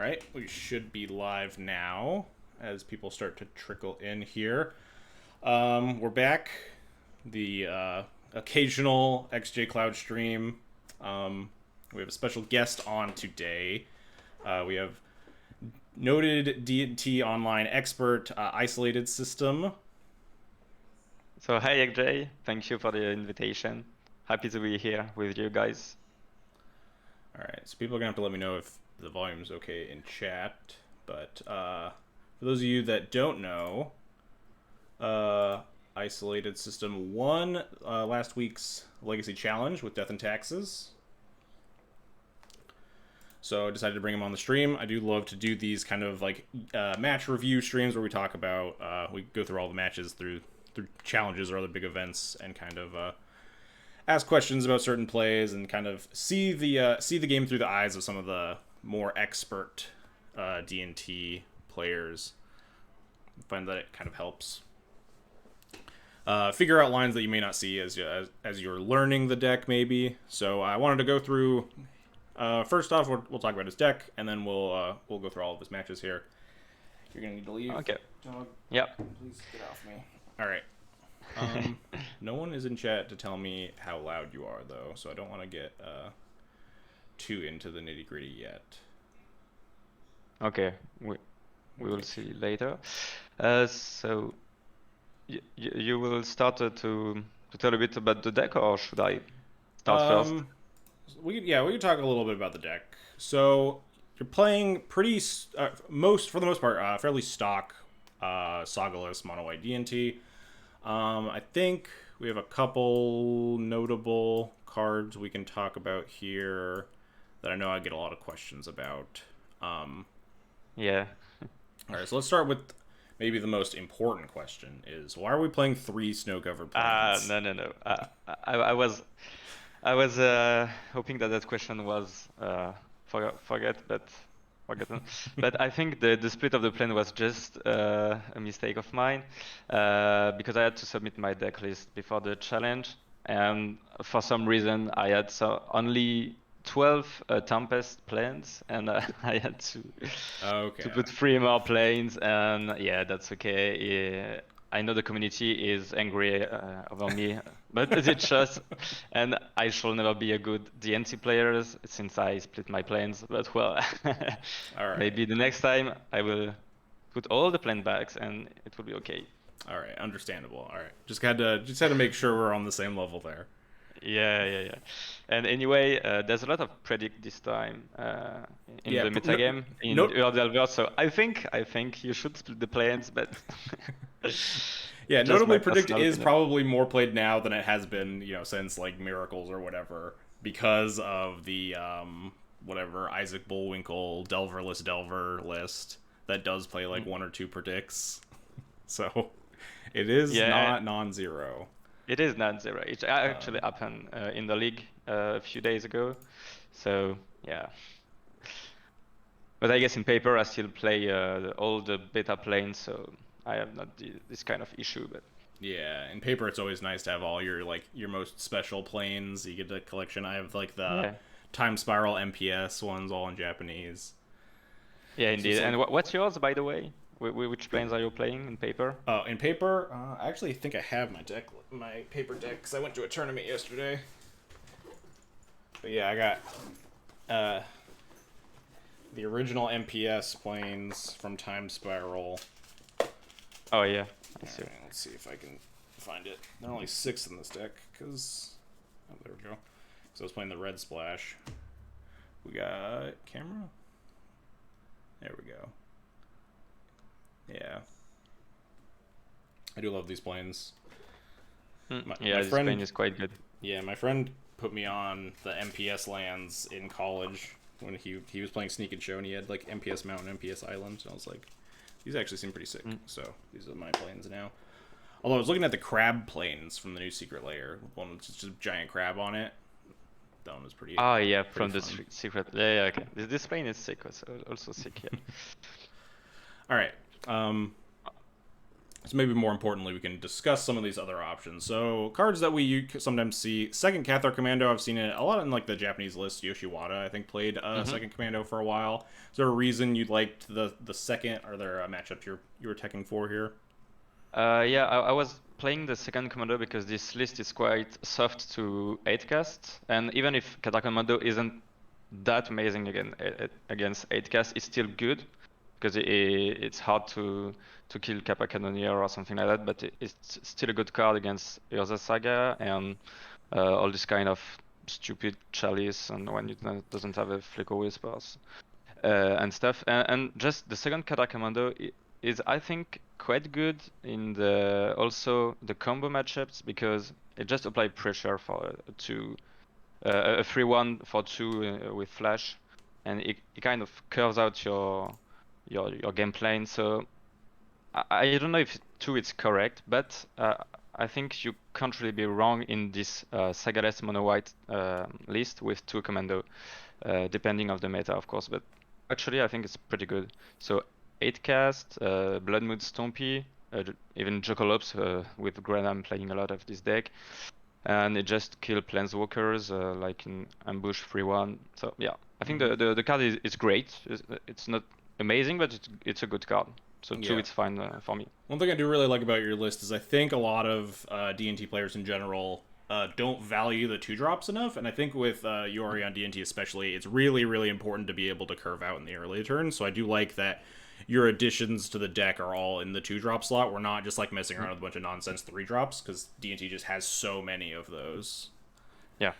right, we should be live now as people start to trickle in here. We're back. The occasional XJ Cloud stream. We have a special guest on today. We have noted D&T online expert, IsolatedSystem. So hi XJ, thank you for the invitation. Happy to be here with you guys. All right, so people are gonna have to let me know if the volume's okay in chat. But for those of you that don't know, IsolatedSystem won last week's Legacy Challenge with Death and Taxes. So I decided to bring him on the stream. I do love to do these kind of like match review streams where we talk about, we go through all the matches through challenges or other big events and kind of ask questions about certain plays and kind of see the game through the eyes of some of the more expert D&T players. I find that it kind of helps figure out lines that you may not see as you're learning the deck, maybe. So I wanted to go through. First off, we'll talk about his deck, and then we'll go through all of his matches here. You're gonna need to leave. Okay. Dog. Yep. Please get off me. All right. No one is in chat to tell me how loud you are, though, so I don't want to get too into the nitty gritty yet. Okay, we will see later. So you will start to tell a bit about the deck, or should I start first? We can talk a little bit about the deck. So you're playing pretty for the most part fairly stock Sagaless mono white D&T. I think we have a couple notable cards we can talk about here that I know I get a lot of questions about. Yeah. All right, so let's start with maybe the most important question: is why are we playing 3 snow-covered plains? No. I was hoping that question was forgotten. But I think the split of the plane was just a mistake of mine, because I had to submit my deck list before the challenge, and for some reason I had only 12 Tempest planes, and I had to put 3 more planes, and yeah, that's okay. Yeah, I know the community is angry over me, but it's just, and I shall never be a good D&T player since I split my planes. But well, all right. Maybe the next time I will put all the plane backs and it will be okay. All right, understandable. All right, just had to make sure we're on the same level there. Yeah. And anyway, there's a lot of predict this time in the metagame in Delverless. So I think you should split the planes, but yeah, notably predict is probably more played now than it has been, since like Miracles or whatever, because of the whatever Isaac Bullwinkle Delverless Delver list that does play like 1 or 2 predicts. So it is not non-zero. It is non-zero. It actually happened in the league a few days ago. So yeah. But I guess in paper I still play all the beta planes, so I have not this kind of issue. But yeah, in paper it's always nice to have all your most special planes. You get the collection. I have like the Time Spiral MPS ones all in Japanese. Yeah, indeed. So and what's yours, by the way? Which planes are you playing in paper? Oh, in paper, I actually think I have my paper deck, because I went to a tournament yesterday. But yeah, I got the original MPS planes from Time Spiral. Oh yeah, I see. Right, let's see if I can find it. There are only 6 in this deck, because there we go. So I was playing the Red Splash. We got camera. There we go. Yeah. I do love these planes. This plane is quite good. Yeah, my friend put me on the MPS lands in college when he was playing Sneak and Show, and he had like MPS Mountain, MPS Island, and I was like, these actually seem pretty sick. So these are my planes now. Although I was looking at the crab planes from the new Secret Lair, one with just a giant crab on it. That one was pretty. Oh yeah, from the Secret. Yeah, okay. This plane is sick. Also sick. Yeah. All right. So maybe more importantly, we can discuss some of these other options. So cards that we sometimes see. Second Cathar Commando, I've seen it a lot in like the Japanese list. Yoshiwada, I think, played Second Commando for a while. Is there a reason you liked the second? Are there matchups you were teching for here? Yeah, I was playing the second commando because this list is quite soft to 8 cast, and even if Catacomb isn't that amazing against 8 cast, it's still good because it's hard to kill Kappa Cannoneer or something like that, but it's still a good card against Urza Saga and all this kind of stupid chalice and when it doesn't have a Flicker Whispers and stuff. And just the second Kata Commando is, I think, quite good in the also the combo matchups because it just applies pressure for a 3-1 for 2 with flash, and it kind of curves out your game plane. So I don't know if 2 is correct, but I think you can't really be wrong in this Sagaless mono white list with 2 commando, depending of the meta, of course. But actually, I think it's pretty good. So 8 cast, Bloodmood Stompy, even Jokolops with Granam playing a lot of this deck, and it just kill Planeswalkers like in Ambush 3-1. So yeah, I think the card is great. It's not amazing, but it's a good card. So 2 it's fine for me. One thing I do really like about your list is I think a lot of D&T players in general don't value the 2-drops enough, and I think with Yori on D&T especially, it's really, really important to be able to curve out in the early turn, so I do like that your additions to the deck are all in the 2-drop slot. We're not just like messing around with a bunch of nonsense 3-drops, because D&T just has so many of those. Yeah.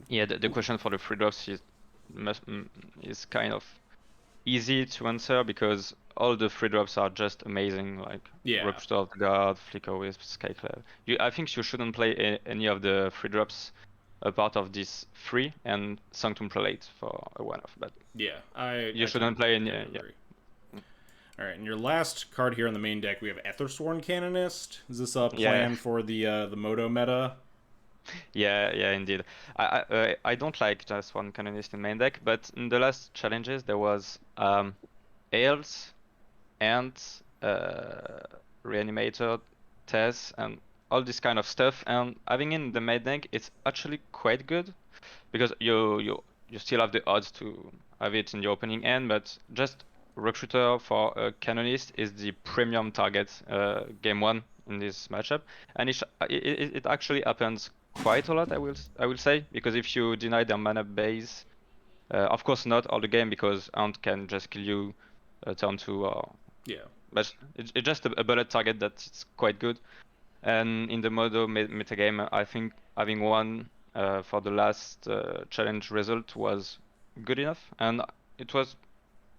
Yeah, the question for the 3-drops is kind of easy to answer because all the 3-drops are just amazing, like Rupture of the God, Flicker Wisp, Skyclave. I think you shouldn't play any of the 3-drops apart of this 3 and Sanctum Prelate for a 1-off, but you shouldn't play any. All right, and your last card here on the main deck, we have Ethersworn Canonist. Is this a plan for the Moto meta? Yeah, indeed. I don't like just one canonist in main deck, but in the last challenges there was Aels and Reanimator, Tess, and all this kind of stuff. And having in the main deck, it's actually quite good because you still have the odds to have it in your opening end, but just Recruiter for a canonist is the premium target game 1 in this matchup, and it actually happens quite a lot, I will say, because if you deny their mana base, of course not all the game because Ant can just kill you turn 2 or but it's just a bullet target that's quite good. And in the Modo metagame, I think having one for the last challenge result was good enough, and it was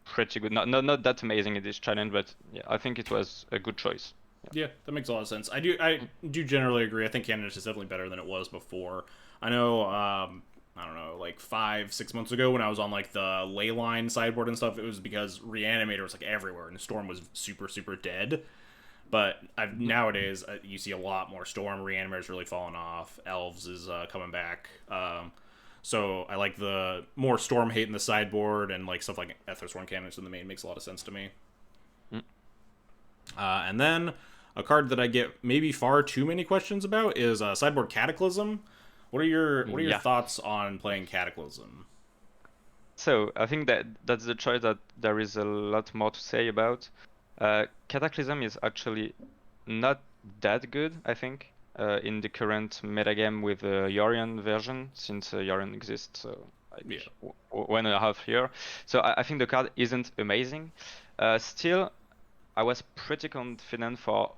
pretty good. Not that amazing in this challenge, but yeah, I think it was a good choice. Yeah, that makes a lot of sense. I do generally agree. I think Canonist is definitely better than it was before. I know, I don't know, like 5-6 months ago when I was on like the Leyline sideboard and stuff, it was because Reanimator was like everywhere and Storm was super, super dead. But nowadays, you see a lot more Storm. Reanimator's really fallen off. Elves is coming back. So I like the more Storm hate in the sideboard, and like stuff like Ethersworn Canonist in the main makes a lot of sense to me. And then a card that I get maybe far too many questions about is Sideboard Cataclysm. What are your thoughts on playing Cataclysm? So I think that's the choice that there is a lot more to say about. Cataclysm is actually not that good, I think, in the current metagame with the Yorion version, since Yorion exists, so like 1.5 year. So I think the card isn't amazing. Still, I was pretty confident for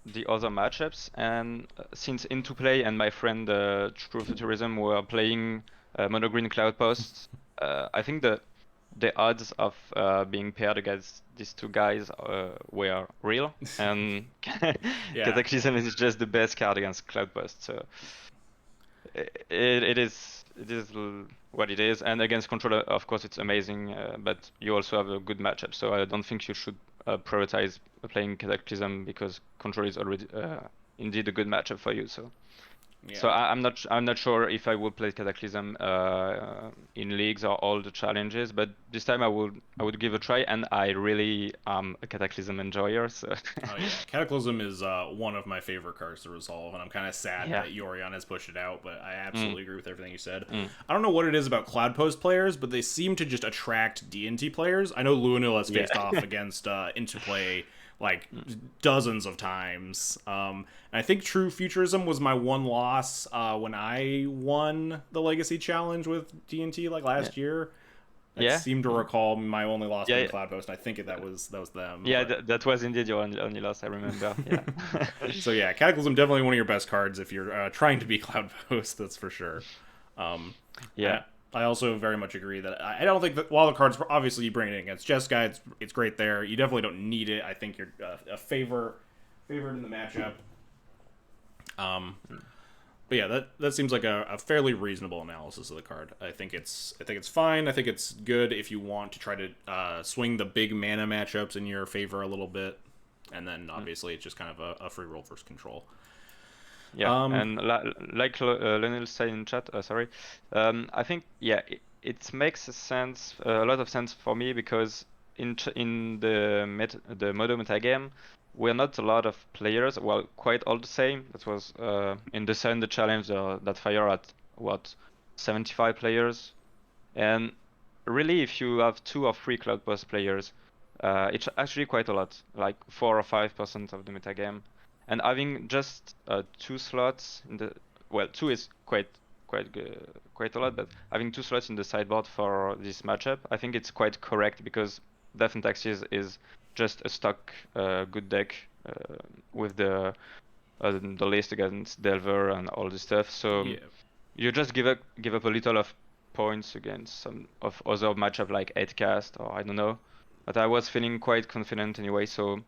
the other matchups, and since Into Play and my friend True Futurism were playing Mono Green Cloud Posts, I think the odds of being paired against these two guys were real, and Cataclysm is just the best card against Cloud Post. So it is what it is, and against Controller, of course, it's amazing. But you also have a good matchup, so I don't think you should prioritize playing Cataclysm because Control is already indeed a good matchup for you. So So Yeah. I'm not sure if I will play Cataclysm in leagues or all the challenges, but this time I would give a try, and I really am a Cataclysm enjoyer. So Oh yeah, Cataclysm is one of my favorite cards to resolve, and I'm kind of sad yeah. that Yorion has pushed it out. But I Mm, absolutely agree with everything you said. mm. I don't know what it is about Cloud Post players, but they seem to just attract D&T players. I know Luanil has Yeah. faced off against Interplay like Mm. dozens of times. And I think True Futurism was my one loss when I won the Legacy Challenge with D&T like Yeah. last year. I Yeah. seem to Mm. recall my only loss being Yeah. Cloud Post, and I think that was them. Yeah. But That was indeed your only loss. I remember. Yeah. so yeah, Cataclysm definitely one of your best cards if you're trying to be Cloud Post. That's for sure. Um, Yeah. I, I also very much agree that I don't think that while the cards obviously you bring it against Jeskai, it's great there. You definitely don't need it. I think you're a favorite in the matchup. Um, but yeah, that seems like a fairly reasonable analysis of the card. I think it's fine. I think it's good if you want to try to swing the big mana matchups in your favor a little bit, and then obviously it's just kind of a free roll versus control. Yeah, Um, and like Lionel said in chat, sorry, I think yeah, it makes a sense, a lot of sense for me because in the Modo meta game, we're not a lot of players. Well, quite all the same. That was in the Sun the challenge that fire at what 75 players, and really if you have 2 or 3 Cloud Post players, it's actually quite a lot, like 4 or 5% of the metagame. And having just 2 slots in the well, 2 is quite a lot, but having 2 slots in the sideboard for this matchup, I think it's quite correct because Death and Taxes is just a stock good deck with the list against Delver and all this stuff. So yeah, you just give up a little of points against some of other matchup like 8cast or I don't know. But I was feeling quite confident anyway, so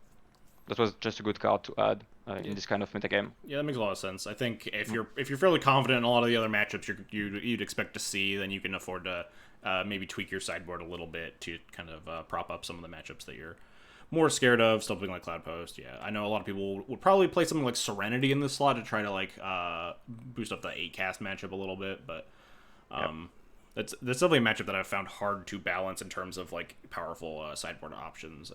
that was just a good card to add yeah, in this kind of metagame. yeah. That makes a lot of sense. I think Mm. if you're fairly confident in a lot of the other matchups you'd expect to see, then you can afford to maybe tweak your sideboard a little bit to kind of prop up some of the matchups that you're more scared of. Something like Cloud Post. Yeah, I know a lot of people would probably play something like Serenity in this slot to try to like boost up the 8 cast matchup a little bit, but Yep. that's definitely a matchup that I've found hard to balance in terms of like powerful sideboard options.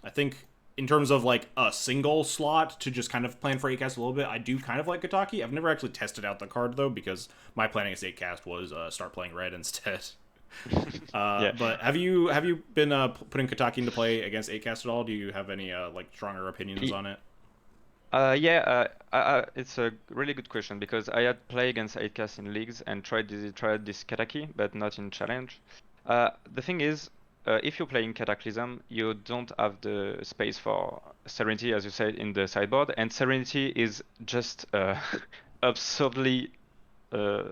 I think in terms of like a single slot to just kind of plan for 8 cast a little bit, I do kind of like Kataki. I've never actually tested out the card though because my planning as 8 cast was start playing red instead. Yeah. But have you been putting Kataki into play against 8 cast at all? Do you have any like stronger opinions Y- on it? Yeah, it's a really good question because I had played against 8cast in leagues and tried this Kataki, but not in challenge. The thing is, if you're playing Cataclysm, you don't have the space for Serenity, as you said, in the sideboard, and Serenity is just absurdly uh,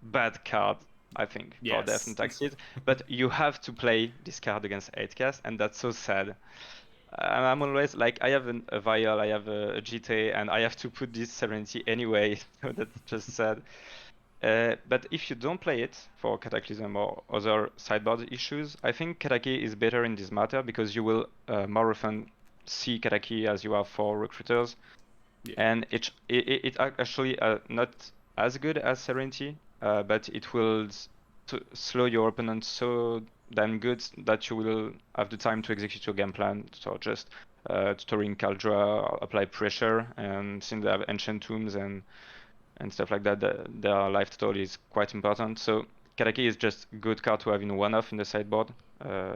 bad card, I think, for Death Yes. and Taxes. But you have to play this card against 8cast, and that's so sad. I'm always like, I have a Vial, I have a GT, and I have to put this Serenity anyway, so that's just sad. But if you don't play it for Cataclysm or other sideboard issues, I think Kataki is better in this matter because you will more often see Kataki as you have for recruiters, Yeah. and it actually not as good as Serenity, but it will slow your opponent so damn good that you will have the time to execute your game plan. So just tutoring Kaldra, apply pressure, and since they have ancient tombs and stuff like that, their life total is quite important. So Kataki is just a good card to have in one-off in the sideboard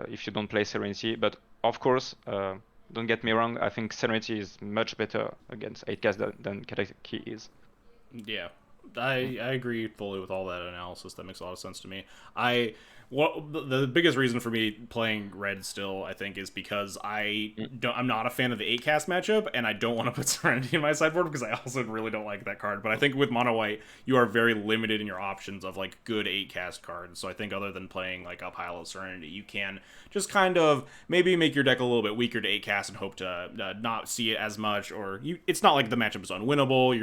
if you don't play Serenity. But of course, don't get me wrong, I think Serenity is much better against 8cast than Kataki is. Yeah, Mm. I agree fully with all that analysis. That makes a lot of sense to me. The biggest reason for me playing red still, I think, is because Mm. I'm not a fan of the 8 cast matchup, and I don't want to put Serenity in my sideboard because I also really don't like that card. But I think with mono white, you are very limited in your options of like good 8 cast cards. So I think other than playing like a pile of Serenity, you can just kind of maybe make your deck a little bit weaker to 8 cast and hope to not see it as much. Or it's not like the matchup is unwinnable.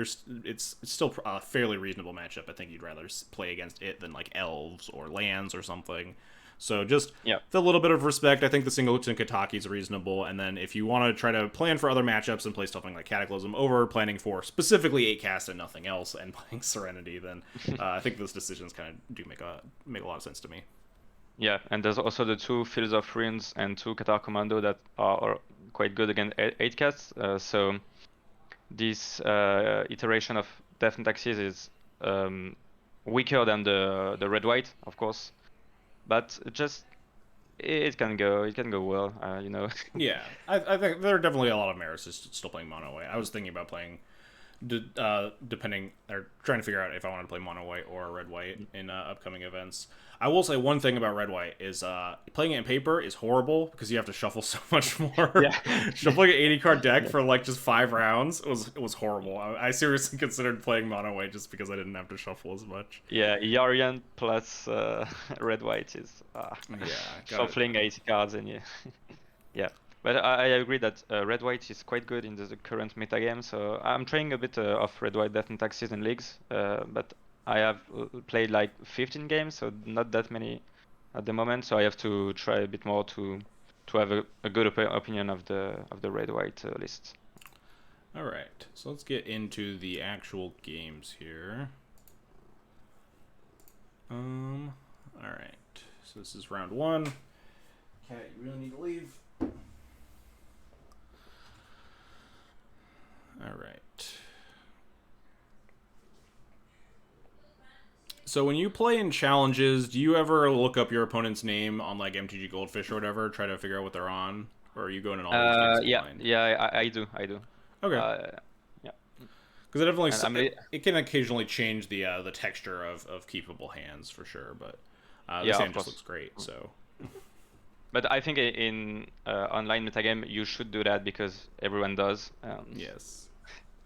It's still a fairly reasonable matchup. I think you'd rather play against it than like elves or lands or something. So just Yeah. with a little bit of respect, I think the singleton Kataki is reasonable. And then if you want to try to plan for other matchups and play something like Cataclysm over planning for specifically 8 cast and nothing else and playing Serenity, then I think those decisions kind of do make a lot of sense to me. Yeah, and there's also the 2 Fields of Ruins and 2 Qatar Commando that are quite good against 8 casts. So this iteration of Death and Taxes is weaker than the red-white, of course, but it can go well, you know. Yeah, I think there are definitely a lot of merits to still playing mono white. I was thinking about playing, depending or trying to figure out if I want to play mono white or red white in upcoming events. I will say one thing about red white is playing it in paper is horrible because you have to shuffle so much more. Yeah. Shuffling an 80 card deck for like just 5 rounds was horrible. I seriously considered playing mono white just because I didn't have to shuffle as much. Yeah, Yarian plus red-white is shuffling 80 cards and yeah. Yeah, but I agree that red-white is quite good in the current metagame, so I'm trying a bit of red-white Death and Taxes in leagues, but I have played like 15 games, so not that many at the moment, so I have to try a bit more to have a good opinion of the red-white list. All right, so let's get into the actual games here. All right, so this is round 1. Cat, you really need to leave. All right. So when you play in challenges, do you ever look up your opponent's name on like MTG Goldfish or whatever, try to figure out what they're on, or are you going in all these games blind? Yeah, I do. Okay. Yeah. Because it definitely it can occasionally change the texture of keepable hands for sure, but this hand just looks great. So. But I think in online metagame you should do that because everyone does. Yes.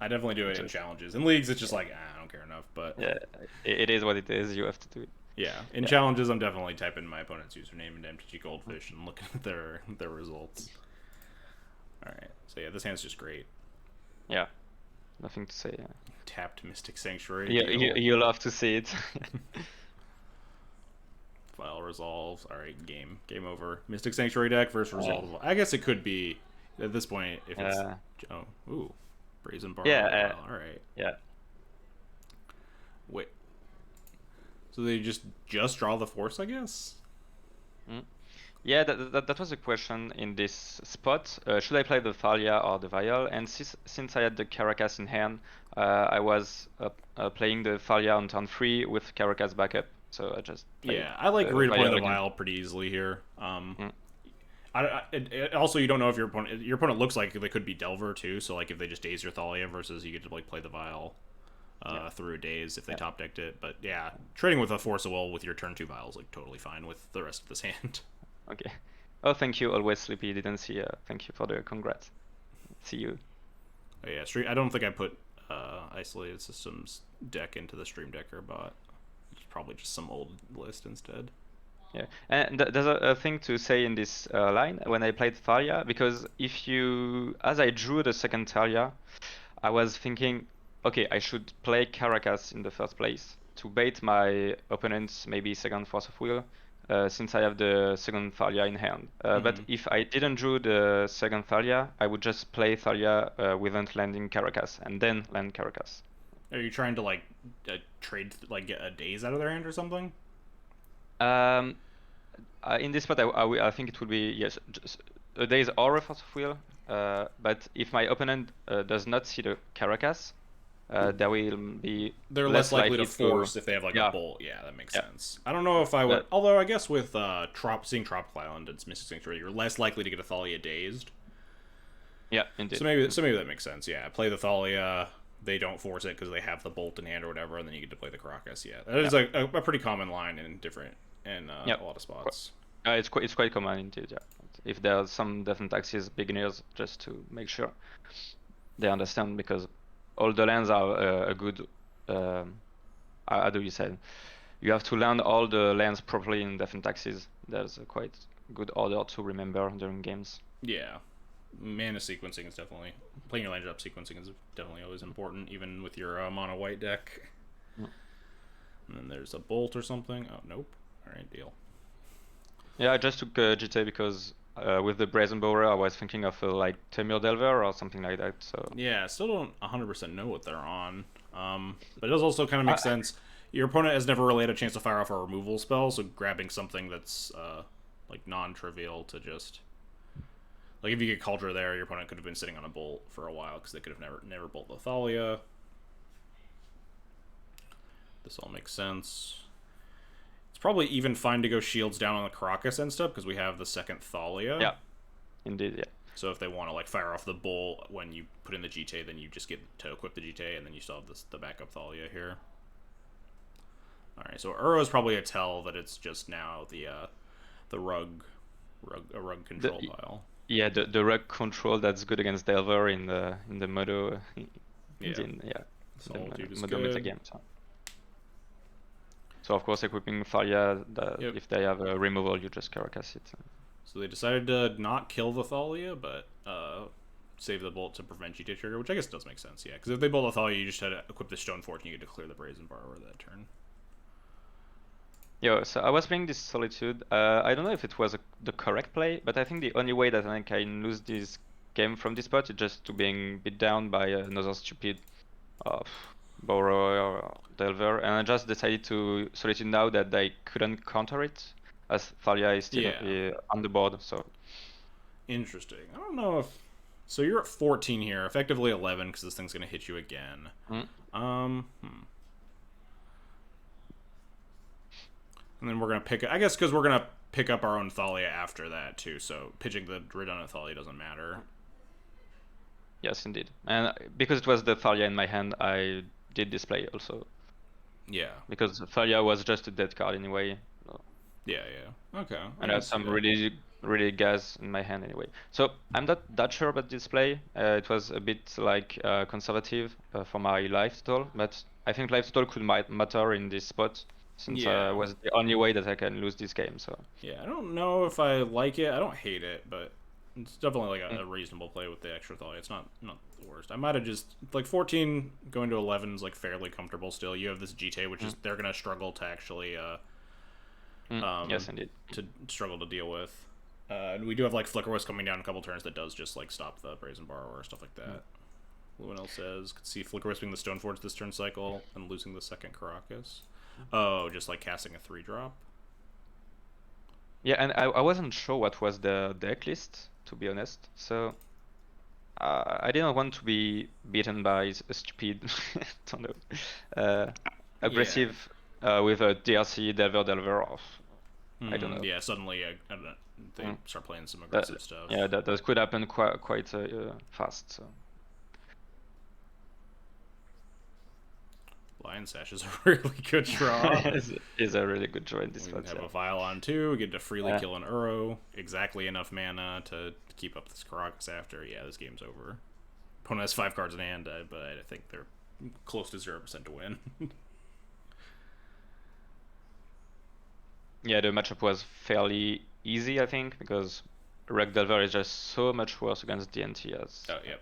I definitely do it in challenges. In leagues, it's just like, I don't care enough. But yeah, it is what it is. You have to do it. Yeah, in challenges, I'm definitely typing my opponent's username into MTG Goldfish and looking at their results. All right, so yeah, this hand's just great. Yeah, nothing to say. Yeah. Tapped Mystic Sanctuary. Yeah, you love to see it. File resolves. All right, game over. Mystic Sanctuary deck versus resolve. I guess it could be at this point if it's Brazen Bar. Yeah. All right. Yeah. Wait. So they just draw the force, I guess. Yeah, that was a question in this spot. Should I play the Thalia or the Vial? And since I had the Caracas in hand, I was playing the Thalia on turn 3 with Caracas backup. So I just I like redeploying the Vial pretty easily here. Also, you don't know if your opponent looks like they could be Delver too. So like if they just daze your Thalia versus you get to like play the Vial through a daze if they top decked it. But yeah, trading with a Force of Will with your turn 2 Vial is like totally fine with the rest of this hand. Okay. Oh, thank you. Always Sleepy. Didn't see. Thank you for the congrats. See you. Oh, yeah, I don't think I put Isolated Systems deck into the Stream Decker bot. It's probably just some old list instead. Yeah, and there's a thing to say in this line when I played Thalia, because as I drew the second Thalia, I was thinking, okay, I should play Caracas in the first place to bait my opponent's maybe second Force of Will, since I have the second Thalia in hand. But if I didn't draw the second Thalia, I would just play Thalia without landing Caracas, and then land Caracas. Are you trying to like trade like get a daze out of their hand or something? In this spot, I think it would be yes, just a daze or a Force of Will. But if my opponent does not see the Caracas, there will be they're less likely to force if they have like a bolt. Yeah, that makes sense. I don't know if I would, although I guess with seeing Tropical Island and Mystic Sanctuary, you're less likely to get a Thalia dazed. Yeah, indeed. So maybe that makes sense. Yeah, play the Thalia. They don't force it because they have the bolt in hand or whatever, and then you get to play the Caracas. Yeah, that is a pretty common line in a lot of spots. It's quite common indeed. Yeah, if there are some Death and Taxes beginners, just to make sure they understand, because all the lands are a good. How do you say? You have to land all the lands properly in Death and Taxes. There's a quite good order to remember during games. Yeah. Mana sequencing is definitely playing your land drop sequencing is definitely always important, even with your mono white deck. And then there's a bolt or something. Oh nope. All right, deal. Yeah, I just took GTA because with the Brazen Borer, I was thinking of like Temur Delver or something like that. So Yeah, I still don't 100% know what they're on. But it does also kind of make I, sense. Your opponent has never really had a chance to fire off a removal spell, so grabbing something that's like non-trivial to just like if you get Cauldron there, your opponent could have been sitting on a bolt for a while because they could have never bolt the Thalia. This all makes sense. It's probably even fine to go shields down on the Caracas end step because we have the second Thalia. yeah, indeed, yeah. So if they want to like fire off the bolt when you put in the GTA, then you just get to equip the GTA, and then you still have the backup Thalia here. All right, so Uro is probably a tell that it's just now the rug control pile. Yeah, the rug control that's good against Delver in the Modo Yeah, the Modo metagame. So of course equipping Thalia, Yep. if they have a removal, you just Caracas it. So they decided to not kill the Thalia, but save the bolt to prevent GTA trigger, which I guess does make sense, yeah. Because if they bolt the Thalia, you just had to equip the Stoneforge and you get to clear the Brazen Borrower that turn. Yeah, so I was playing this Solitude. I don't know if it was the correct play, but I think the only way that I can lose this game from this spot is just to being beat down by another stupid Borrower or Delver, and I just decided to Solitude now that I couldn't counter it, as Thalia is still on the board, so... Interesting. I don't know if... So you're at 14 here, effectively 11, because this thing's going to hit you again. And then we're going to pick... I guess because we're going to pick up our own Thalia after that, too, so pitching the redundant Thalia doesn't matter. Yes, indeed. And because it was the Thalia in my hand, I did display also. Yeah. Because Thalia was just a dead card anyway. Yeah. Okay. And I had some really gas in my hand anyway. So I'm not that sure about display. It was a bit like conservative for my life total, but I think life total could matter in this spot since it was the only way that I can lose this game. So yeah, I don't know if I like it. I don't hate it, but it's definitely like a reasonable play with the extra Thalia. It's not the worst. I might have just like 14 going to 11 is like fairly comfortable still. You have this GTA, which is they're gonna struggle to actually yes, indeed. To struggle to deal with. And we do have like Flicker Wisp coming down a couple turns that does just like stop the Brazen Borrower or stuff like that. Luinel says could see Flicker Wisping the Stoneforge this turn cycle and losing the second Caracas. Oh, just like casting a 3-drop. Yeah, and I wasn't sure what was the deck list, to be honest. So I didn't want to be beaten by a stupid, don't know, aggressive with a DRC Delver off. I don't know. Yeah, suddenly they start playing some aggressive stuff. Yeah, that could happen quite fast. So. Lion Sash is a really good draw. is a really good draw in this spot. We have a Vial on 2. We get to freely kill an Uro. Exactly enough mana to keep up this Caracas after. Yeah, this game's over. Opponent has 5 cards in hand, but I think they're close to 0% to win. Yeah, the matchup was fairly easy, I think, because Reg Delver is just so much worse against D&T as... Oh, yep.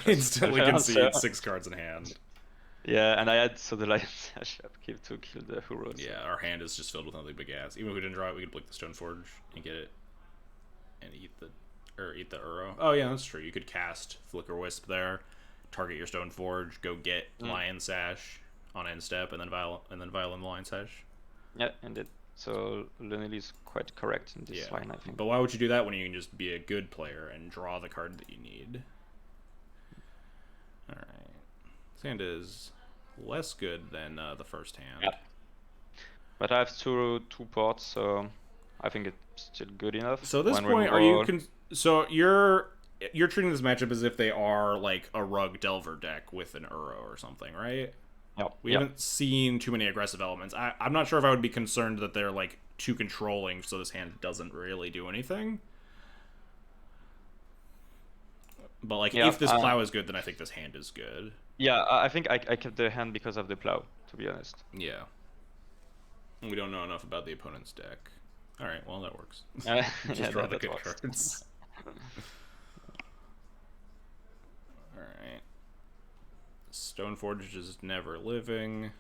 Instantly concede 6 cards in hand. Yeah, and I had the Lion Sash upkeep to kill the Huros. Yeah, our hand is just filled with nothing big ass. Even if we didn't draw it, we could blink the Stoneforge and get it and eat the Uro. Oh yeah, that's true. You could cast Flicker Wisp there, target your Stoneforge, go get Lion Sash on end step, and then Vial in the Lion Sash. Yeah, indeed. So Lunel is quite correct in this line, I think. But why would you do that when you can just be a good player and draw the card that you need? All right, this hand is less good than the first hand. Yeah. But I have two ports, so I think it's still good enough. So at this point, are you so you're treating this matchup as if they are like a Rug Delver deck with an Uro or something, right? Yep. We haven't seen too many aggressive elements. I'm not sure if I would be concerned that they're like too controlling, so this hand doesn't really do anything. But like, if this plow is good, then I think this hand is good. Yeah, I think I kept the hand because of the plow, to be honest. Yeah. We don't know enough about the opponent's deck. All right, well that works. Just draw the good cards. All right. Stoneforge is never living.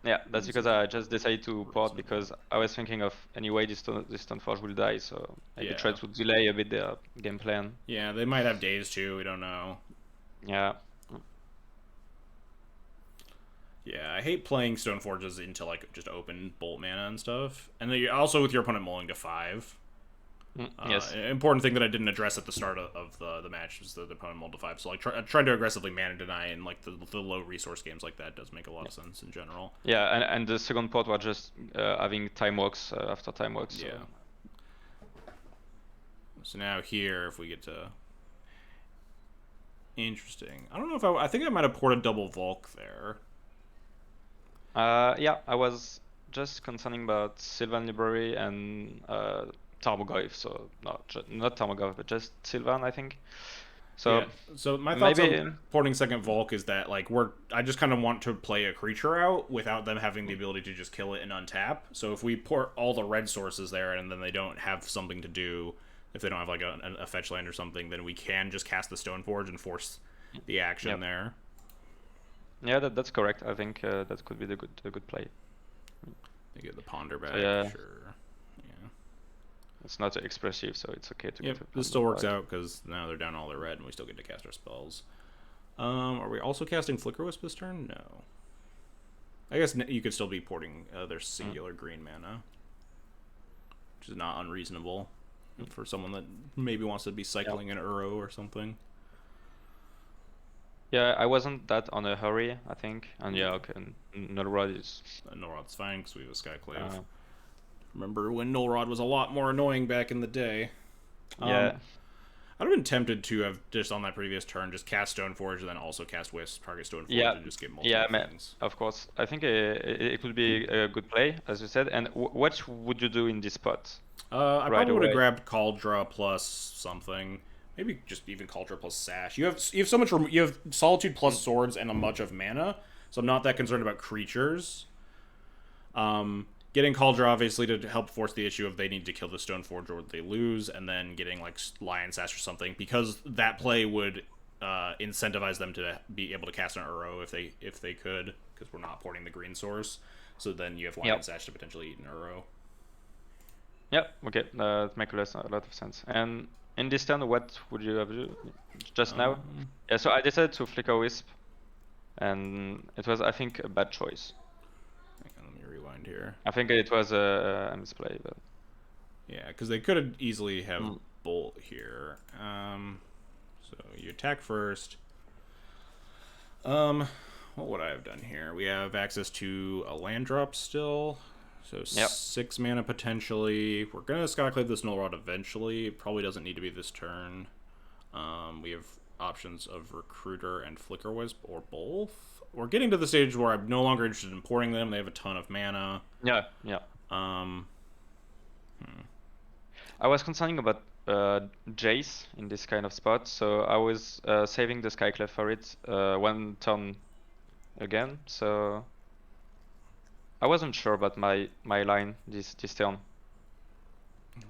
Yeah, that's because I just decided to port because I was thinking of anyway this Stoneforge will die, so maybe try to delay a bit their game plan. Yeah, they might have days too. We don't know. Yeah. Yeah, I hate playing Stoneforges into like just open bolt mana and stuff, and then also with your opponent mulling to 5. Yes. An important thing that I didn't address at the start of the match is the opponent mulled to 5. So like trying to aggressively mana deny in like the low resource games like that does make a lot of sense in general. Yeah, and the second port was just having time walks after time walks. So. Yeah. So now here, if we get to interesting, I don't know if I think I might have ported double Volk there. Yeah, I was just concerning about Sylvan Library and Tarmogoyf, so not Tarmogoyf, but just Sylvan, I think. So yeah. So my thoughts on porting second Volk is that like I just kind of want to play a creature out without them having the ability to just kill it and untap. So if we port all the red sources there and then they don't have something to do, if they don't have like a fetch land or something, then we can just cast the Stoneforge and force the action there. Yeah, that's correct. I think that could be the good play. They get the Ponder back, sure. Yeah. It's not expressive, so it's okay to get the this still works out because now they're down all their red and we still get to cast our spells. Are we also casting Flicker Wisp this turn? No. I guess you could still be porting their singular green mana, which is not unreasonable for someone that maybe wants to be cycling an Uro or something. Yeah, I wasn't that on a hurry, I think. And yeah, okay, Null Rod is... Null Rod's fine because we have a Skyclave. Remember when Null Rod was a lot more annoying back in the day. Yeah. I'd have been tempted to have, just on that previous turn, just cast Stoneforge and then also cast Wisp, target Stoneforge, and just get multiple things. Of course. I think it could be a good play, as you said. And what would you do in this spot? I probably would have grabbed Kaldra plus something. Maybe just even Kaldra plus Sash. You have so much. You have Solitude plus Swords and a much of mana, so I'm not that concerned about creatures. Getting Kaldra obviously to help force the issue of they need to kill the Stoneforge or they lose, and then getting like Lion Sash or something, because that play would incentivize them to be able to cast an Uro if they could, because we're not porting the green source. So then you have Lion Sash to potentially eat an Uro. Yep. Okay. That makes a lot of sense. And in this turn, what would you have do just now? Yeah, so I decided to Flicker Wisp, and it was, I think, a bad choice. Let me rewind here. I think it was a misplay, but... Yeah, because they could have easily have Bolt here. So you attack first. What would I have done here? We have access to a land drop still. So 6 mana potentially. We're going to Skyclave this Null Rod eventually. It probably doesn't need to be this turn. We have options of Recruiter and Flicker Wisp, or both. We're getting to the stage where I'm no longer interested in porting them. They have a ton of mana. Yeah. I was concerning about Jace in this kind of spot, so I was saving the Skyclave for it one turn again, so... I wasn't sure about my line this turn.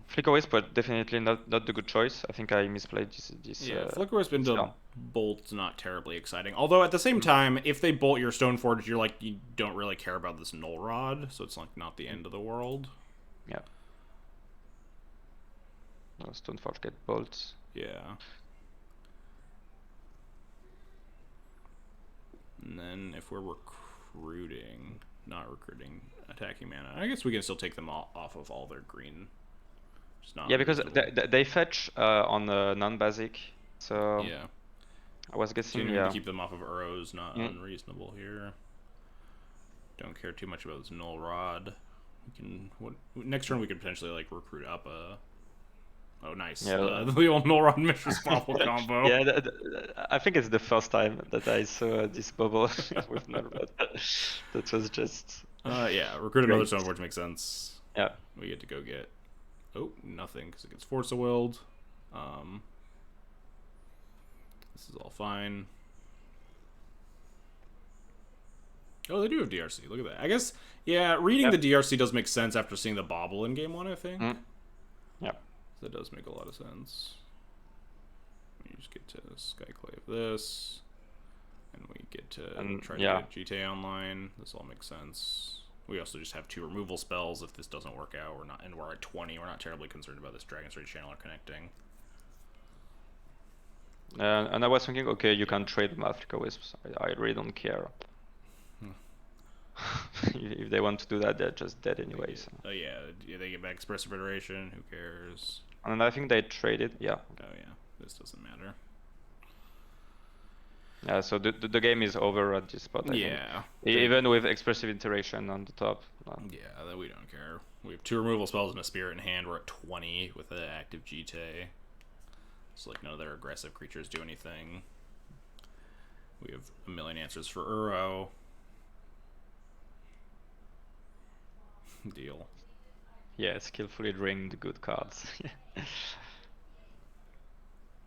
Flicker Wisp, but definitely not the good choice. I think I misplayed this. Yeah, Flicker Wisp into Bolt's not terribly exciting. Although at the same time, if they bolt your Stoneforge, you don't really care about this Null Rod, so it's like not the end of the world. Yeah. No, Stoneforge get bolts. Yeah. And then if we're recruiting, not recruiting, attacking mana, I guess we can still take them off of all their green. Yeah, because they fetch on the non-basic, so yeah. I was guessing to keep them off of Uros, not unreasonable here. Don't care too much about this Null Rod. We can next turn we could potentially like recruit up a. Oh, nice. Yeah, the old Null Rod Mistress Bobble combo. Yeah, I think it's the first time that I saw this bubble with Null Rod. That was just. Yeah, recruit another Stoneforge makes sense. Yeah. We get to go get. Oh, nothing, because it gets Force of Willed. This is all fine. Oh, they do have DRC. Look at that. I guess, yeah, reading the DRC does make sense after seeing the Bobble in Game 1, I think. Yeah. That does make a lot of sense. Let me just get to Skyclave this. And we get to try to yeah. get GTA online. This all makes sense. We also just have 2 removal spells if this doesn't work out. We're at 20. We're not terribly concerned about this Dragon's Rage Channeler connecting. And I was thinking, okay, you can trade my Flicker Wisps. I really don't care. If they want to do that, they're just dead anyways. Yeah, they get back Expressive Iteration. Who cares? And I think they traded, yeah. Oh yeah, this doesn't matter. Yeah, so the game is over at this spot. I think. Even with Expressive Iteration on the top. Yeah, that we don't care. We have 2 removal spells and a Spirit in hand. We're at 20 with the active GT. So like none of their aggressive creatures do anything. We have a million answers for Uro. Deal. Yeah, skillfully drawing the good cards.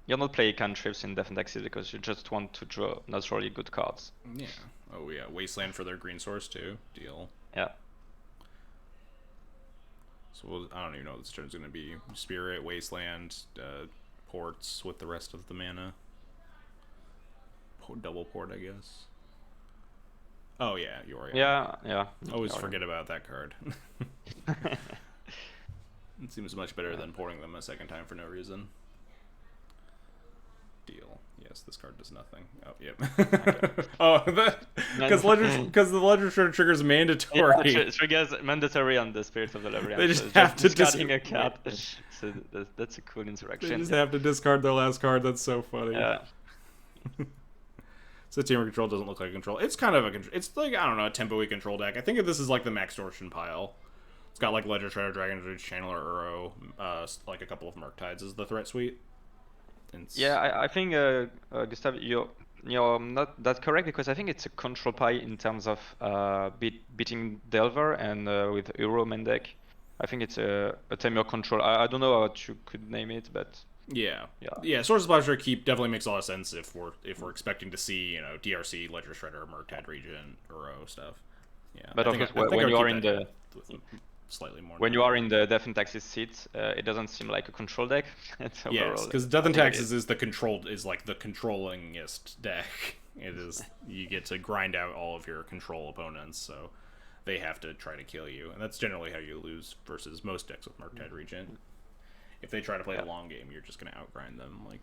You're not playing cantrips in Death and Taxes because you just want to draw naturally good cards. Yeah. Oh yeah, Wasteland for their green source too. Deal. Yeah. So I don't even know what this turn's gonna be. Spirit, Wasteland, ports with the rest of the mana. Double port, I guess. Oh yeah, Yoria. Yeah. Always forget about that card. It seems much better than porting them a second time for no reason. Deal. Yes, this card does nothing. Oh, yep. Because the Ledger Shredder trigger is mandatory. Yeah, triggers mandatory on the Spirits of the Labyrinth. They just have to discarding a card. So that's a cool interaction. They just have to discard their last card. That's so funny. Yeah. So Team Control doesn't look like a control. It's kind of a control. It's like, I don't know, a tempo-y control deck. I think of this is like the Max Torsion pile. It's got like Ledger Shredder, Dragon's Rage Channeler, Uro, like a couple of Murktides is the threat suite. Yeah, I think Gustav, you're not that correct because I think it's a control pie in terms of beating Delver and with Uro main deck. I think it's a Temur control. I don't know what you could name it, but yeah. Source of Pleasure Keep definitely makes a lot of sense if we're expecting to see DRC, Ledger Shredder, Murktide Region, Uro stuff. Yeah, but of course when you are in the slightly more. When you are in the Death and Taxes seat, it doesn't seem like a control deck. Yes, because Death and Taxes is the controllingest deck. It is, you get to grind out all of your control opponents, so they have to try to kill you, and that's generally how you lose versus most decks with Murktide Regent. If they try to play the long game, you're just gonna outgrind them. Like,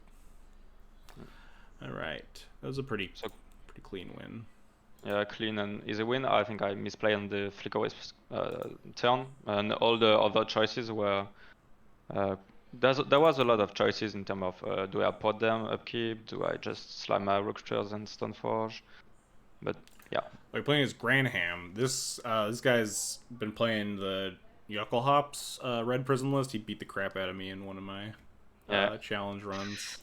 all right, that was a pretty clean win. Yeah, clean and easy win. I think I misplayed on the Flicker Wisp turn, and all the other choices were. There was a lot of choices in terms of do I pot them, upkeep, do I just slime my Rooksters and Stoneforge, but yeah. Like playing as Granham, this guy's been playing the Yuckelhops red prison list. He beat the crap out of me in one of my challenge runs.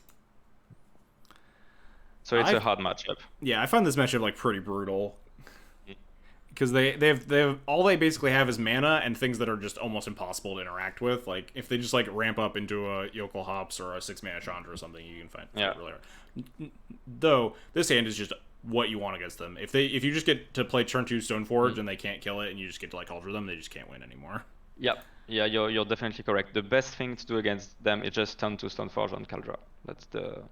So it's a hard matchup. Yeah, I find this matchup like pretty brutal. Because they have all they basically have is mana and things that are just almost impossible to interact with. Like if they just like ramp up into a Yokel Hops or a 6-mana Chandra or something, you can find really hard. Though this hand is just what you want against them. If you just get to play turn 2 Stoneforge and they can't kill it, and you just get to like alter them, they just can't win anymore. Yeah, you're definitely correct. The best thing to do against them is just turn 2 Stoneforge on Kaldra. That's the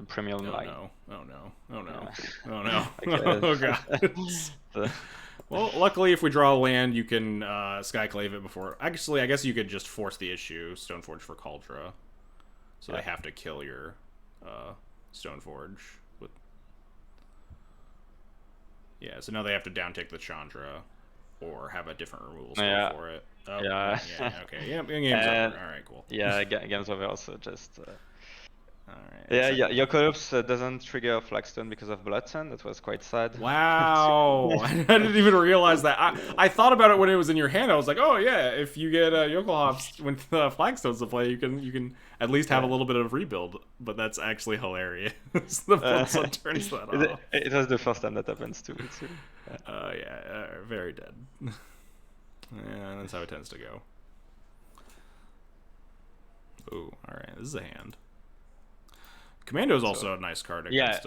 premium line. Oh no. Oh god. Well, luckily if we draw a land, you can Skyclave it before. Actually, I guess you could just force the issue, Stoneforge for Kaldra. So they have to kill your Stoneforge. So now they have to downtick the Chandra or have a different removal spell for it. Oh, okay. Yeah, game's over. Alright, cool. Yeah, game's over also, just... Alright. Your Collapse doesn't trigger Flagstone because of Bloodsun. That was quite sad. Wow! I didn't even realize that. I thought about it when it was in your hand. I was like, oh yeah, if you get Yokelhops when the Flagstones to play, you can at least have a little bit of rebuild. But that's actually hilarious. The Bloodsun turns that off. It was the first time that happens too. Very dead. Yeah, that's how it tends to go. Ooh, alright, this is a hand. Commando is also a nice card against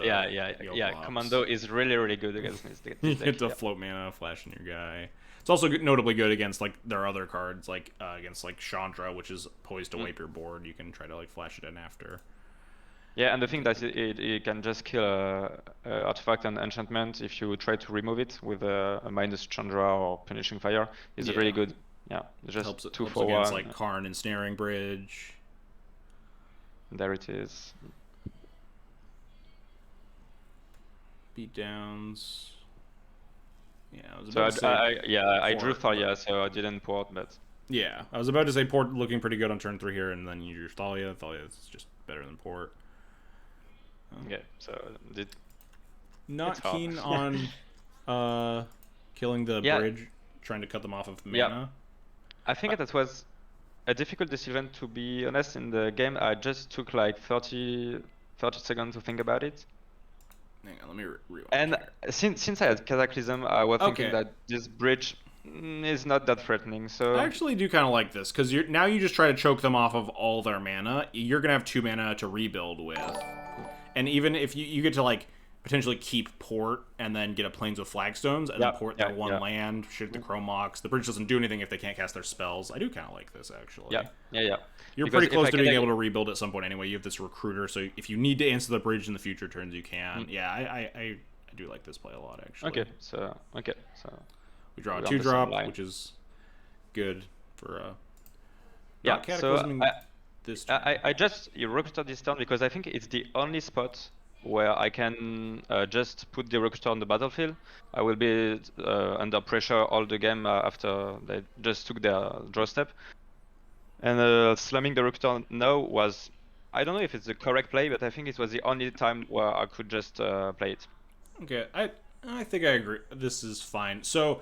Commando is really good against this deck. You get to float mana, flash in your guy. It's also notably good against like their other cards, like against like Chandra, which is poised to wipe your board. You can try to like flash it in after. Yeah, and the thing that it can just kill a artifact and enchantment if you try to remove it with a minus Chandra or Punishing Fire is Yeah. really good. Yeah, just helps 2 helps for against 1. like Karn and Snaring Bridge. There it is. Beatdowns. Yeah, I was So about to say. I drew Port, Thalia, but- so I didn't port, but Yeah, I was about to say Port looking pretty good on turn 3 here, and then you drew Thalia. Thalia is just better than Port. okay. So did Not It's hard. keen on killing the Yeah. bridge, trying to cut them off of mana. Yeah. I think that was a difficult decision, to be honest. In the game, I just took like 30 seconds to think about it. Hang on, let me rewind. And here. since I had Cataclysm, I was thinking Okay. that this bridge is not that threatening. So I actually do kind of like this because now you just try to choke them off of all their mana. You're gonna have 2 mana to rebuild with, and even if you get to like potentially keep Port and then get a Plains with Flagstones and then port that one land, shoot the Chrome Mox. The bridge doesn't do anything if they can't cast their spells. I do kind of like this actually. Yeah. You're Because pretty if close I to being can- able to rebuild at some point anyway. You have this recruiter, so if you need to answer the bridge in the future turns, you can. Yeah, I do like this play a lot actually. Okay, so We draw a we're on the same 2-drop, line. which is good for yeah. not So Cataclysming this turn. I just recruited this turn because I think it's the only spot where I can just put the recruiter on the battlefield. I will be under pressure all the game after they just took their draw step. And slamming the recruiter now was, I don't know if it's the correct play, but I think it was the only time where I could just play it. Okay, I think I agree. This is fine. So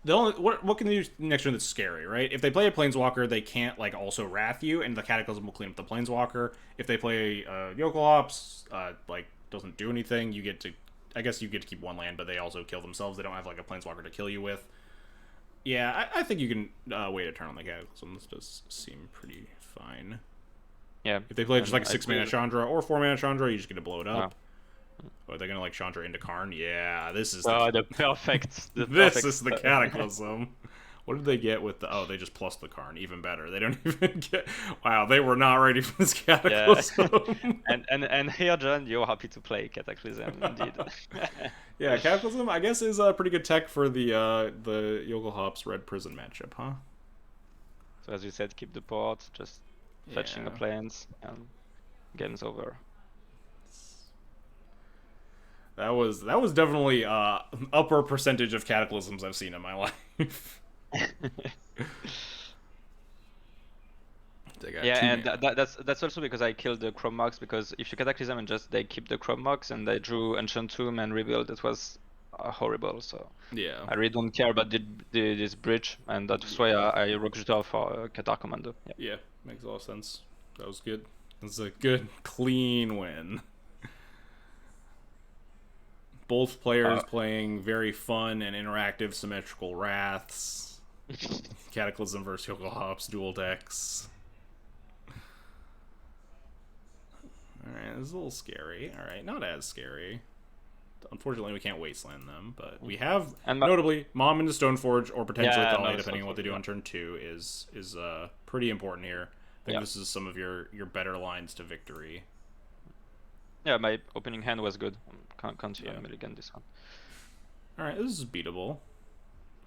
the only what can they do next turn that's scary, right? If they play a Planeswalker, they can't like also Wrath you, and the Cataclysm will clean up the Planeswalker. If they play Yokel Ops, like doesn't do anything, you get to, I guess you get to keep 1 land, but they also kill themselves. They don't have like a Planeswalker to kill you with. Yeah, I think you can wait a turn on the Cataclysm. This does seem pretty fine. Yeah. If they play just like a I 6 mana feel- Chandra or 4 mana Chandra, you just get to blow it up. Oh, are they gonna like Chandra into Karn? Yeah, this is the perfect. this is the Cataclysm. What did they get with the? Oh, they just plus the Karn. Even better. They don't even get. Wow, they were not ready for this Cataclysm. and here, John, you're happy to play Cataclysm, indeed. Yeah, Cataclysm, I guess, is pretty good tech for the Yokel Hops Red Prison matchup, huh? So as you said, keep the port, just fetching the Yeah. planes, and game's over. That was definitely upper percentage of Cataclysms I've seen in my life. Yeah, and that's also because I killed the Chrome Mox, because if you Cataclysm and just they keep the Chrome Mox and they drew Ancient Tomb and rebuild, it was horrible. So yeah, I really don't care about this bridge, and that's why I recruited out for Qatar Commando. Yeah, makes a lot of sense. That was good. That's a good, clean win. Both players playing very fun and interactive symmetrical Wraths. Cataclysm versus Yokel Hops dual decks. Alright, this is a little scary. Alright, not as scary. Unfortunately, we can't wasteland them, but we have, notably, Mom into Stoneforge or potentially Thalia, depending on what they do on turn 2, is pretty important here. I think this is some of your better lines to victory. Yeah, my opening hand was good. Can't see again this one. Alright, this is beatable.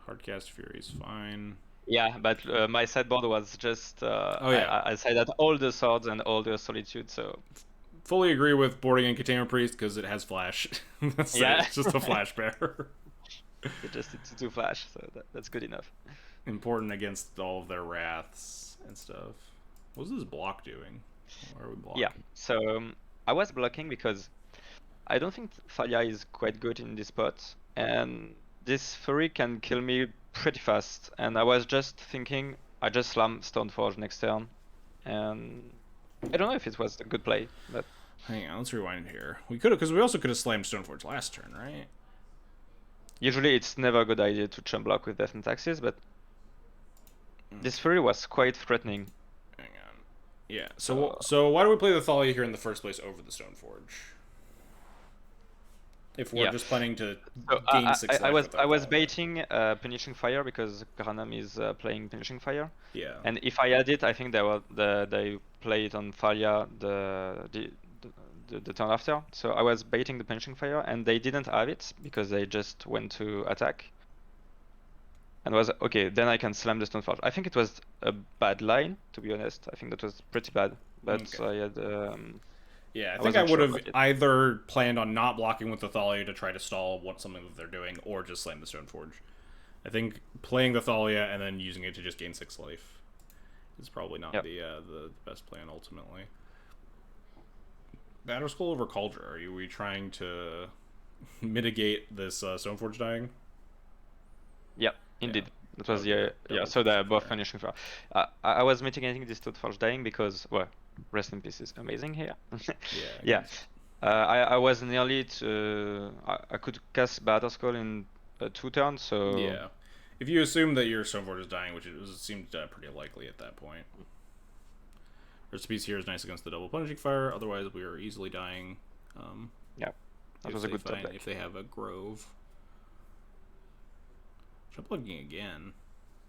Hardcast Fury is fine. Yeah, but my sideboard was just... I sided all the swords and all the solitude, so... Fully agree with boarding in Containment Priest because it has flash. That's it. It's just a flash bearer. It just needs to flash, so that's good enough. Important against all of their wraths and stuff. What's this block doing? Why are we blocking? Yeah, so I was blocking because I don't think Thalia is quite good in this spot, and this Fury can kill me pretty fast, and I was just thinking I just slam Stoneforge next turn, and I don't know if it was a good play, but... Hang on, let's rewind here. We could have, because we also could have slammed Stoneforge last turn, right? Usually it's never a good idea to chump block with Death and Taxes, but this Fury was quite threatening. Hang on. Yeah, so why do we play the Thalia here in the first place over the Stoneforge? If we're just planning to gain 6 life. I was baiting Punishing Fire because Granam is playing Punishing Fire. Yeah. And if I had it, I think they play it on Thalia, the the turn after. So I was baiting the Punishing Fire, and they didn't have it because they just went to attack. And was okay, then I can slam the Stoneforge. I think it was a bad line, to be honest. I think that was pretty bad. But Okay. I had Yeah, I think I wasn't would sure have about it. either planned on not blocking with the Thalia to try to stall something that they're doing, or just slam the Stoneforge. I think playing the Thalia and then using it to just gain 6 life is probably not the best plan ultimately. Batterskull over Cauldron. Are we trying to mitigate this Stoneforge dying? Yeah, indeed. Yeah. That was Okay, so the buff fire. Punishing Fire. I was mitigating this Stoneforge dying because, well, rest in peace is amazing here. Yeah. I was nearly to... I could cast Batterskull in 2 turns, so... Yeah. If you assume that your Stoneforge is dying, which it seemed pretty likely at that point. Recipe here is nice against the double Punishing Fire, otherwise we are easily dying. Yeah, that was a good top deck. If they have a Grove. Try plugging again.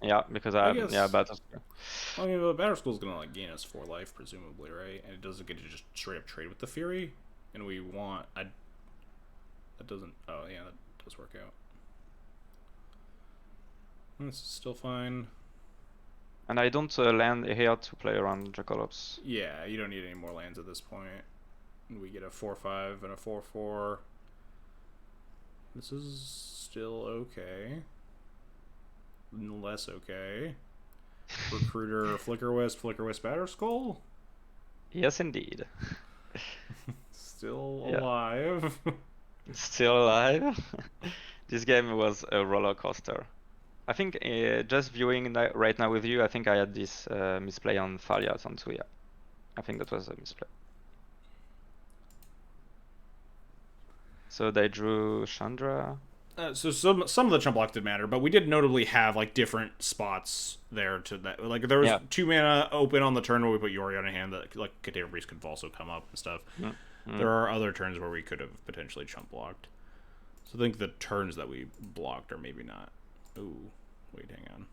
Yeah, because I guess, Batterskull. I mean, but Batterskull's gonna like gain us 4 life, presumably, right? And it doesn't get to just straight up trade with the Fury, and we want. That doesn't. Oh yeah, that does work out. This is still fine. And I don't land here to play around Jacalops. Yeah, you don't need any more lands at this point. We get a 4/5 and a 4/4. This is still okay. Less okay. Recruiter, Flicker Wisp, Batterskull. Yes, indeed. Still alive. Still alive. This game was a roller coaster. I think just viewing right now with you, I think I had this misplay on Thalia on Tuya. I think that was a misplay. So they drew Chandra. So some of the chump block did matter, but we did notably have like different spots there to that. Like there was 2 mana open on the turn where we put Yori on a hand that like Container Breeze could also come up and stuff. There are other turns where we could have potentially chump blocked. So I think the turns that we blocked are maybe not. Ooh, wait, hang on.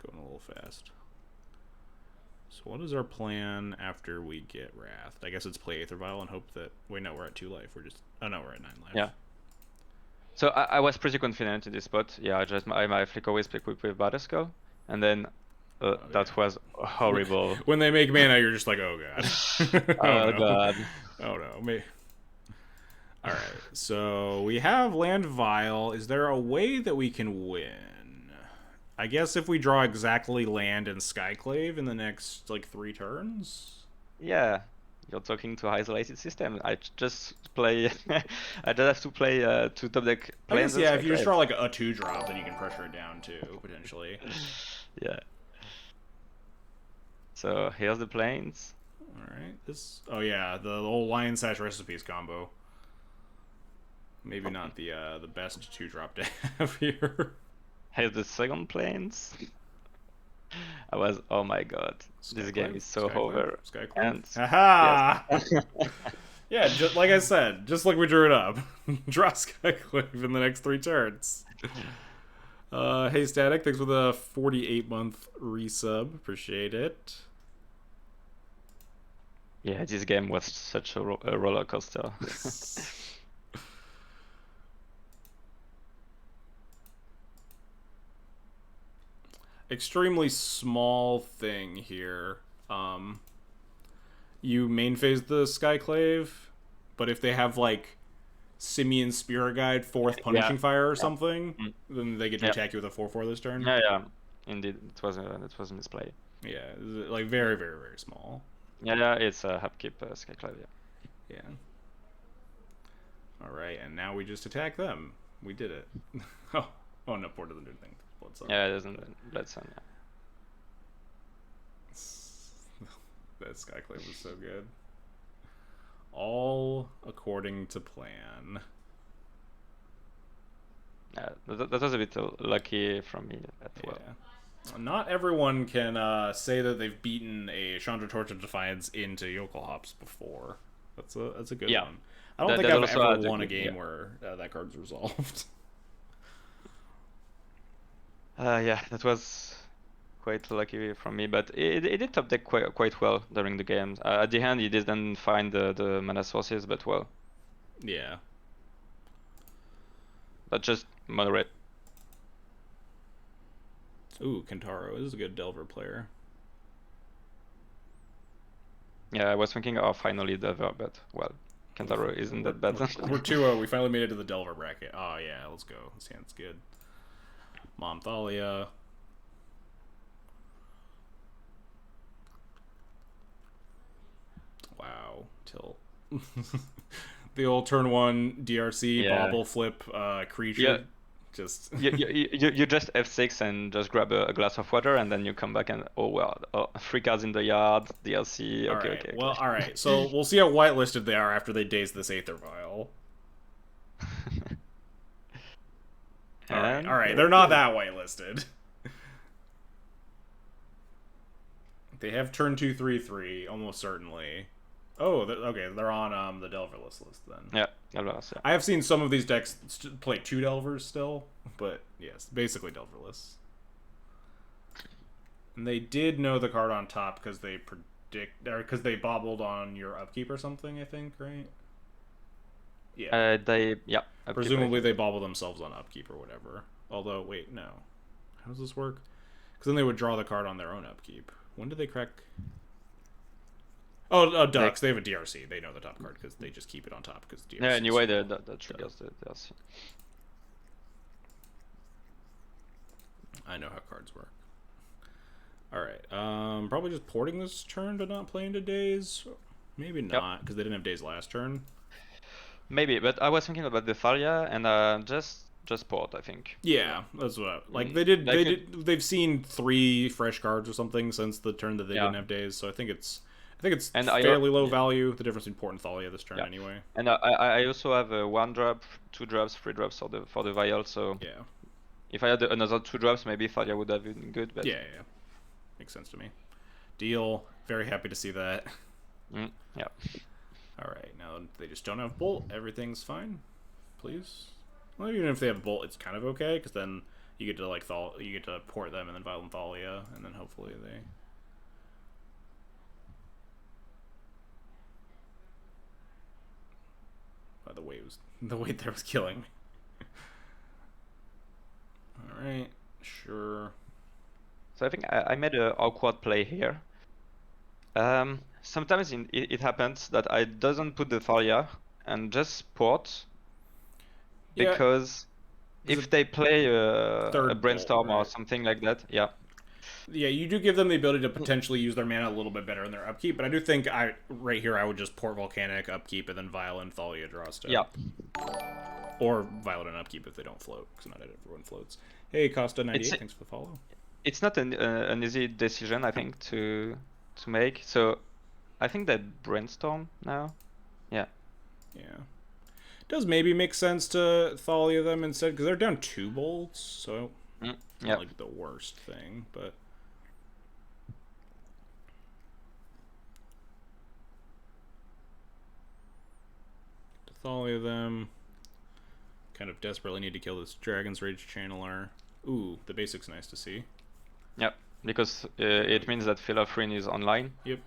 Going a little fast. So what is our plan after we get Wrath? I guess it's play Aether Vial and hope that... Wait, no, we're at 2 life. We're just... Oh, no, we're at 9 life. Yeah. So I was pretty confident in this spot. Yeah, I just my Flicker Wisp equipped with Batterskull. And then that was horrible. When they make mana, you're just like, oh, God. Oh, God. Oh, no. Me. Alright, so we have Land Vial. Is there a way that we can win? I guess if we draw exactly land and Skyclave in the next, like, 3 turns? Yeah, you're talking to Isolated System. I just play... I just have to play 2 top deck planes. I guess, yeah, if you just draw, like, a 2-drop, then you can pressure it down, too, potentially. Yeah. So, here's the planes. Alright, this... Oh, yeah, the old Lion Sash Recipes combo. Maybe not the best 2-drop to have here. Here's the second planes. I was, oh my god, this game is so over. Skyclave. Haha! Yes. Yeah, just like I said, just like we drew it up. Draw Skyclave in the next 3 turns. Hey Static, thanks for the 48-month resub. Appreciate it. Yeah, this game was such a roller coaster. Extremely small thing here. You main phase the Skyclave, but if they have like Simian Spirit Guide, 4th Punishing Fire or something, then they get to attack you with a 4/4 this turn. Yeah, indeed, it was a misplay. Yeah, like very, very, very small. Yeah, it's a upkeep Skyclave. Yeah. All right, and now we just attack them. We did it. Oh no, Port doesn't do anything. Yeah, it doesn't. Blood Sun. Yeah. That Skyclave was so good. All according to plan. Yeah, that was a bit lucky from me as well. Not everyone can say that they've beaten a Chandra Torch of Defiance into Yokel Hops before. That's a good one. I don't think I've ever won a game where that card's resolved. Yeah, that was quite lucky from me, but it did top deck quite well during the game. At the end, he didn't find the mana sources, but well, Yeah. that's just moderate. Ooh, Kentaro. This is a good Delver player. Yeah, I was thinking, oh, finally Delver, but well, Kentaro isn't that bad. We're 2-0. We finally made it to the Delver bracket. Oh, yeah, let's go. This hand's good. Mom Thalia. Wow. Tilt. The old turn 1 DRC Yeah. bobble flip creature. Yeah. Just you just F6 and just grab a glass of water, and then you come back and oh well, 3 cards in the yard, DLC. All Okay, right. okay. Well, all right. So we'll see how whitelisted they are after they daze this Aether Vial. All right. All right. They're not that whitelisted. They have turn 2, 3, 3, almost certainly. Oh, okay. They're on the Delverless list then. Yeah, Delverless. Yeah. I have seen some of these decks play 2 Delvers still, but yes, basically Delverless. And they did know the card on top because they because they bobbled on your upkeep or something. I think, right? Yeah. Yeah. Presumably they bobble themselves on upkeep or whatever. Although, wait, no. How does this work? Because then they would draw the card on their own upkeep. When did they crack? Oh, Ducks. They have a DRC. They know the top card because they just keep it on top because DRC. Yeah, anyway, that triggers the DRC. I know how cards work. Alright. Probably just porting this turn but not playing to days. Maybe not, because they didn't have days last turn. Maybe, but I was thinking about the Thalia and just port, I think. Yeah, that's what like they've seen 3 fresh cards or something since the turn that they didn't have days, so I think it's fairly low value, the difference between port and Thalia this turn anyway. And I also have a 1 drop, 2 drops, 3 drops for the vial, so yeah. If I had another 2 drops, maybe Thalia would have been good, but yeah. Makes sense to me. Deal. Very happy to see that. Yeah. Alright, now they just don't have Bolt. Everything's fine. Please. Well, even if they have Bolt, it's kind of okay, because then you get to like you get to port them and then Violent Thalia, and then hopefully they. By the way, the weight there was killing me. All right, sure. So I think I made an awkward play here. Sometimes it happens that I doesn't put the Thalia and just port because if they play a Brainstorm or something like that, yeah, you do give them the ability to potentially use their mana a little bit better in their upkeep, but I do think right here I would just port Volcanic, upkeep, and then Violent Thalia draw step. Yeah. Or Violent and upkeep if they don't float, because not everyone floats. Hey, Costa98, thanks for the follow. It's not an easy decision, I think, to make. So I think that Brainstorm now. Yeah. Yeah. Does maybe make sense to Thalia them instead, because they're down 2 bolts, so it's not like the worst thing, but. To Thalia them. Kind of desperately need to kill this Dragon's Rage Channeler. Ooh, the basic's nice to see. Yep, because it means that Philofrin is online. Yep.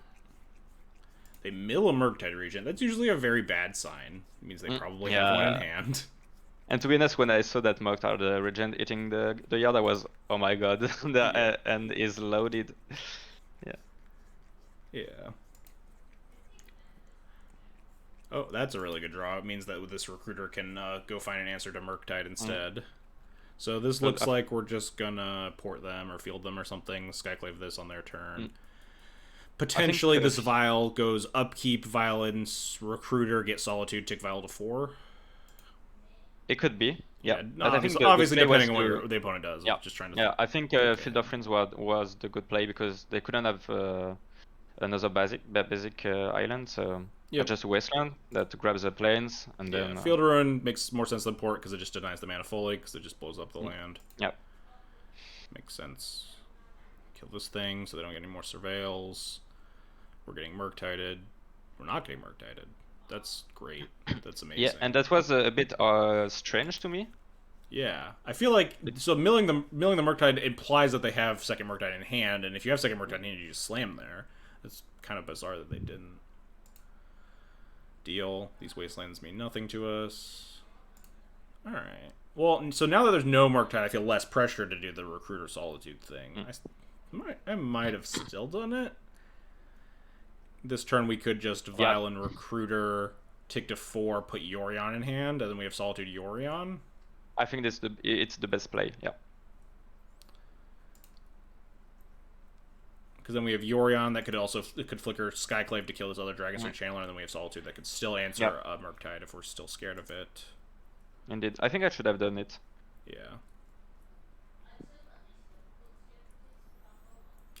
They mill a Murktide Regent. That's usually a very bad sign. It means they probably have one in hand. And to be honest, when I saw that Murktide Regent hitting the yard, I was, oh my god, the end is loaded. Yeah. Oh, that's a really good draw. It means that this recruiter can go find an answer to Murktide instead. So this looks like we're just gonna port them or field them or something, Skyclave this on their turn. Potentially this Vial goes upkeep, Violence, Recruiter, get Solitude, tick Vial to 4. It could be, yeah. I think obviously depending on what the opponent does. Yeah, just trying to. Yeah, I think Field of Friends was the good play because they couldn't have another basic island, so just a wasteland that grabs the plains and then. Field Ruin makes more sense than port because it just denies the mana fully because it just blows up the land. Yep. Makes sense. Kill this thing so they don't get any more surveils. We're getting Murktided. We're not getting Murktided. That's great. That's amazing. Yeah, and that was a bit strange to me Yeah, I feel like so milling the Murktide implies that they have second Murktide in hand, and if you have second Murktide in hand, you just slam there. It's kind of bizarre that they didn't. Deal. These wastelands mean nothing to us. All right. Well, so now that there's no Murktide, I feel less pressure to do the Recruiter Solitude thing. I might have still done it. This turn we could just Violin Recruiter, tick to 4, put Yorion in hand, and then we have Solitude Yorion. I think it's the best play. Yeah. Because then we have Yorion that could flicker Skyclave to kill this other Dragonstone Channeler, and then we have Solitude that could still answer a Murktide if we're still scared of it. Indeed. I think I should have done it. Yeah.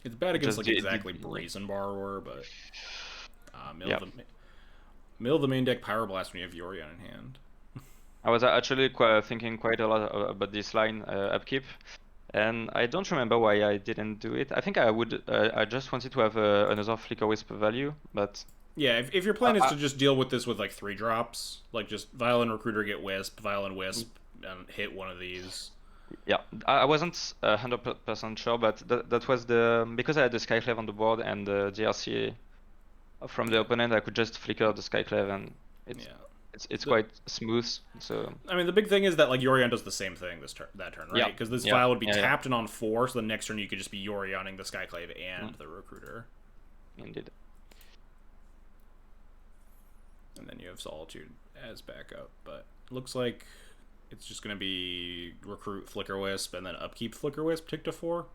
It's bad against like exactly Brazen Borrower, but middle of the main deck Pyroblast when you have Yorion in hand. I was actually thinking quite a lot about this line upkeep, and I don't remember why I didn't do it. I think I would. I just wanted to have another Flicker Wisp value, but yeah, if your plan is to just deal with this with like 3 drops, like just Violin Recruiter get Wisp, Violin Wisp, and hit one of these. Yeah, I wasn't 100% sure, but that was because I had the Skyclave on the board and the DRC from the opponent, I could just flicker the Skyclave and it's quite smooth. So I mean, the big thing is that like Yorion does the same thing that turn, right? Because this file would be tapped and on 4, so the next turn you could just be Yorioning the Skyclave and the Recruiter. Indeed. And then you have Solitude as backup, but looks like it's just going to be Recruit Flicker Wisp and then Upkeep Flicker Wisp tick to 4.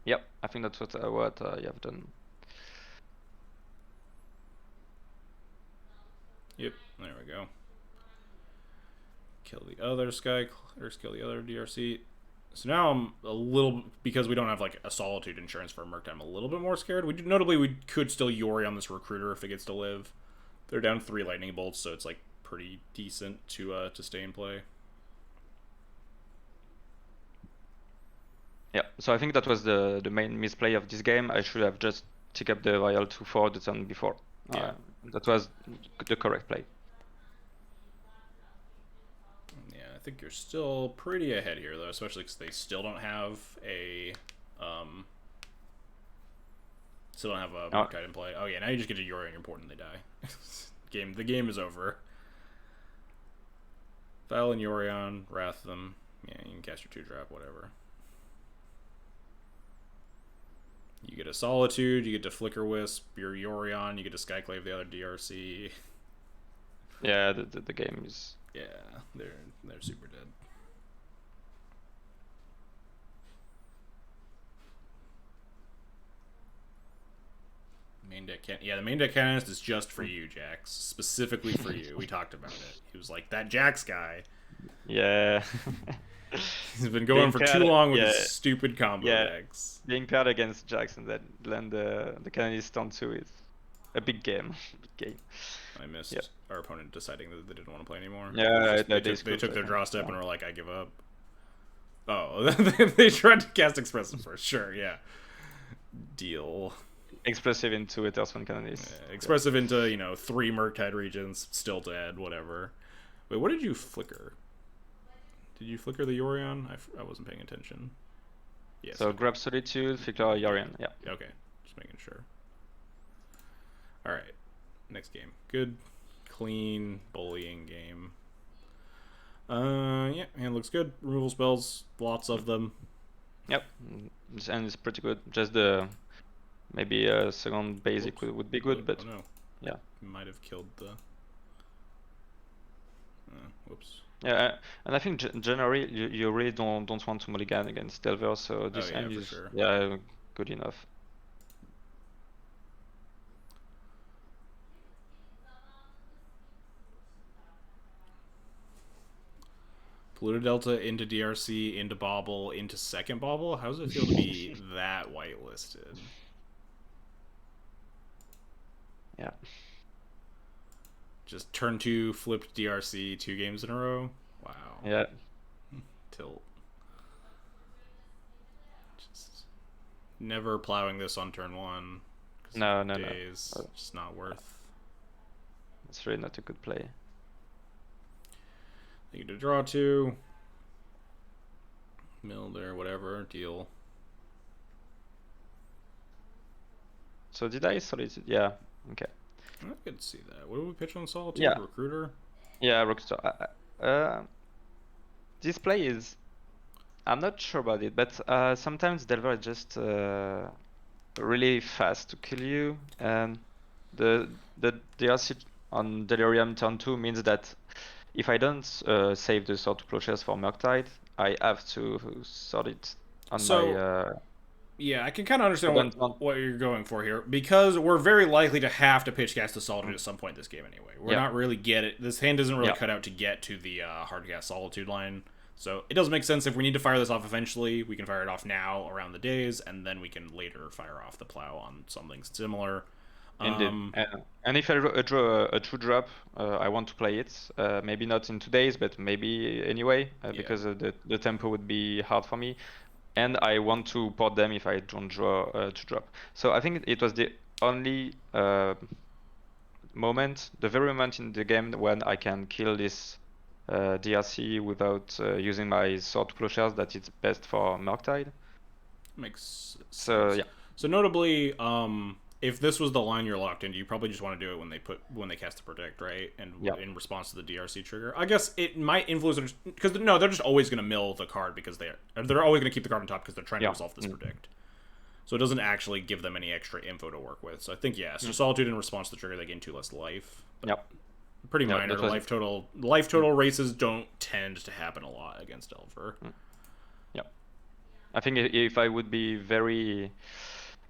Yep, I think that's what you have done. Yep, there we go. Kill the other kill the other DRC. So now I'm a little, because we don't have like a Solitude insurance for Murktide, I'm a little bit more scared. Notably, we could still Yori on this Recruiter if it gets to live. They're down 3 Lightning Bolts, so it's like pretty decent to stay in play. Yeah, so I think that was the main misplay of this game. I should have just tick up the Vial to 4 the turn before. Yeah. That was the correct play. Yeah, I think you're still pretty ahead here, though, especially because they still don't have a Murktide in play. Oh yeah, now you just get a Yori on your board and they die. The game is over. Violin Yorion, Wrath them. Yeah, you can cast your 2-drop, whatever. You get a Solitude, you get to Flicker Wisp, your Yorion, you get to Skyclave the other DRC. Yeah, the game is... Yeah, they're super dead. Main deck the main deck canonist is just for you, Jax. Specifically for you. We talked about it. He was like, that Jax guy. Yeah. He's been going for too long with his stupid combo decks. Being paired against Jackson that land the canonist on 2 is a big game. I missed our opponent deciding that they didn't want to play anymore. Yeah, they took their draw step and were like, I give up. Oh, they tried to cast Expressive first. Sure, yeah. Deal. Expressive into Ethersworn canonist. Yeah, expressive into, 3 Murktide regions, still dead, whatever. Wait, what did you flicker? Did you flicker the Yorion? I wasn't paying attention. Yes. So grab Solitude, flicker Yorion. Yeah. Okay, just making sure. All right, next game. Good, clean, bullying game. Yeah, hand looks good. Removal spells, lots of them. Yep, and it's pretty good. Just maybe a second basic would be good, but yeah, might have killed the. Whoops. Yeah, and I think generally you really don't want to mulligan against Delverless, so this end is good enough. Pluto Delta into DRC, into Bauble, into second Bauble? How does it feel to be that whitelisted? Yeah. Just turn 2, flipped DRC 2 games in a row? Wow. Yeah. Tilt. Just never plowing this on turn 1. No. It's just not worth. It's really not a good play. They get to draw 2. Mill there, whatever, deal. So did I Solitude? Yeah, okay. I could see that. What do we pitch on Solitude? Yeah. Recruiter? Yeah, Rockstar. This play is... I'm not sure about it, but sometimes Delver is just really fast to kill you, and the DRC on Delirium turn 2 means that if I don't save the Sword to Plowshares for Murktide, I have to sort it on my... Yeah, I can kind of understand what you're going for here, because we're very likely to have to pitch cast to Solitude at some point in this game anyway. We're not really this hand isn't really cut out to get to the hard cast Solitude line, so it does make sense if we need to fire this off eventually, we can fire it off now around the days, and then we can later fire off the plow on something similar. Indeed. And if I draw a 2-drop, I want to play it. Maybe not in 2 days, but maybe anyway, because the tempo would be hard for me. And I want to port them if I don't draw a 2-drop. So I think it was the only moment, the very moment in the game when I can kill this DRC without using my Sword to Plowshares, that it's best for Murktide. Makes sense. So yeah. So notably, if this was the line you're locked into, you probably just want to do it when they cast the predict, right? And in response to the DRC trigger. I guess it might influence, because no, they're just always going to mill the card because they're always going to keep the card on top because they're trying to resolve this predict. So it doesn't actually give them any extra info to work with. So I think so Solitude in response to the trigger, they gain 2 less life. Pretty minor. Life total races don't tend to happen a lot against Delver. I think if I would be very...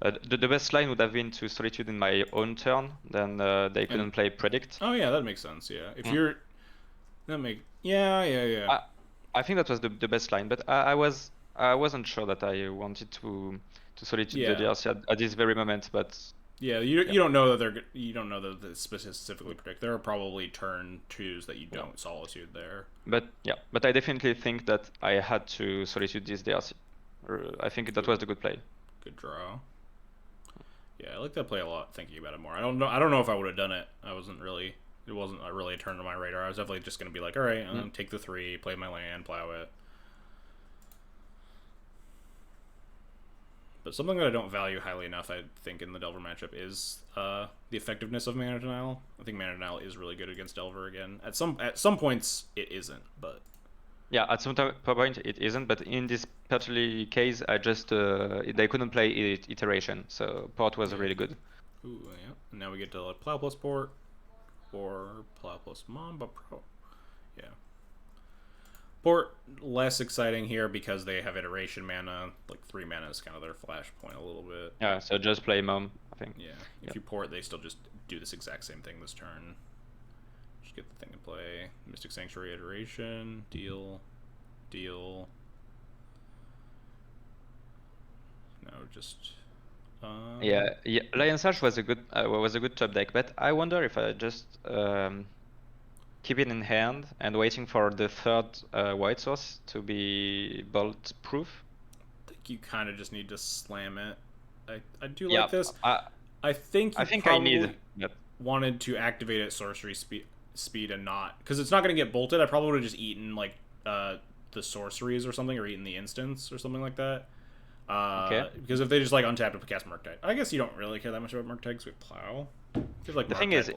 the best line would have been to Solitude in my own turn, then they couldn't play Predict. Oh yeah, that makes sense, yeah. If you're... Yeah. I think that was the best line, but I wasn't sure that I wanted to Solitude the DRC at this very moment, but... Yeah, you don't know that they specifically predict. There are probably turn 2s that you don't Solitude there. But I definitely think that I had to Solitude this DRC. I think that was the good play. Good draw. Yeah, I like that play a lot. Thinking about it more, I don't know if I would have done it. It wasn't really a turn on my radar. I was definitely just gonna be like, all right, I'm gonna take the 3, play my land, plow it. But something that I don't value highly enough, I think, in the Delver matchup is the effectiveness of Mana Denial. I think Mana Denial is really good against Delver again. At some points, it isn't, but... Yeah, at some point it isn't, but in this particular case, I just they couldn't play iteration, so port was really good. Ooh, yeah. And now we get to plow plus port or plow plus Mamba Pro. Yeah. Port less exciting here because they have iteration mana. Like 3 mana is kind of their flashpoint a little bit. Yeah, so just play Mom, I think. Yeah. If you port, they still just do this exact same thing this turn. Get the thing to play. Mystic Sanctuary iteration. Deal. No, just. Yeah. Lion Sash was a good top deck, but I wonder if I just keep it in hand and waiting for the 3rd white source to be bolt proof. I think you kind of just need to slam it. I do like this. I think I need wanted to activate at sorcery speed and not, because it's not going to get bolted. I probably would have just eaten like the sorceries or something, or eaten the instance or something like that. Because if they just like untap to cast Murktide, I guess you don't really care that much about Murktide because we plow. Like the thing is,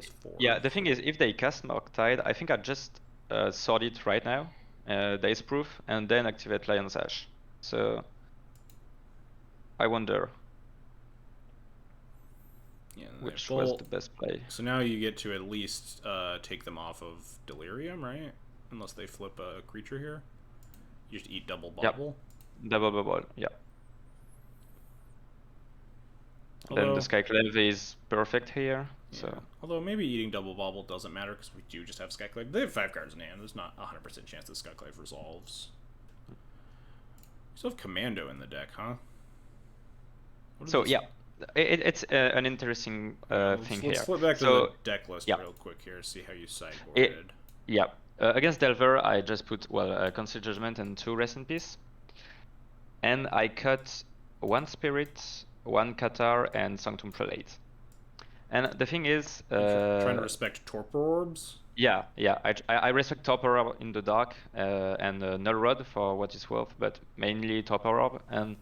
if they cast Murktide, I think I just sort it right now, Daze Proof, and then activate Lion Sash. So I wonder. Yeah, which was the best play. So now you get to at least take them off of Delirium, right? Unless they flip a creature here. You just eat double bobble. Yep. Double bobble, yeah. Then the Skyclave is perfect here. Yeah. So. Although maybe eating double bobble doesn't matter because we do just have Skyclave. They have 5 cards in hand. There's not 100% chance that Skyclave resolves. You still have Commando in the deck, huh? So yeah. It's an interesting thing here. Let's flip back to the deck list real quick here, see how you sideboarded. Against Delver, I just put, Conceal Judgment and 2 Rest in Peace. And I cut 1 Spirit, 1 Qatar, and Sanctum Prelate. And the thing is... trying to respect Torpor Orbs? Yeah, yeah. I respect Topper Orb in the dark and Null Rod for what it's worth, but mainly Topper Orb. And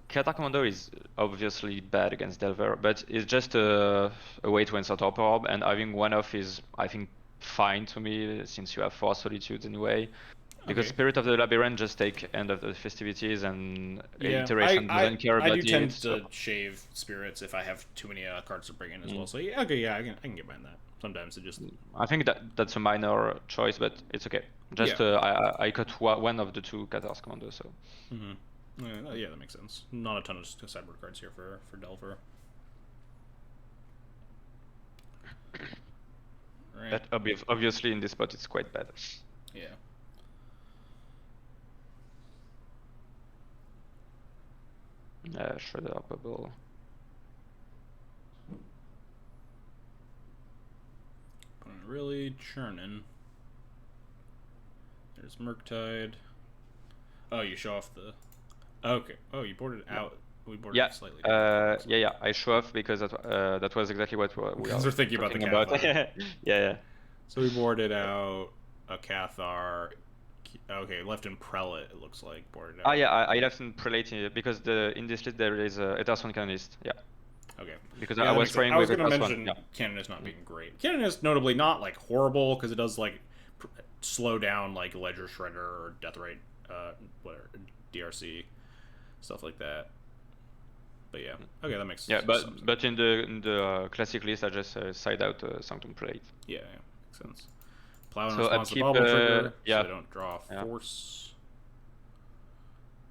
Catacomb is obviously bad against Delver, but it's just a way to answer Topper Orb, and having one off is, I think, fine to me since you have 4 Solitudes anyway. Because Okay. Spirit of the Labyrinth just take End of the Festivities, and Yeah, Iteration doesn't care I about do tend it. So to shave spirits if I have too many cards to bring in as well. So yeah, okay, yeah, I can get behind that. Sometimes it just I think that's a minor choice, but it's okay. Just yeah. I cut one of the 2 Catars Commando, so. Yeah, that makes sense. Not a ton of sideboard cards here for Delver. Right. That obviously in this spot it's quite bad. Yeah. Shredder bubble. Really churning. There's Murktide. Oh, you show off the. Okay. Oh, you boarded out. We boarded it slightly. Yeah. I show off because that was exactly what we are thinking about the about. Cathar. Yeah. So we boarded out a Cathar. Okay, left in Prelate. It looks like boarded out. Ah, yeah. I left in Prelate because in this list there is a Ethersworn canonist. Yeah. Okay. Because yeah, I was trying with Ethersworn. I was going to mention canonist not being great. Canonist notably not like horrible because it does like slow down like Ledger Shredder or Deathrite, whatever DRC, stuff like that. But yeah, okay, that makes sense. But in the classic list, I just side out Sanctum Prelate. Yeah, makes sense. Plow in so response to the bubble trigger, so they don't draw force.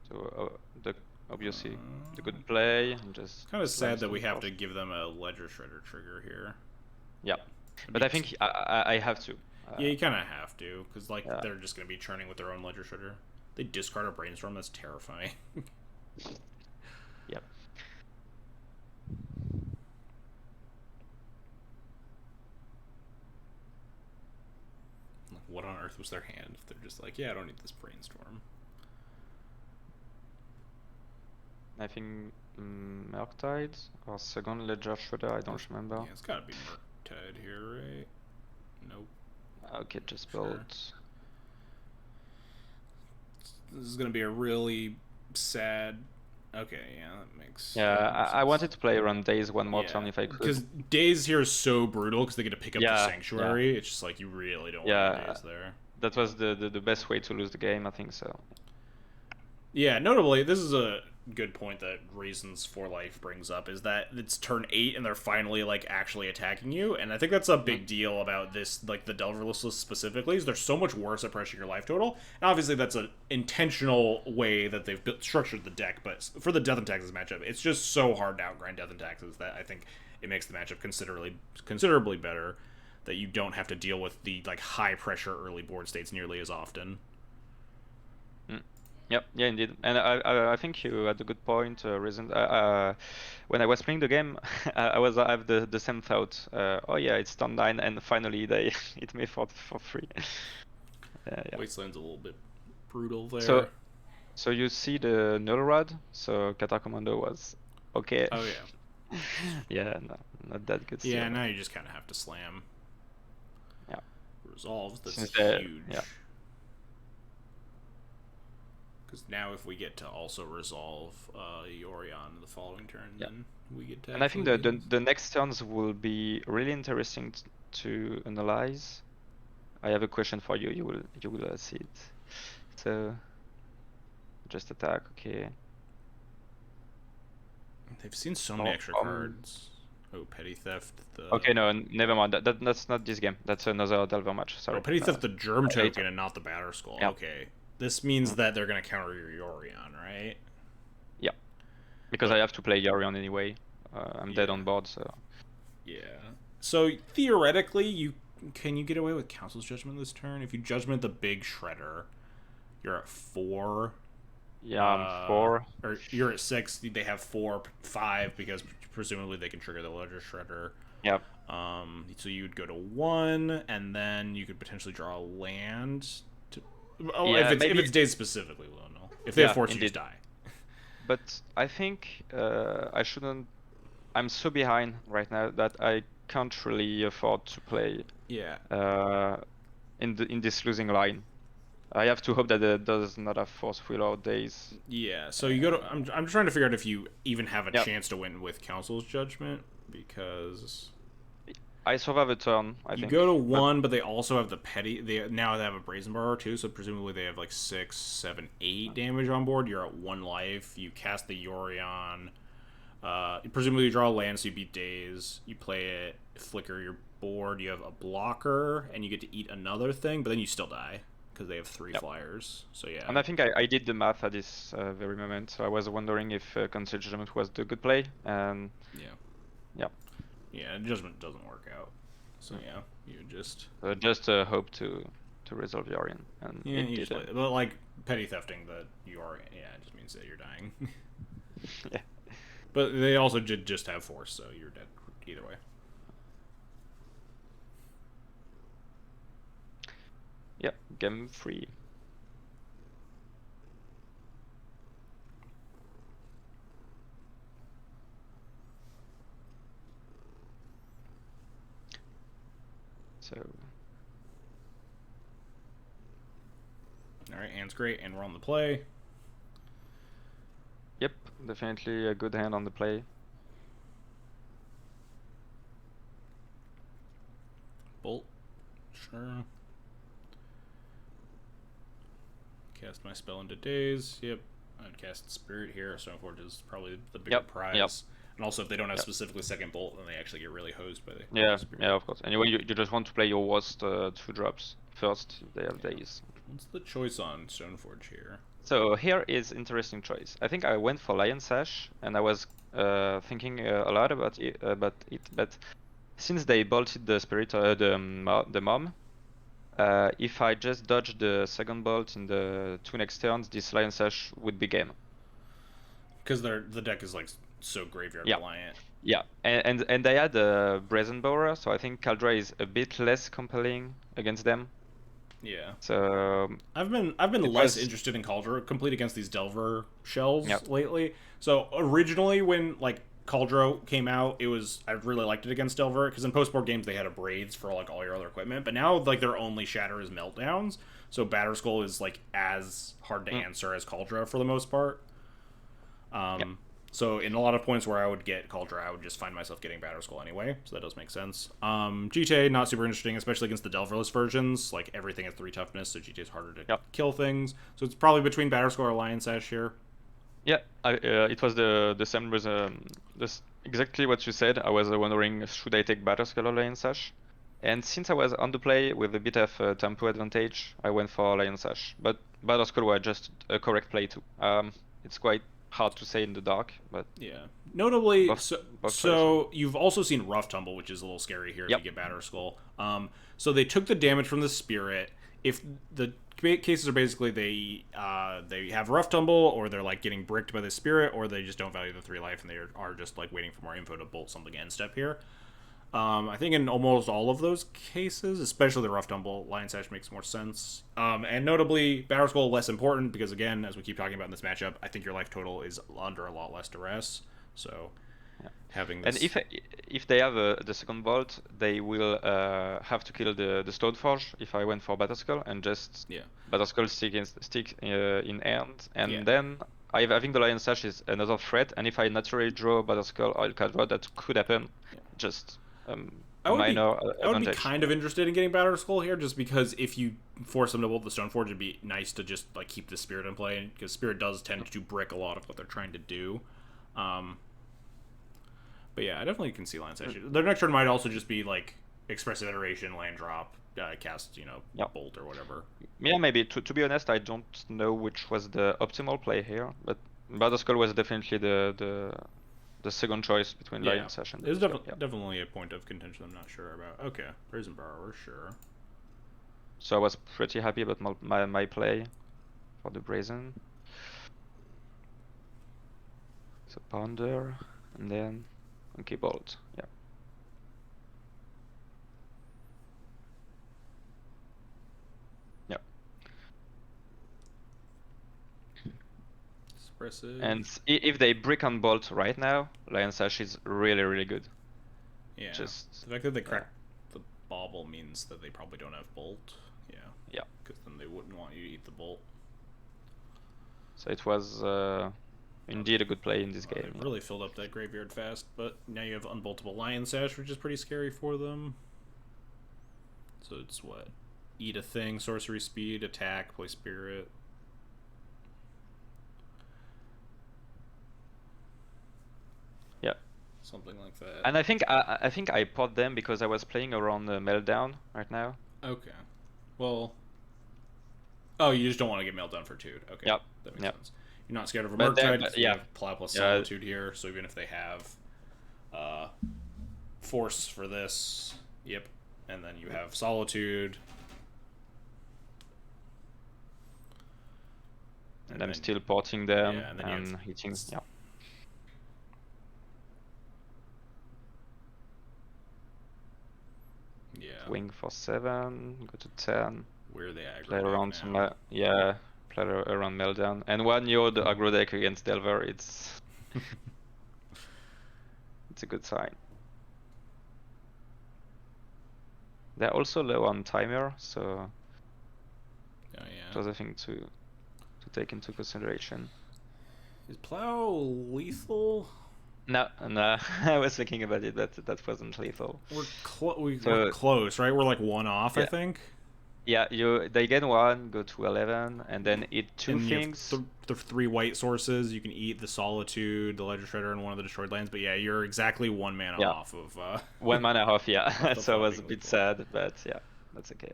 So obviously the good play. And just kind of sad that we have to give them a Ledger Shredder trigger here. Yeah, but I think I have to. Yeah, you kind of have to, because like they're just going to be churning with their own Ledger Shredder. They discard a Brainstorm. That's terrifying. Yep. What on earth was their hand if they're just like, yeah, I don't need this Brainstorm. I think Murktide or second Ledger Shredder, I don't remember. Yeah, it's gotta be Murktide here, right? Nope. Okay, just build. This is gonna be a really sad. Okay, yeah, that makes. Yeah, I wanted to play around Days one more turn if I could. Because Days here is so brutal because they get to pick up the Sanctuary. It's just like you really don't want Days there. That was the best way to lose the game, I think so. Yeah, notably, this is a good point that Reasons for Life brings up, is that it's turn 8 and they're finally like actually attacking you, and I think that's a big deal about this, like the Delverless list specifically, is they're so much worse at pressuring your life total, and obviously that's an intentional way that they've structured the deck, but for the Death and Taxes matchup, it's just so hard to outgrind Death and Taxes that I think it makes the matchup considerably better, that you don't have to deal with the like high pressure early board states nearly as often. Yep, yeah, indeed, and I think you had a good point. Reason when I was playing the game, I have the same thought. Oh yeah, it's turn 9, and finally they hit me for free. Wasteland's a little bit brutal there. So you see the Null Rod. So Catacomb was okay. Oh yeah. Yeah, no, not that good. Yeah, still. Now you just kind of have to slam. Yeah. Resolves. That's huge. Yeah. Because now if we get to also resolve Yorion the following turn, then we get to... And I think the next turns will be really interesting to analyze. I have a question for you. You will see it. So, just attack, okay. They've seen so many extra cards. Oh, Petty Theft. Okay, no, never mind. That's not this game. That's another Delver match. Sorry. Oh, Petty Theft, the Germ Token, and not the Batter Skull. Yeah. Okay. This means that they're going to counter your Yorion, right? Yeah. Because I have to play Yorion anyway. I'm dead on board, so... Yeah. So, theoretically, can you get away with Council's Judgment this turn? If you Judgment the big Shredder, you're at 4. Yeah, I'm 4. Or you're at 6. They have 4, 5, because presumably they can trigger the Ledger Shredder. Yep. So you'd go to 1, and then you could potentially draw a land... if it's Days specifically, well, no. If they have force, you just die. But I think I shouldn't... I'm so behind right now that I can't really afford to play Yeah. in this losing line. I have to hope that it does not have force reload days. Yeah. So you go to. I'm trying to figure out if you even have a Yep. chance to win with Council's Judgment, because I survive a turn, I you think. go to 1, but they also have the petty. They have a Brazen Borrower too, so presumably they have like 6, 7, 8 damage on board. You're at 1 life. You cast the Yorion. Presumably you draw a land, so you beat Daze. You play it, flicker your board. You have a blocker, and you get to eat another thing, but then you still die because they have 3 flyers. So yeah. And I think I did the math at this very moment. So I was wondering if Council Judgment was the good play, and yeah, Judgment doesn't work out. So yeah, you just hope to resolve Yorion, and yeah, it usually, didn't. but like petty thefting the Yorion, it just means that you're dying. Yeah. But they also did just have force, so you're dead either way. Yep, game 3. So. All right, hand's great, and we're on the play. Yep, definitely a good hand on the play. Bolt, sure. Cast my spell into Daze. Yep, I'd cast Spirit here. Stoneforge is probably the bigger prize. Yep. And also, if they don't have specifically second Bolt, then they actually get really hosed by the Spirit. Yeah, of course. Anyway, you just want to play your worst 2 drops first if they have Daze. What's the choice on Stoneforge here? So here is interesting choice. I think I went for Lion Sash, and I was thinking a lot about it, but since they bolted the Spirit, the Mom, if I just dodge the second bolt in the 2 next turns, this Lion Sash would be game. Because the deck is like so graveyard reliant. Yeah, and they had a Brazen Borrower, so I think Kaldra is a bit less compelling against them. Yeah. So I've been less interested in Cauldron complete against these Delver shells lately. So originally when like Cauldron came out, I really liked it against Delver because in post-board games they had a braids for like all your other equipment, but now like their only shatter is meltdowns. So Batterskull is like as hard to answer as Cauldron for the most part. So in a lot of points where I would get Cauldron, I would just find myself getting Batterskull anyway, so that does make sense. GTA, not super interesting, especially against the Delverless versions. Like, everything has 3 toughness, so GTA is harder to kill things. So it's probably between Batterskull or Lion Sash here. Yeah, it was the same with exactly what you said. I was wondering, should I take Batterskull or Lion Sash? And since I was on the play with a bit of tempo advantage, I went for Lion Sash. But Batterskull was just a correct play too. It's quite hard to say in the dark, but yeah. Notably, both so you've also seen Rough Tumble, which is a little scary here if you get Batterskull. So they took the damage from the Spirit. If the cases are basically they have Rough Tumble, or they're like getting bricked by the Spirit, or they just don't value the 3 life and they are just like waiting for more info to bolt something end step here. I think in almost all of those cases, especially the Rough Tumble, Lion Sash makes more sense. And notably, Batterskull less important because, again, as we keep talking about in this matchup, I think your life total is under a lot less duress. So having this... And if they have the second bolt, they will have to kill the Stoneforge if I went for Batterskull and just Batterskull stick in hand. And then I think the Lion Sash is another threat. And if I naturally draw Batterskull or Caldra, that could happen. Just... I would be kind of interested in getting Batterskull here, just because if you force them to bolt the Stoneforge, it'd be nice to just like keep the Spirit in play, because Spirit does tend to brick a lot of what they're trying to do. But yeah, I definitely can see Lion Sash. Their next turn might also just be like Expressive Iteration, land drop, cast, bolt or whatever. Yeah, maybe. To be honest, I don't know which was the optimal play here, but Batterskull was definitely the second choice between Lion Sash and it's definitely a point of contention I'm not sure about. Okay, Brazen Borrower, sure. So I was pretty happy about my play for the Brazen. So Ponder, and then Monkey Bolt, And if they brick on Bolt right now, Lion Sash is really, really good. Yeah. Just The fact that they cracked the bauble means that they probably don't have bolt. Yeah. Yeah. Because then they wouldn't want you to eat the bolt. So it was indeed a good play in this game. They really filled up that graveyard fast, but now you have unboltable Lion Sash, which is pretty scary for them. So it's what? Eat a thing, sorcery speed, attack, play spirit. Yeah. Something like that. And I think I pot them because I was playing around Meltdown right now. Okay. Well. Oh, you just don't want to get Meltdown for 2. Okay. Yep. That makes Yep. sense. You're not scared of a But then- Murktide because you have Plow plus Solitude here, so even if they have Force for this, yep. And then you have Solitude. And I'm still potting them Yeah, and then you have- hitting. Yeah. Yeah. Wing for 7, go to 10. Where they aggro Play deck around now. some, play around Meltdown. And 1-year the aggro deck against Delver, it's it's a good sign. They're also low on timer, so Oh, yeah. it was a thing to take into consideration. Is Plow lethal? No, I was thinking about it, but that wasn't lethal. We're close, right? We're like 1 off, I Yeah. think. Yeah, they get 1, go to 11, and then eat 2 And you have things. the 3 white sources. You can eat the Solitude, the Ledger Shredder, and one of the destroyed lands. But yeah, you're exactly 1 mana off of. 1 mana off, yeah. the So I was a flopping bit lethal. sad, but yeah, that's okay.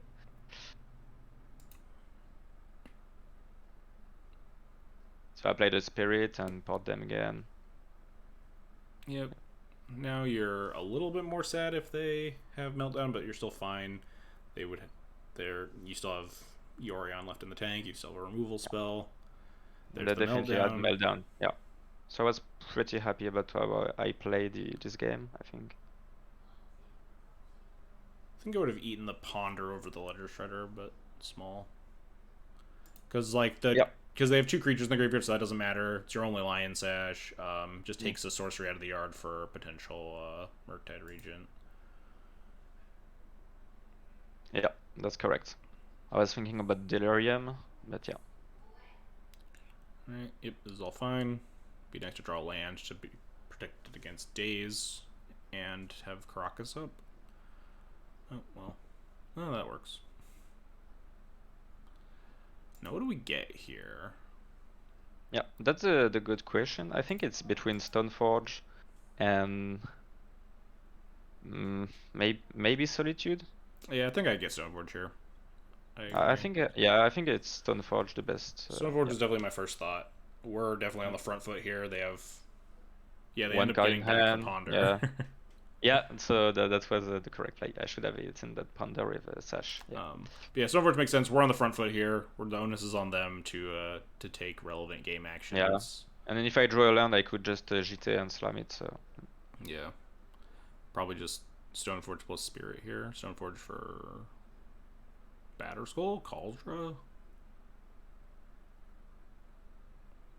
So I played a Spirit and pot them again. Yep. Now you're a little bit more sad if they have Meltdown, but you're still fine. You still have Yorion left in the tank. You still have a removal spell. There's They the definitely had Meltdown. Meltdown, yeah. So I was pretty happy about how I played this game, I think. I think I would have eaten the Ponder over the Ledger Shredder, but small. Because like because they have 2 creatures in the graveyard, so that doesn't matter. It's your only Lion Sash. Just takes the sorcery out of the yard for potential Murktide Regent. Yeah, that's correct. I was thinking about Delirium, but yeah. Alright, yep, this is all fine. Be nice to draw land to be protected against Daze and have Caracas up. Oh, well. Oh, that works. Now, what do we get here? Yeah, that's the good question. I think it's between Stoneforge and maybe Solitude. Yeah, I think I get Stoneforge here. I think I think it's Stoneforge the best. Stoneforge is definitely my first thought. We're definitely on the front foot here. They have, they 1 end up card getting in back the hand, Ponder. yeah. Yeah, so that was the correct play. I should have it in that Ponder with a Sash. Yeah. But yeah, Stoneforge makes sense. We're on the front foot here. The onus is on them to take relevant game actions. Yeah. And then if I draw a land, I could just GT and slam it. So yeah, probably just Stoneforge plus Spirit here. Stoneforge for Batterskull, Cauldra.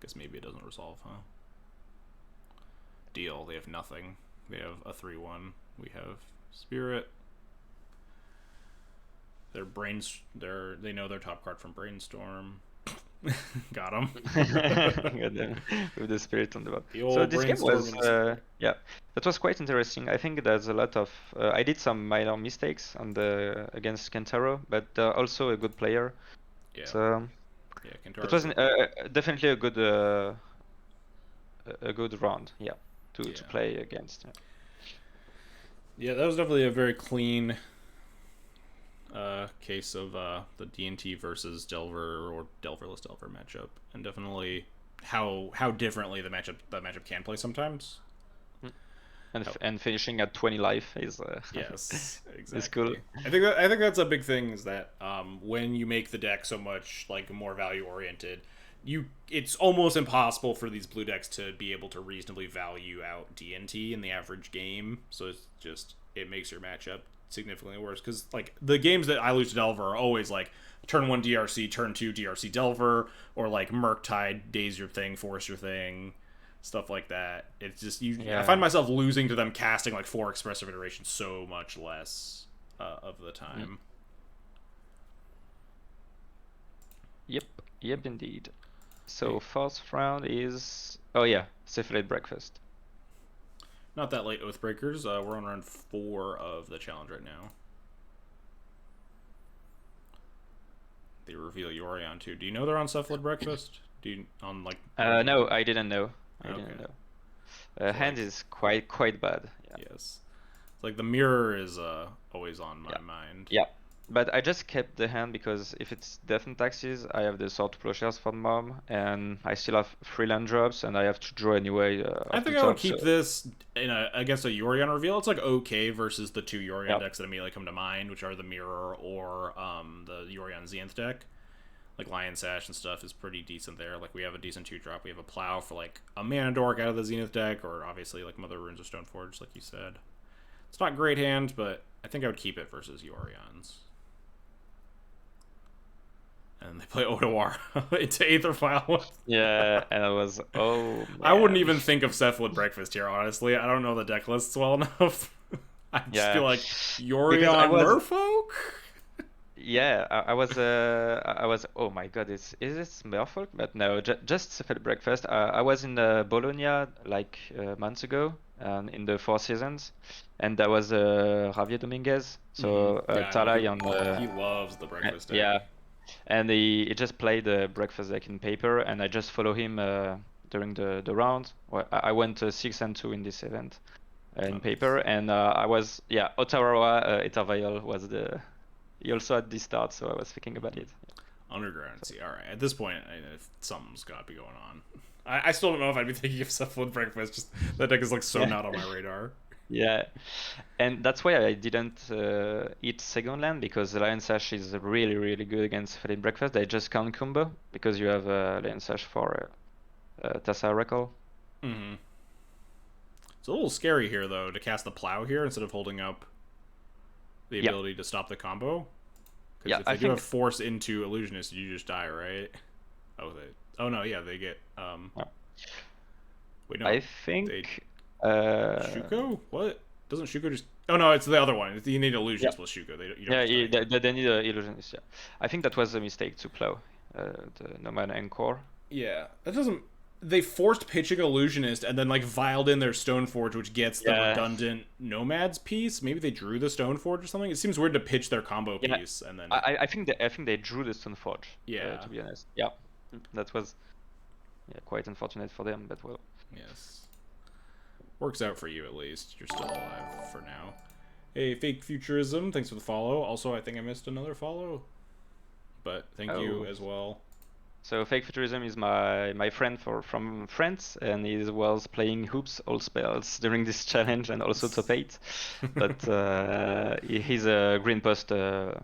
Guess maybe it doesn't resolve, huh? Deal. They have nothing. They have a 3/1. We have Spirit. They know their top card from Brainstorm. Got him. With the Spirit on the bottom. The old So this game was Brainstorm that was quite interesting. I think there's a lot of I did some minor mistakes on the against Kentaro, but also a good player. Yeah. So yeah, it was definitely a good round. Yeah, to play against. Yeah, that was definitely a very clean case of the D&T versus Delver or Delverless Delver matchup, and definitely how differently the matchup can play sometimes. And finishing at 20 life is yes, exactly. is cool. I think that's a big thing is that when you make the deck so much like more value oriented, it's almost impossible for these blue decks to be able to reasonably value out D&T in the average game. So it makes your matchup significantly worse because like the games that I lose to Delver are always like turn 1 DRC, turn 2 DRC Delver, or like Murktide, Daze your thing, Force your thing. stuff like that. It's just I Yeah. find myself losing to them casting like 4 expressive iterations so much less of the time. Yep, indeed. So first round is Cephaloid Breakfast. Not that late, Oathbreakers. We're on round 4 of the challenge right now. They reveal Yorion too. Do you know they're on Cephalid Breakfast? Do you on like? No, I didn't know. I Okay. didn't know. Hand is quite bad. Yeah. Yes. It's like the mirror is always on my mind. Yeah. But I just kept the hand because if it's Death and Taxes, I have the Sword to Plowshares for Mom, and I still have 3 land drops, and I have to draw anyway. I think I would keep this against a Yorion reveal. It's like okay versus the 2 Yorion decks that immediately come to mind, which are the Mirror or the Yorion Zenith deck. Like Lion Sash and stuff is pretty decent there. Like we have a decent 2-drop. We have a Plow for like a Mana Dork out of the Zenith deck, or obviously like Mother Runes of Stoneforge, like you said. It's not great hand, but I think I would keep it versus Yorions. And they play Odawar into Aetherfile. Yeah, and I was man. I wouldn't even think of Cephalid Breakfast here, honestly. I don't know the deck lists well enough. I just feel like Yorion Merfolk? Yeah, I was oh my god, is this Merfolk? But no, just Cephaloid Breakfast. I was in Bologna like months ago, in the 4 seasons, and that was Javier Dominguez. So Talai on he loves the breakfast deck. Yeah. And he just played the breakfast deck in paper, and I just follow him during the round. Well, I went 6-2 in this event in paper, and I was Ottawa Ethervial was he also had this start, so I was thinking about it. Underground. See, all right. At this point, something's got to be going on. I still don't know if I'd be thinking of Cephalid Breakfast. Just that deck is like so not on my radar. Yeah, and that's why I didn't eat second land, because the Lion Sash is really good against Cephaloid Breakfast. I just can't combo because you have Lion Sash for Tassa Recall. Mm-hmm. It's a little scary here though to cast the Plow here instead of holding up the ability to stop the combo. Because if they do have Force into Illusionist, you just die, right? Oh no, yeah, they get Wait, no. I think Shuko? What? Doesn't Shuko just... Oh, no, it's the other one. You need Illusionist plus Shuko. They need an Illusionist, yeah. I think that was a mistake to Plow, the Nomad Encore. Yeah, that doesn't... They forced pitching Illusionist and then, like, viled in their Stoneforge, which gets the redundant Nomads piece. Maybe they drew the Stoneforge or something. It seems weird to pitch their combo piece and then... I think they drew the Stoneforge, to be honest. Yeah, that was quite unfortunate for them, but well. Yes. Works out for you, at least. You're still alive for now. Hey, Fake Futurism, thanks for the follow. Also, I think I missed another follow. But thank you as well. So Fake Futurism is my friend from France, and he was playing Hoops all spells during this challenge and also top 8. But he's a Green Post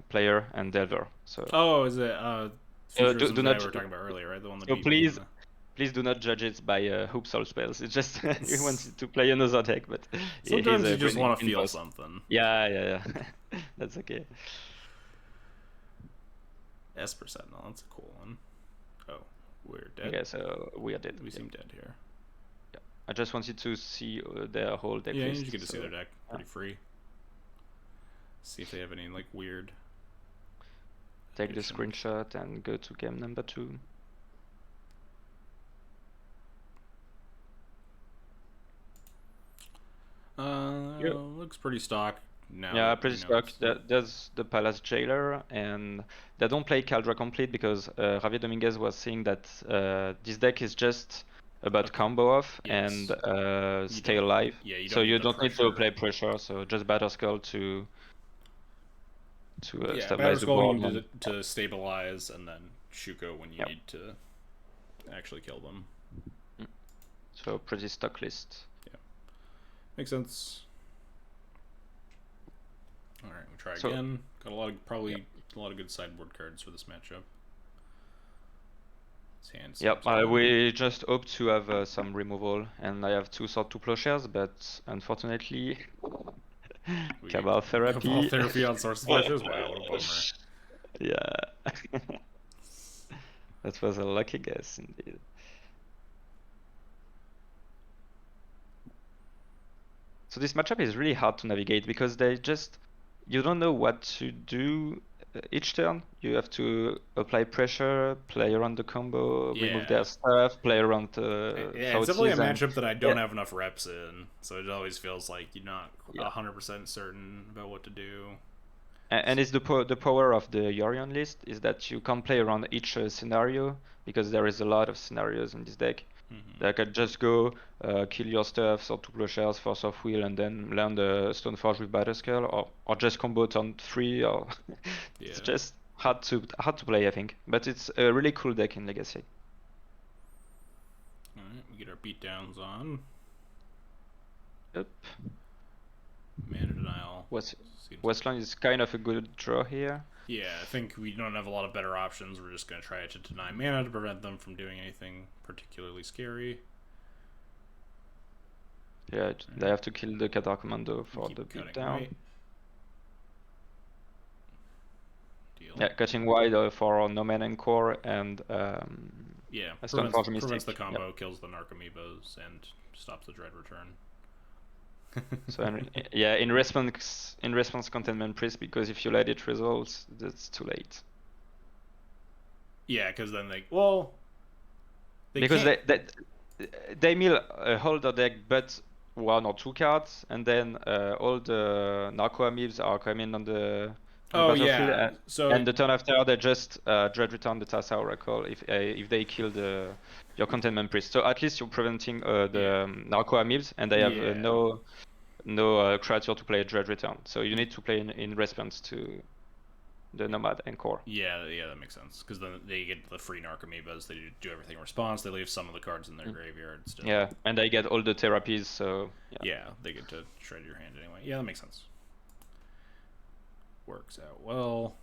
player and Delver. So is it Futurism that we were talking about earlier, right? The one that Please do not judge it by Hoops all spells. It's just you want to play another deck, but sometimes you just want to feel something. Yeah. That's okay. Esper Sentinel, that's a cool one. Oh, we're dead. Yeah, so we are dead. We seem dead here. Yeah, I just wanted to see their whole deck list. Yeah, you get to see their deck pretty free. See if they have any like weird. Take the screenshot and go to game number 2. Looks pretty stock now. Yeah, pretty stock. There's the Palace Jailer, and they don't play Caldra Complete because Javier Dominguez was saying that this deck is just about combo off and stay alive. Yeah, you don't need to play pressure, so just Batterskull to stabilize the board. To stabilize, and then Shuko when you need to actually kill them. So pretty stock list. Yeah, makes sense. All right, we'll try again. Got a lot of good sideboard cards for this matchup. We just hope to have some removal, and I have 2 Sword to Plowshares, but unfortunately, Cabal Therapy. Cabal Therapy on Source Splashes? Wow, what a bummer. Yeah. That was a lucky guess, indeed. So this matchup is really hard to navigate because you don't know what to do each turn. You have to apply pressure, play around the combo, remove their stuff, play around yeah, it's definitely a matchup that I don't have enough reps in, so it always feels like you're not 100% certain about what to do. And it's the power of the Yorion list is that you can play around each scenario because there is a lot of scenarios in this deck. That can just go kill your stuff, or 2 plowshares, force of will, and then land a Stoneforge with Batterskull, or just combo turn 3, or it's just hard to play, I think. But it's a really cool deck in Legacy. Alright, we get our beatdowns on. Yep. Mana denial. Westland is kind of a good draw here. Yeah, I think we don't have a lot of better options. We're just going to try to deny mana to prevent them from doing anything particularly scary. Yeah, they have to kill the Catacomb for the beatdown. Right. Deal. Yeah, cutting wide for no mana and core, and yeah, a prevents the combo, kills the Narcomoebas, and stops the Dread Return. So yeah, in response Contentment Priest, because if you let it resolve, that's too late. Yeah, because then they mill a holder deck but 1 or 2 cards, and then all the Narco Amiibs are coming on the battlefield, and the turn after they just Dread Return the Tassa Oracle if they kill your Contentment Priest. So at least you're preventing the Narco Amiibs, and they have no creature to play Dread Return. So you need to play in response to the Nomad and Core. Yeah, that makes sense. Because then they get the free Narcomoebas, they do everything in response, they leave some of the cards in their graveyard still. Yeah, and they get all the therapies, so... Yeah, they get to shred your hand anyway. Yeah, that makes sense. Works out well.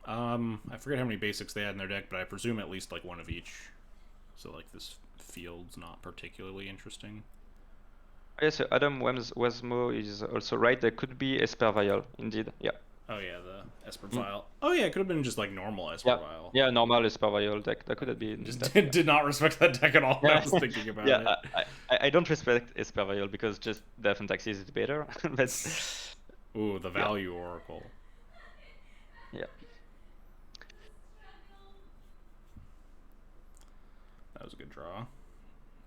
I forget how many basics they had in their deck, but I presume at least like one of each. So like this field's not particularly interesting. Yeah, so Adam Wesmo is also right. There could be Esper Vial, indeed. Yeah. Oh yeah, the Esper Vial. Oh yeah, it could have been just like normal Esper Vial. Yeah, normal Esper Vial deck. That could have been. Just did not respect that deck at all. I was thinking about it. I don't respect Esper Vial because just the Fentaxis is better. But ooh, the Value Oracle. Yeah. That was a good draw.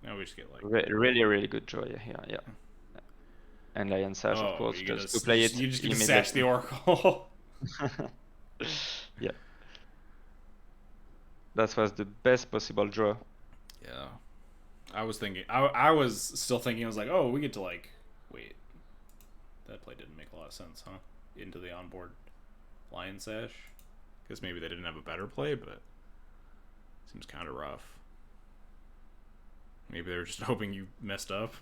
Now we just get like really good draw here. Yeah. And Lion Sash, of course, just to play it. You just get to sash the Oracle. Yeah. That was the best possible draw. Yeah. I was thinking, I was still thinking, I was like, oh, we get to like, wait. That play didn't make a lot of sense, huh? Into the onboard Lion Sash. Guess maybe they didn't have a better play, but seems kind of rough. Maybe they were just hoping you messed up.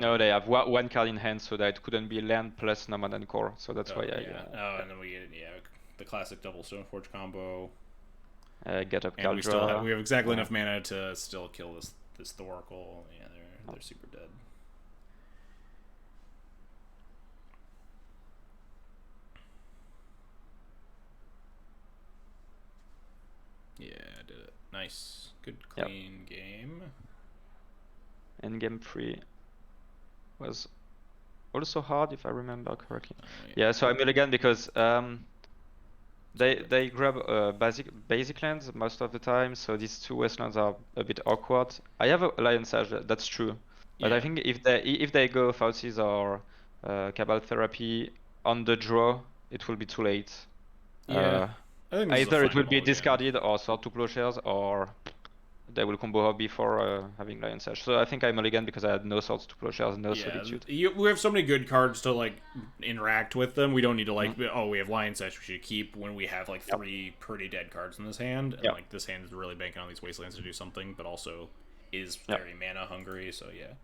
No, they have one card in hand, so that it couldn't be land plus Nomad and Core. So that's why oh, and then we get the classic double Stoneforge combo. Get up and we have exactly enough mana to still kill this Thoracle. Yeah, they're super dead. Yeah, I did it. Nice. Good, clean game. Endgame 3 was also hard, if I remember correctly. Yeah, so I mill again because they grab basic lands most of the time, so these two wastelands are a bit awkward. I have a Lion Sash, that's true. But I think if they go Fauces or Cabal Therapy on the draw, it will be too late. Yeah. Either it will be discarded or sort 2 plowshares, or they will combo up before having Lion Sash. So I think I mulligan because I had no swords, 2 plowshares, no solitude. We have so many good cards to like interact with them. We don't need to like, oh, we have Lion Sash we should keep when we have like 3 pretty dead cards in this hand. And like this hand is really banking on these wastelands to do something, but also is very mana hungry. So yeah.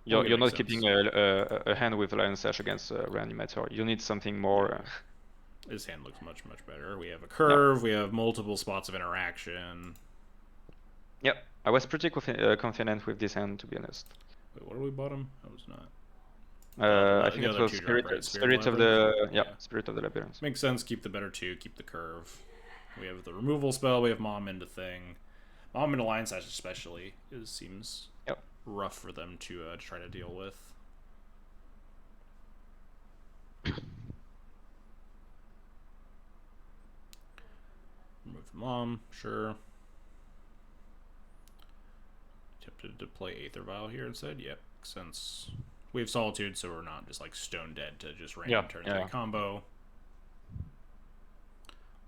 You're not keeping a hand with Lion Sash against Reanimator. You need something more. This hand looks much better. We have a curve. We have multiple spots of interaction. Yep, I was pretty confident with this hand, to be honest. Wait, what are we bottom? I was not. I think it was Spirit of the Spirit of the Labyrinth. Makes sense. Keep the better 2. Keep the curve. We have the removal spell. We have Mom into thing. Mom into Lion Sash especially seems rough for them to try to deal with. Remove Mom, sure. Tempted to play Aether Vial here instead. Yep, since we have Solitude, so we're not just like stone dead to just random turn 3 combo.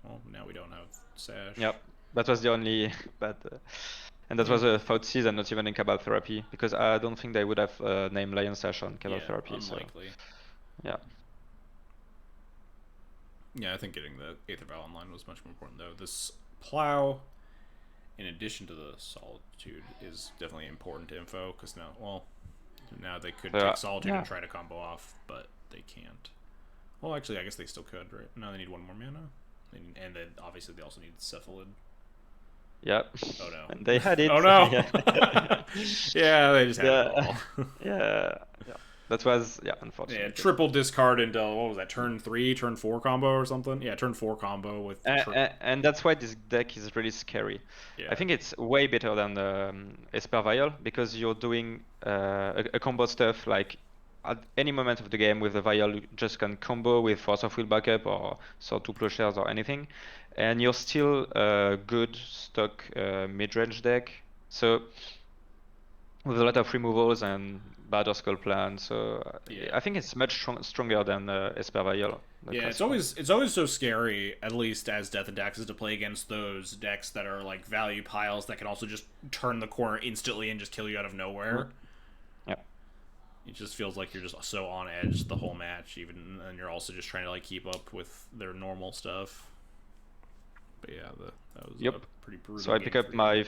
Well, now we don't have Sash. Yep, that was the only bad. And that was a thought season, not even in Cabal Therapy, because I don't think they would have named Lion Sash on Cabal Therapy. Unlikely. So, yeah. Yeah, I think getting the Aether Vial online was much more important, though. This Plow, in addition to the Solitude, is definitely important info, because now they could take Solitude and try to combo off, but they can't. Well, actually, I guess they still could, right? No, they need one more mana. And then, obviously, they also need Cephalid. Yep. Oh, no. And they had it. Oh, no! Yeah, they just had it all. Yeah. That was, unfortunate. Yeah, triple discard into, what was that, turn 3, turn 4 combo or something? Yeah, turn 4 combo with... And that's why this deck is really scary. Yeah. I think it's way better than Esper Vial, because you're doing a combo stuff like at any moment of the game with the Vial, you just can combo with Force of Will backup or Sword 2 Plowshares or anything. And you're still a good stock mid-range deck. So with a lot of removals and Battle Skull Plan, so I think it's much stronger than Esper Vial. Yeah, it's always so scary, at least as Death and Taxes, to play against those decks that are like value piles that can also just turn the corner instantly and just kill you out of nowhere. Yeah. It just feels like you're just so on edge the whole match, even, and you're also just trying to like keep up with their normal stuff. But yeah, that was a pretty brutal. So I pick up my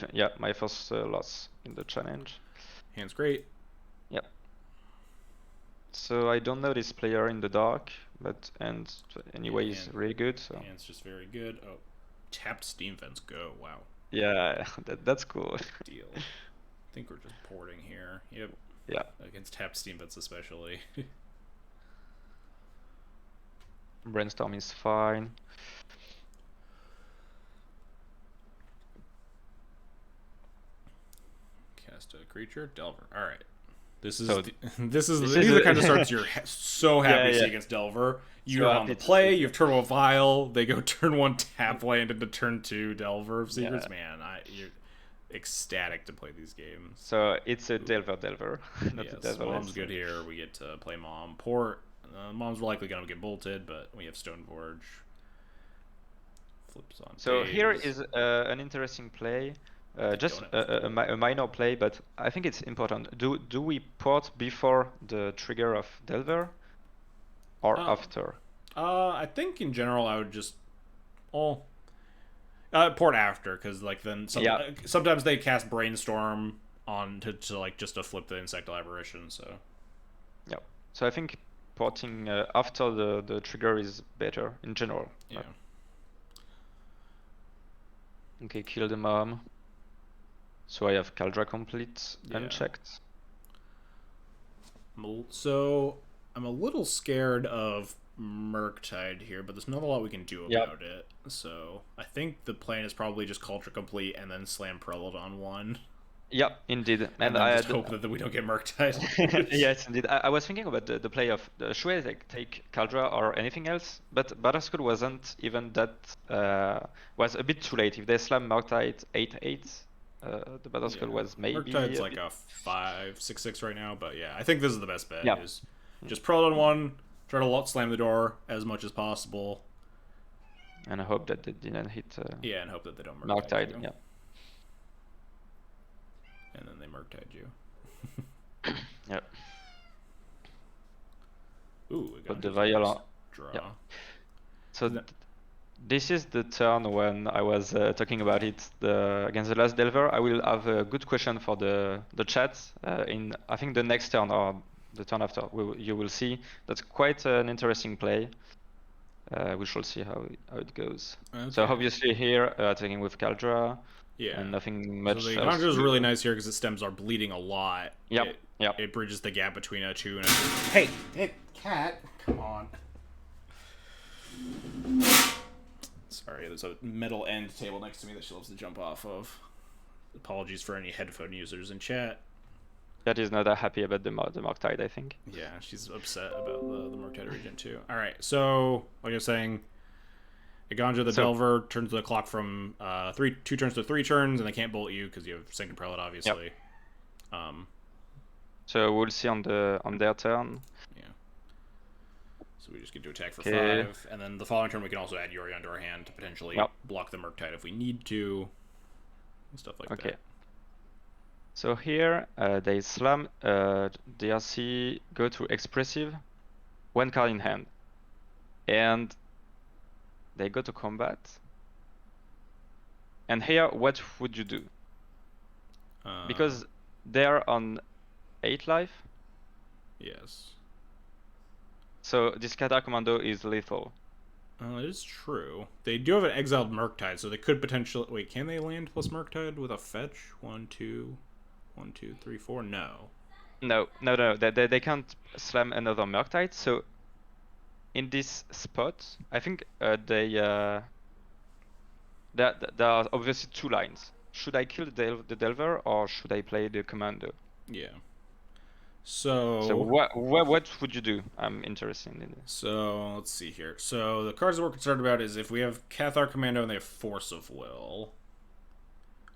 first loss in the challenge. Hand's great. Yep. So I don't know this player in the dark, but anyway he's really good. So hand's just very good. Oh, tapped Steam Vents, go! Wow. Yeah, that's cool. Deal. I think we're just porting here. Yep. Yeah. Against tapped Steam Vents especially. Brainstorm is fine. Cast a creature, Delver. All right. These are the kind of starts you're so happy to see against Delver. You're on the play. You have Turbo Vial. They go turn 1 tap land into turn 2 Delver of Secrets. Yeah. Man, you're ecstatic to play these games. So it's a Delver, not a Delverless. Mom's good here. We get to play Mom. Port. Mom's likely gonna get bolted, but we have Stoneforge. Flips on. So here is an interesting play. Just a minor play, but I think it's important. Do we port before the trigger of Delver, or after? I think in general I would just port after, because like then sometimes they cast Brainstorm on to like just to flip the Insectile Aberration. So yeah, so I think porting after the trigger is better in general. Yeah. Okay, kill the Mom. So I have Kaldra complete, unchecked. So I'm a little scared of Murktide here, but there's not a lot we can do about it. So I think the plan is probably just Kaldra complete and then slam Prelude on 1. Yeah, indeed. And I just hope that we don't get Murktide. Yes, indeed. I was thinking about the play of should I take Kaldra or anything else, but Battle Skull wasn't even that. Was a bit too late. If they slam Murktide 8/8. The Battle Skull was maybe... Murktide's like a 5/6/6 right now, but yeah, I think this is the best bet. Yeah. Is just Prelude on 1, try to slam the door as much as possible. And I hope that they didn't hit... and hope that they don't Murktide you. Yeah. And then they Murktide you. Yep. Ooh, we got the Vial draw. Yeah. So... This is the turn when I was talking about it against the last Delver. I will have a good question for the chat in I think the next turn or the turn after. You will see that's quite an interesting play. We shall see how it goes. Okay. So obviously here taking with Kaldra. Yeah. And nothing much. So the Kaldra is really nice here because the stems are bleeding a lot. Yep. It bridges the gap between a 2 and a 3. Hey, cat, come on. Sorry, there's a metal end table next to me that she loves to jump off of. Apologies for any headphone users in chat. That is not that happy about the Murktide, I think. Yeah, she's upset about the Murktide Regent too. All right, so like I was saying, Eganja the Delver turns the clock from 2 turns to 3 turns, and they can't bolt you because you have Second Prelate, obviously. Yep. So we'll see on their turn. Yeah. So we just get to attack for 5, and then the following turn we can also add Yori onto our hand to potentially block the Murktide if we need to, and stuff like that. Okay. So here they slam DRC, go to Expressive, 1 card in hand, and they go to combat. And here, what would you do? Because they're on 8 life. Yes. So this Commando is lethal. It is true. They do have an exiled Murktide, so they could potentially... Wait, can they land plus Murktide with a fetch? 1, 2, 1, 2, 3, 4? No. No. They can't slam another Murktide. So in this spot, I think there are obviously 2 lines. Should I kill the Delver or should I play the Commando? Yeah. So what would you do? I'm interested in it. So let's see here. So the cards that we're concerned about is if we have Cathar Commando and they have Force of Will,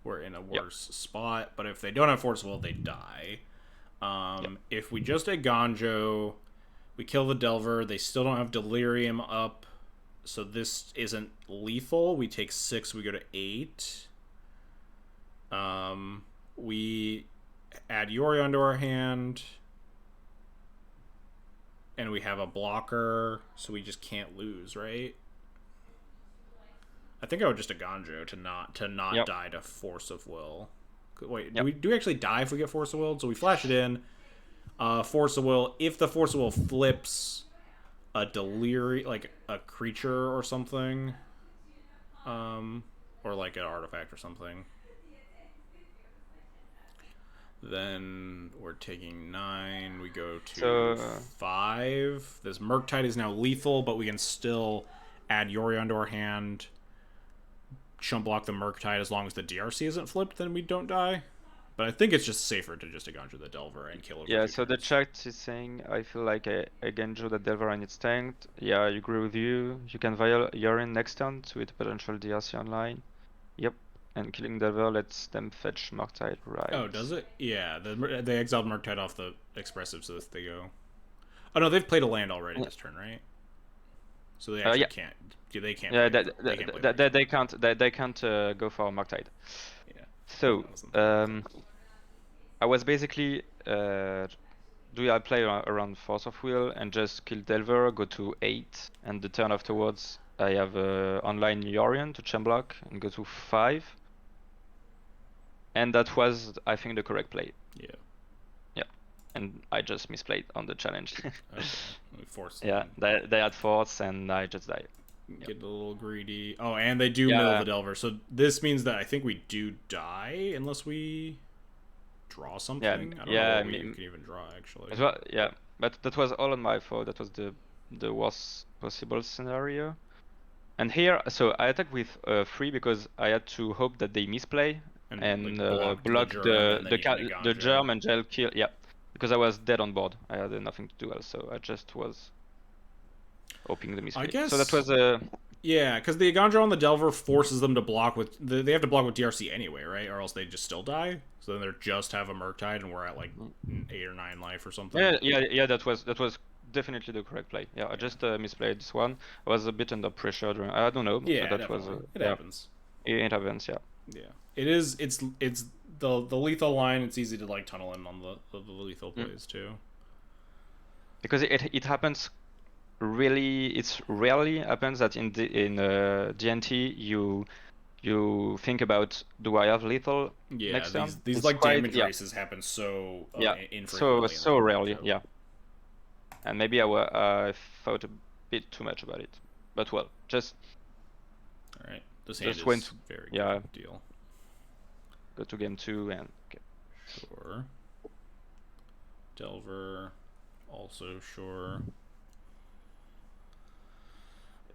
we're in a worse spot. But if they don't have Force of Will, they die. If we just Eganjo, we kill the Delver. They still don't have Delirium up, so this isn't lethal. We take 6. We go to 8. We add Yori onto our hand. And we have a blocker, so we just can't lose, right? I think I would just Eganjo to not die to Force of Will. Wait, do we actually die if we get Force of Will? So we flash it in. Force of Will. If the Force of Will flips a delirium, like a creature or something, or like an artifact or something, then we're taking 9. We go to 5. This Murktide is now lethal, but we can still add Yori onto our hand, chump block the Murktide as long as the DRC isn't flipped, then we don't die. But I think it's just safer to just Eganjo the Delver and kill it. Yeah, so the chat is saying, I feel like Eganjo the Delver and it's tanked. Yeah, I agree with you. You can vial Yori next turn with potential DRC online. Yep. And killing Delver lets them fetch Murktide, right? Oh, does it? Yeah, they exiled Murktide off the Expressive, so they go... Oh, no, they've played a land already this turn, right? So they actually can't... They can't... Yeah, they can't go for Murktide. Yeah. So, I was basically... do I play around Force of Will and just kill Delver, go to 8, and the turn afterwards I have online Yorion to chain block and go to 5. And that was, I think, the correct play. Yeah. Yeah. And I just misplayed on the challenge. Okay. We forced them. Yeah, they had force and I just died. Get a little greedy. Oh, and they do mill the Delver. So this means that I think we do die unless we draw something. I don't know what we can even draw, actually. Well, yeah, but that was all on my fault. That was the worst possible scenario. And here, so I attack with 3 because I had to hope that they misplay and block the germ and gel kill. Yeah, because I was dead on board. I had nothing to do else, so I just was hoping the misplay. I guess. So that was yeah, because the Eganjo on the Delver forces them to block with... They have to block with DRC anyway, right? Or else they just still die. So then they just have a Murktide and we're at like 8 or 9 life or something. Yeah. That was definitely the correct play. Yeah, I just misplayed this one. I was a bit under pressure during... I don't know. Yeah, that was it happens. It happens, yeah. Yeah, it is. It's the lethal line. It's easy to like tunnel in on the lethal plays too. Because it happens. Really, it's rarely happens that in D&T you think about, do I have lethal next turn? These like damage races happen so infrequently. So rarely, yeah. And maybe I thought a bit too much about it, but well, just. All right, this hand is went very good deal. Go to game 2 and okay. Sure. Delver, also sure.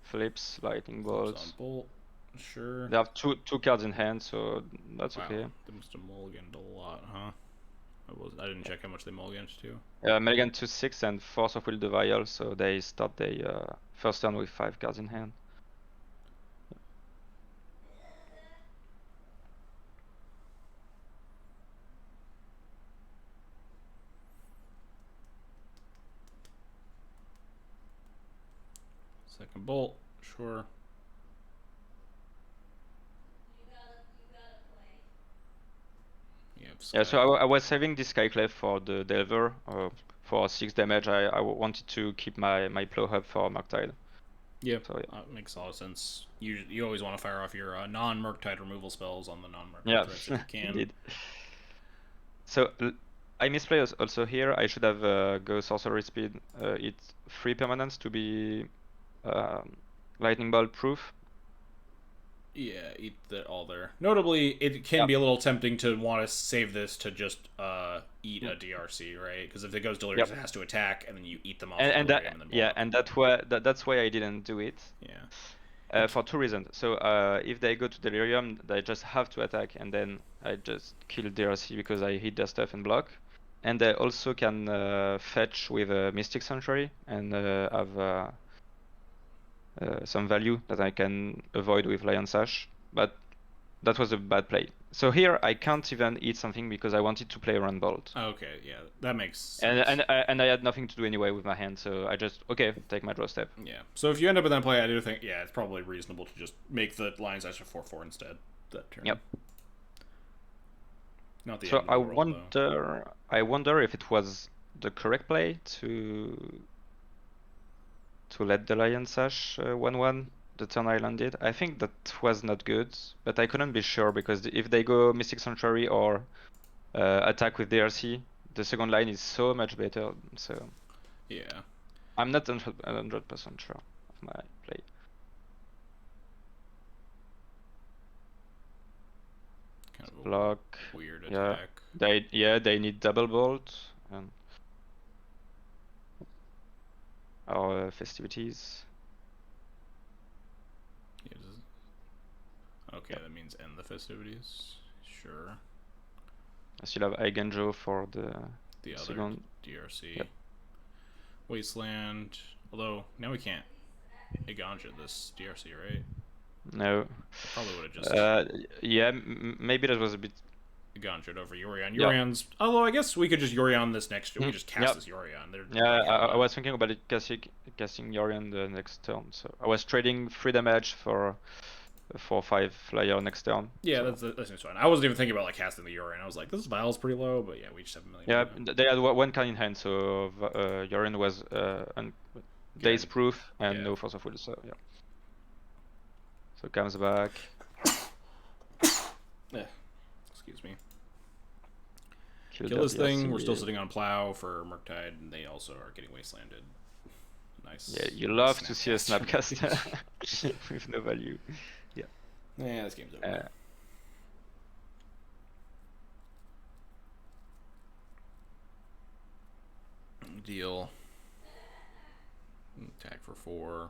Flips, lightning bolts. Bolt, sure. They have two cards in hand, so that's okay. They must have mulliganed a lot, huh? I didn't check how much they mulliganed to. Mulligan to 6 and Force of Will the Vial, so they start their first turn with 5 cards in hand. Second bolt, sure. Yeah, so I was saving this Skyclave for the Delver. For 6 damage, I wanted to keep my Plow Hub for Murktide. Yeah, so, that makes a lot of sense. You always want to fire off your non-Murktide removal spells on the non-Murktide threats if you can. Indeed. So I misplay also here. I should have go Sorcery Speed. It's 3 permanents to be Lightning Bolt proof. Yeah, eat that all there. Notably, it can be a little tempting to want to save this to just eat a DRC, right? Because if it goes Delirium, it has to attack, and then you eat them off. And that's why I didn't do it. Yeah. For 2 reasons. So if they go to Delirium, they just have to attack, and then I just kill DRC because I hit their stuff and block. And they also can fetch with a Mystic Sanctuary and have some value that I can avoid with Lion Sash, but that was a bad play. So here I can't even eat something because I wanted to play Run Bolt. Okay, yeah, that makes sense. And I had nothing to do anyway with my hand, so I just take my draw step. Yeah. So if you end up in that play, I do think it's probably reasonable to just make the Lion Sash a 4/4 instead that turn. Yep. Not the so end of the world, I wonder if it was the correct play to let the Lion Sash 1/1 the turn I landed. I think that was not good, but I couldn't be sure because if they go Mystic Sanctuary or attack with DRC, the second line is so much better. So yeah, I'm not 100% sure of my play. Kind of block. Weird attack. They need double bolt and our festivities. Okay, that means end the festivities. Sure. I still have Eigenjo for the other second DRC. Yep. Wasteland. Although now we can't Eigenjo this DRC, right? No. Probably would have just. Yeah, maybe that was a bit. Eigenjo'd over Yorion. Yorion's. Although I guess we could just Yorion this next turn. We just cast this Yorion. I was thinking about it casting Yorion the next turn. So I was trading 3 damage for 4/5 flyer next turn. Yeah, so. that seems fine. I wasn't even thinking about like casting the Yorion. I was like, this vial's pretty low, but yeah, we just have a million. Yeah, they had 1 card in hand, so Yorion was daze proof and no Force of Will. So yeah. So comes back. Excuse me. Kill this thing. We're still sitting on Plow for Murktide, and they also are getting wastelanded. Nice. Yeah, you love to see a Snapcaster with no value. Yeah. Yeah, this game's over. Deal. Attack for 4.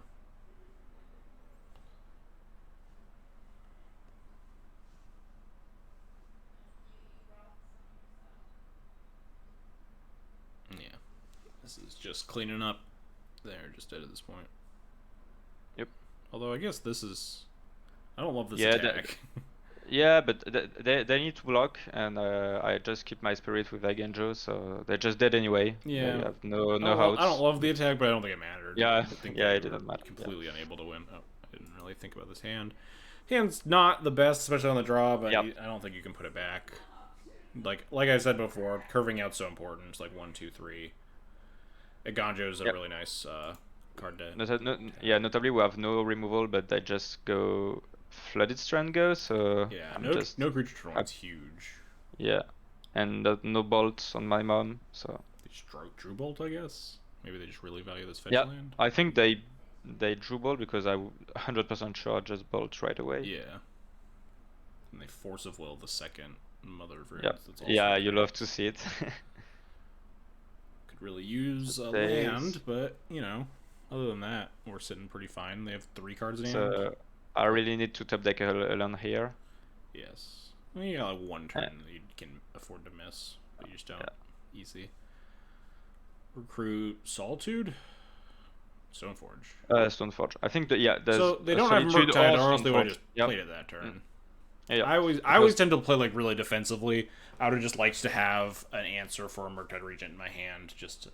Yeah. This is just cleaning up. They're just dead at this point. Yep. Although I guess this is. I don't love this attack. Yeah, but they need to block, and I just keep my spirit with Eigenjo, so they're just dead anyway. Yeah. They have no outs. I don't love the attack, but I don't think it mattered. Yeah, I think it didn't matter. Completely unable to win. Oh, I didn't really think about this hand. Hand's not the best, especially on the draw, but I don't think you can put it back. Like I said before, curving out's so important. It's like 1, 2, 3. Eigenjo is a really nice card to. Notably we have no removal, but they just go Flooded Strand go, so no creature control. It's huge. Yeah, and no bolts on my mom, so. They just drew bolt, I guess. Maybe they just really value this fetch land. I think they drew bolt because I'm 100% sure just bolt right away. Yeah. And they Force of Will the second Mother of Runes. Yeah, you love to see it. Could really use a land, but other than that, we're sitting pretty fine. They have 3 cards in hand. I really need to top deck a land here. Yes. Well, you got like 1 turn that you can afford to miss. but you just don't. Easy. Recruit Solitude? Stoneforge. Stoneforge. I think that there's so they don't have Murktide, or else they would have just played it that turn. Yeah. I always tend to play like really defensively. I would have just liked to have an answer for a Murktide Regent in my hand, just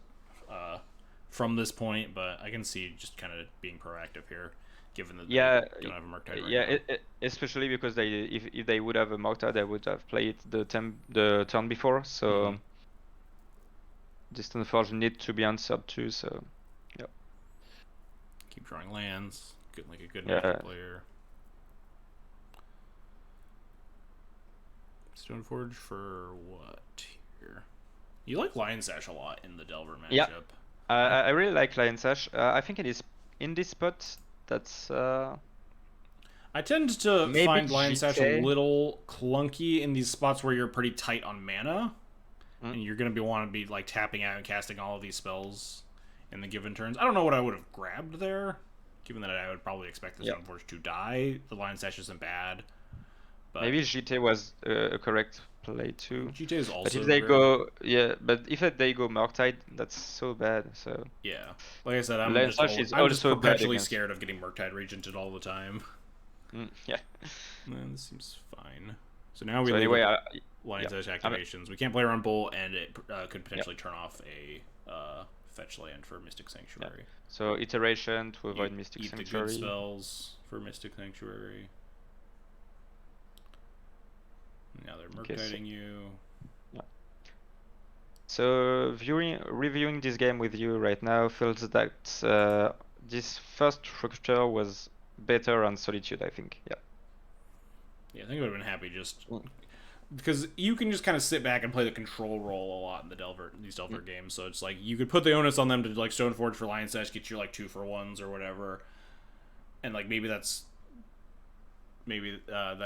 from this point. But I can see just kind of being proactive here, given that they don't have a Murktide right now. Especially because if they would have a Murktide, they would have played the turn before. So this Stoneforge need to be answered too. So keep drawing lands, getting like a good Magic player. Stoneforge for what here? You like Lion Sash a lot in the Delver matchup. Yeah, I really like Lion Sash. I think it is in this spot that's. I tend to find Lion Sash a little clunky in these spots where you're pretty tight on mana, and you're gonna want to be like tapping out and casting all of these spells in the given turns. I don't know what I would have grabbed there, given that I would probably expect the Stoneforge to die. The Lion Sash isn't bad. But maybe GT was a correct play too. GT is also. But if they go, but if they go Murktide, that's so bad. So yeah, like I said, I'm just perpetually scared of getting Murktide Regented all the time. Yeah. Man, this seems fine. So now we Lion Sash activations. We can't play around Bull, and it could potentially turn off a fetch land for Mystic Sanctuary. Yeah. So iteration to avoid Mystic Sanctuary. Eat the good spells for Mystic Sanctuary. Now they're Murktiding you. Yeah. So reviewing this game with you right now feels that this first structure was better on Solitude, I think. Yeah. Yeah, I think I would have been happy just because you can just kind of sit back and play the control role a lot in these Delver games. So it's like you could put the onus on them to like Stoneforge for Lion Sash, get you like 2-for-1s or whatever, and like maybe that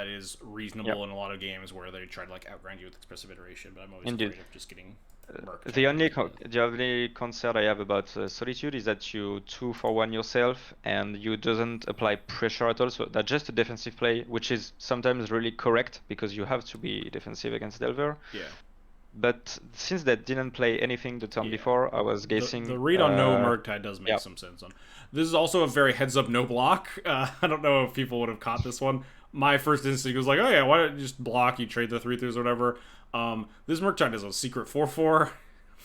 is reasonable in a lot of games where they try to like outgrind you with expressive iteration. But I'm always afraid of just getting murked. The only concern I have about Solitude is that you 2-for-1 yourself and you doesn't apply pressure at all. So that's just a defensive play, which is sometimes really correct because you have to be defensive against Delver. Yeah. But since they didn't play anything the turn before, I was guessing the read on no Murktide does make some sense. This is also a very heads up no block. I don't know if people would have caught this one. My first instinct was like, oh yeah, why don't you just block? You trade the 3/3s or whatever. This Murktide is a secret 4/4 for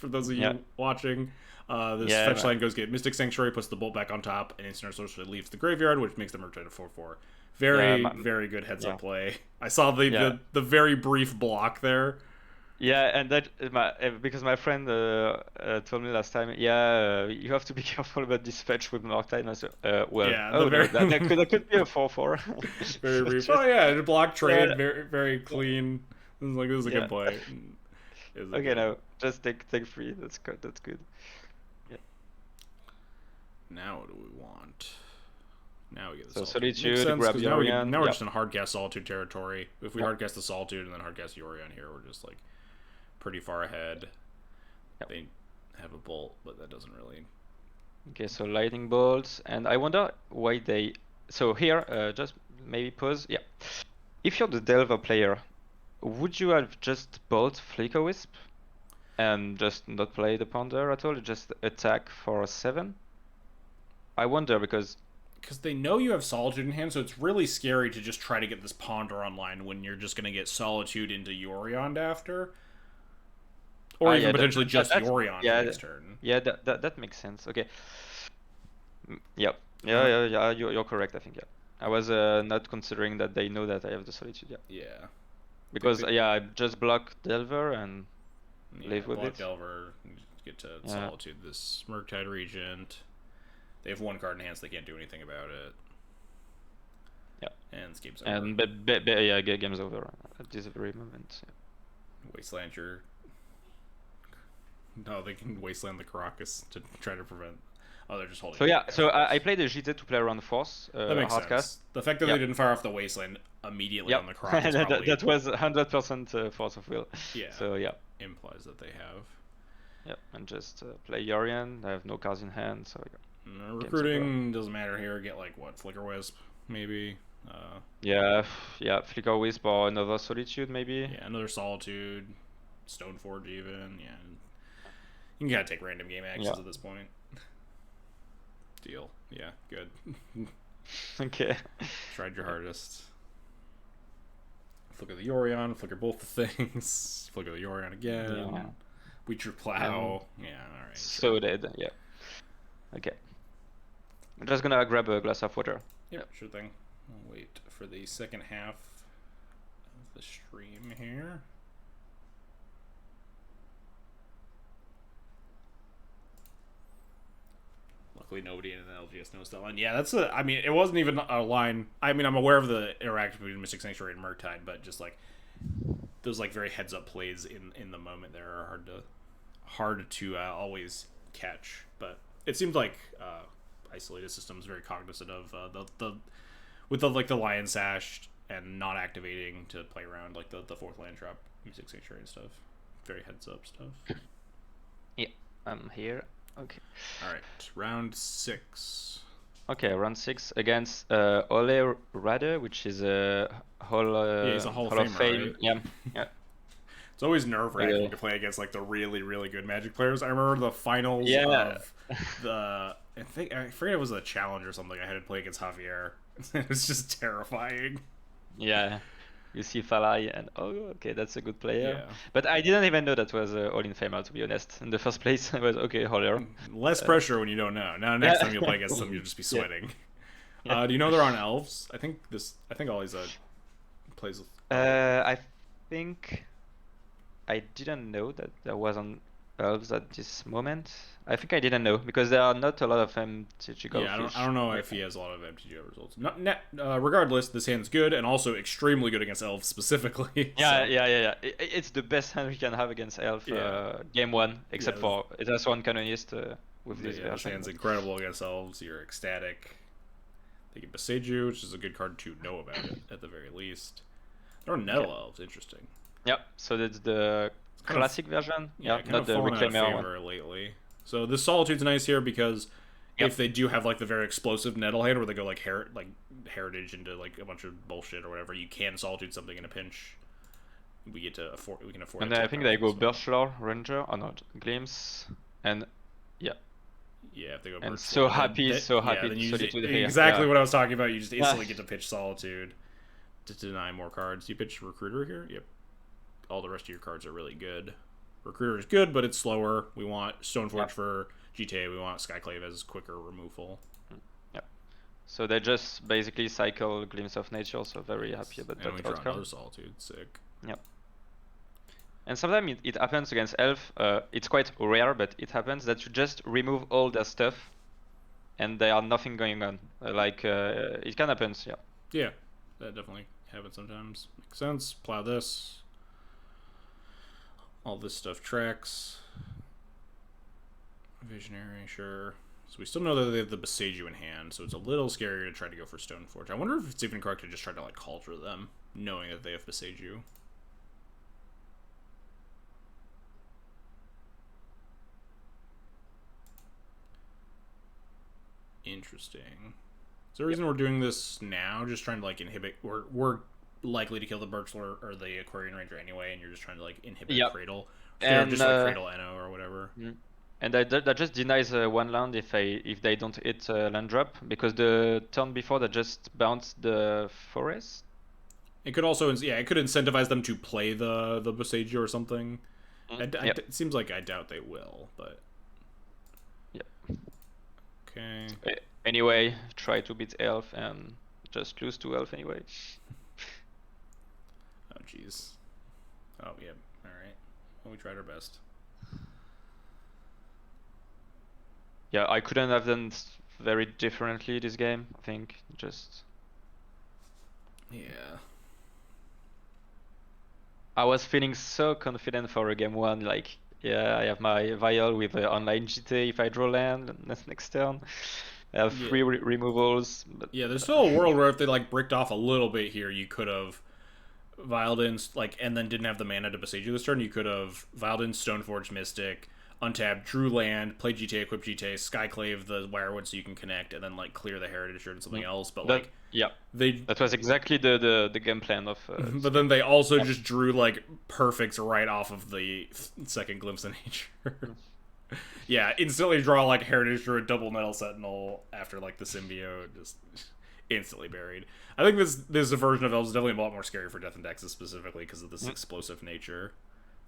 those of you watching. This fetch line goes get Mystic Sanctuary, puts the bolt back on top, and instant sorcery leaves the graveyard, which makes the Murktide a 4/4. Very good heads up play. I saw the very brief block there. Yeah, and that because my friend told me last time, you have to be careful about this fetch with Murktide. And I said, that could be a 4/4. Very brief. Oh block trade, very clean. This is a good play. Okay, now just take 3. That's good. Yeah. Now what do we want? Now we get the Solitude, grab Yorion. Now we're just in hardcast Solitude territory. If we hardcast the Solitude and then hardcast Yorion here, we're just like pretty far ahead. They have a bolt, but that doesn't really. Okay, so lightning bolts, and I wonder why they. So here, just maybe pause. Yeah, if you're the Delver player, would you have just bolt Flicker Wisp and just not play the Ponder at all? Just attack for 7? I wonder because they know you have Solitude in hand, so it's really scary to just try to get this Ponder online when you're just going to get Solitude into Yorion after. Or even potentially just Yorion next turn. Yeah, that makes sense. Okay. You're correct, I think, I was not considering that they know that I have the Solitude, Yeah. Because, I just block Delver and live with it. Delver, get to Solitude, this Murktide Regent. They have 1 card in hand, so they can't do anything about it. Yeah. And this game's over. And game's over at this very moment. Wasteland your... No, they can Wasteland the Caracas to try to prevent... Oh, they're just holding... So I played the GT to play around Force. That makes sense. The fact that they didn't fire off the Wasteland immediately on the Caracas probably... that was 100% Force of Will. Yeah. So, implies that they have. Yeah, and just play Yorion. I have no cards in hand, so... recruiting doesn't matter here. Get like what, Flicker Wisp, maybe. Flicker Wisp or another Solitude, maybe. Yeah, another Solitude. Stoneforge even. Yeah, you can kind of take random game actions at this point. Deal. Yeah, good. Okay. Tried your hardest. Flicker the Yorion, flicker both the things. Flicker the Yorion again. Yeah. Wheat your plow. Yeah, alright. So dead, yeah. Okay. I'm just gonna grab a glass of water. Yep, sure thing. I'll wait for the second half of the stream here. Luckily, nobody in the LGS knows that line. Yeah, that's a. I mean, it wasn't even a line. I mean, I'm aware of the interaction between Mystic Sanctuary and Murktide, but just like those like very heads up plays in the moment there are hard to always catch. But it seems like Isolated System is very cognizant of the Lion Sash and not activating to play around like the fourth land drop Mystic Sanctuary and stuff. Very heads up stuff. Yeah, I'm here. Okay. All right, round 6. Okay, round 6 against Ole Rade, which is a he's a Hall of Famer, Fame. right? Yeah, yeah. It's always nerve-wracking to play against like the really, really good Magic players. I remember the finals of the I forget it was a challenge or something. I had to play against Javier. It was just terrifying. Yeah. You see Falai and okay, that's a good player. Yeah. But I didn't even know that was All-in Famer, to be honest. In the first place, I was okay, Holler. Less pressure when you don't know. Now next time you'll play against them, you'll just be sweating. Yeah. Do you know they're on elves? I think Ollie's plays with. I think I didn't know that there was on elves at this moment. I think I didn't know because there are not a lot of MTG Goldfish. Yeah, I don't know if he has a lot of MTG results. Regardless, this hand's good and also extremely good against elves specifically. Yeah, yeah. It's the best hand we can have against elf game 1, except for Ethersworn canonist with this version. This hand's incredible against elves. You're ecstatic. They can Besage you, which is a good card to know about it at the very least. They're on Nettle elves. Interesting. Yep. So that's the classic version. Yeah, not the Reclaimer one. Lately. So this Solitude's nice here because if they do have like the very explosive Nettle hand where they go like heritage into like a bunch of bullshit or whatever, you can Solitude something in a pinch. We can afford. And I think they go Birchlaw Ranger or not Glimpse and yeah, if they go. And so happy. Then you exactly what I was talking about. You just instantly get to pitch Solitude to deny more cards. You pitch Recruiter here. Yep. All the rest of your cards are really good. Recruiter is good, but it's slower. We want Stoneforge for GTA. We want Skyclave as quicker removal. Yep. So they just basically cycle Glimpse of Nature, so very happy about that outcome. And we draw another outcome. Solitude. Sick. Yep. And sometimes it happens against Elf. It's quite rare, but it happens that you just remove all their stuff and there are nothing going on. It can happen, yeah. Yeah, that definitely happens sometimes. Makes sense. Plow this. All this stuff tracks. Visionary, sure. So we still know that they have the Besage in hand, so it's a little scarier to try to go for Stoneforge. I wonder if it's even correct to just try to like Cauldron them, knowing that they have Besage. Interesting. Is there a reason we're doing this now? Just trying to like inhibit. We're likely to kill the Birchler or the Aquarian Ranger anyway, and you're just trying to like inhibit Cradle. And just like Cradle Eno or whatever. And that just denies one land if they don't hit land drop, because the turn before that just bounced the forest. It could also it could incentivize them to play the Besage or something. It seems like I doubt they will, but okay. Anyway, try to beat Elf and just lose to Elf anyway. Oh jeez. Oh yeah. All right. Well, we tried our best. Yeah, I couldn't have done very differently this game. I think just. Yeah. I was feeling so confident for game 1. Like, I have my vial with online GT if I draw land next turn. I have 3 removals. But, there's still a world where if they like bricked off a little bit here, you could have vialed in and then didn't have the mana to Besage you this turn. You could have vialed in Stoneforge Mystic, untap, drew land, play GTA, equip GTA, skyclave the Wirewood so you can connect, and then like clear the Heritage or something else. But That, like yeah, they, that was exactly the game plan of. but then they also just drew like perfects right off of the second Glimpse of Nature. Yeah, instantly draw like Heritage Druid, double Metal Sentinel after like the symbiote, just instantly buried. I think this version of Elves is definitely a lot more scary for Death and Taxes specifically because of this explosive nature.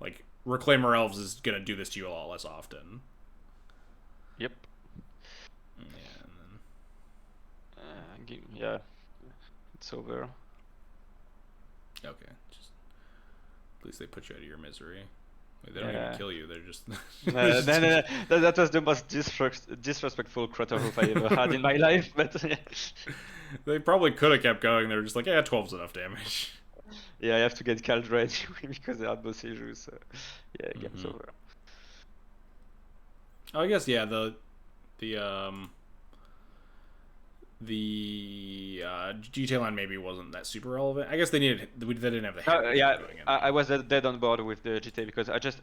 Like Reclaimer Elves is gonna do this to you a lot less often. Yep. Yeah, and then Yeah, it's over. Okay, just at least they put you out of your misery. They don't even kill you. They're just. No, that was the most disrespectful Crotterhoof I ever had in my life. But they probably could have kept going. They were just like, yeah, 12's enough damage. yeah, I have to get Caldra because they had both issues. So yeah, game's over. Oh, I guess yeah. The GTA line maybe wasn't that super relevant. I guess they didn't have the Heritage doing it. I was dead on board with the GTA because I just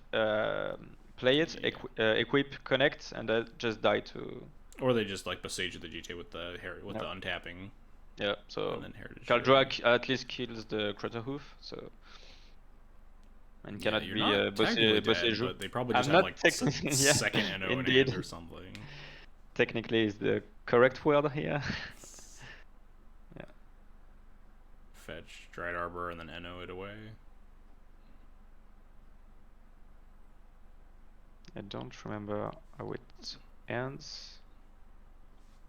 play it, equip, connect, and I just die to. Or they just like besiege the GTA with the the untapping. Yeah, so and then Heritage Caldra at least kills the Crotterhoof, so. And cannot be dead, but they probably just have like second NO in hand or something. Technically is the correct word here. Yeah. Fetch, Dried Arbor, and then NO it away. I don't remember how it ends,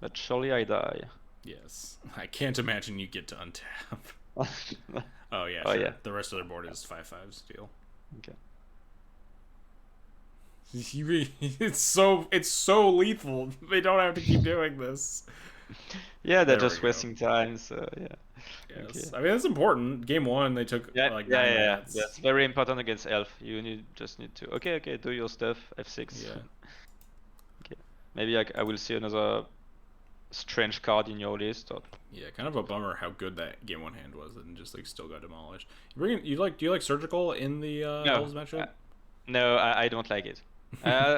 but surely I die. Yes. I can't imagine you get to untap. Oh yeah, oh, sure. yeah. The rest of their board is 5/5 steal. Okay. It's so lethal. They don't have to keep doing this. Yeah, they're just wasting time. So yeah. Yes. Okay. I mean that's important. Game 1 they took like 9 minutes. That's very important against Elf. You just need to okay, do your stuff. F6. Yeah. Okay. Maybe I will see another strange card in your list. Or... Yeah, kind of a bummer how good that Game 1 hand was and just like still got demolished. Do you like Surgical in the Elves matchup? No, I don't like it.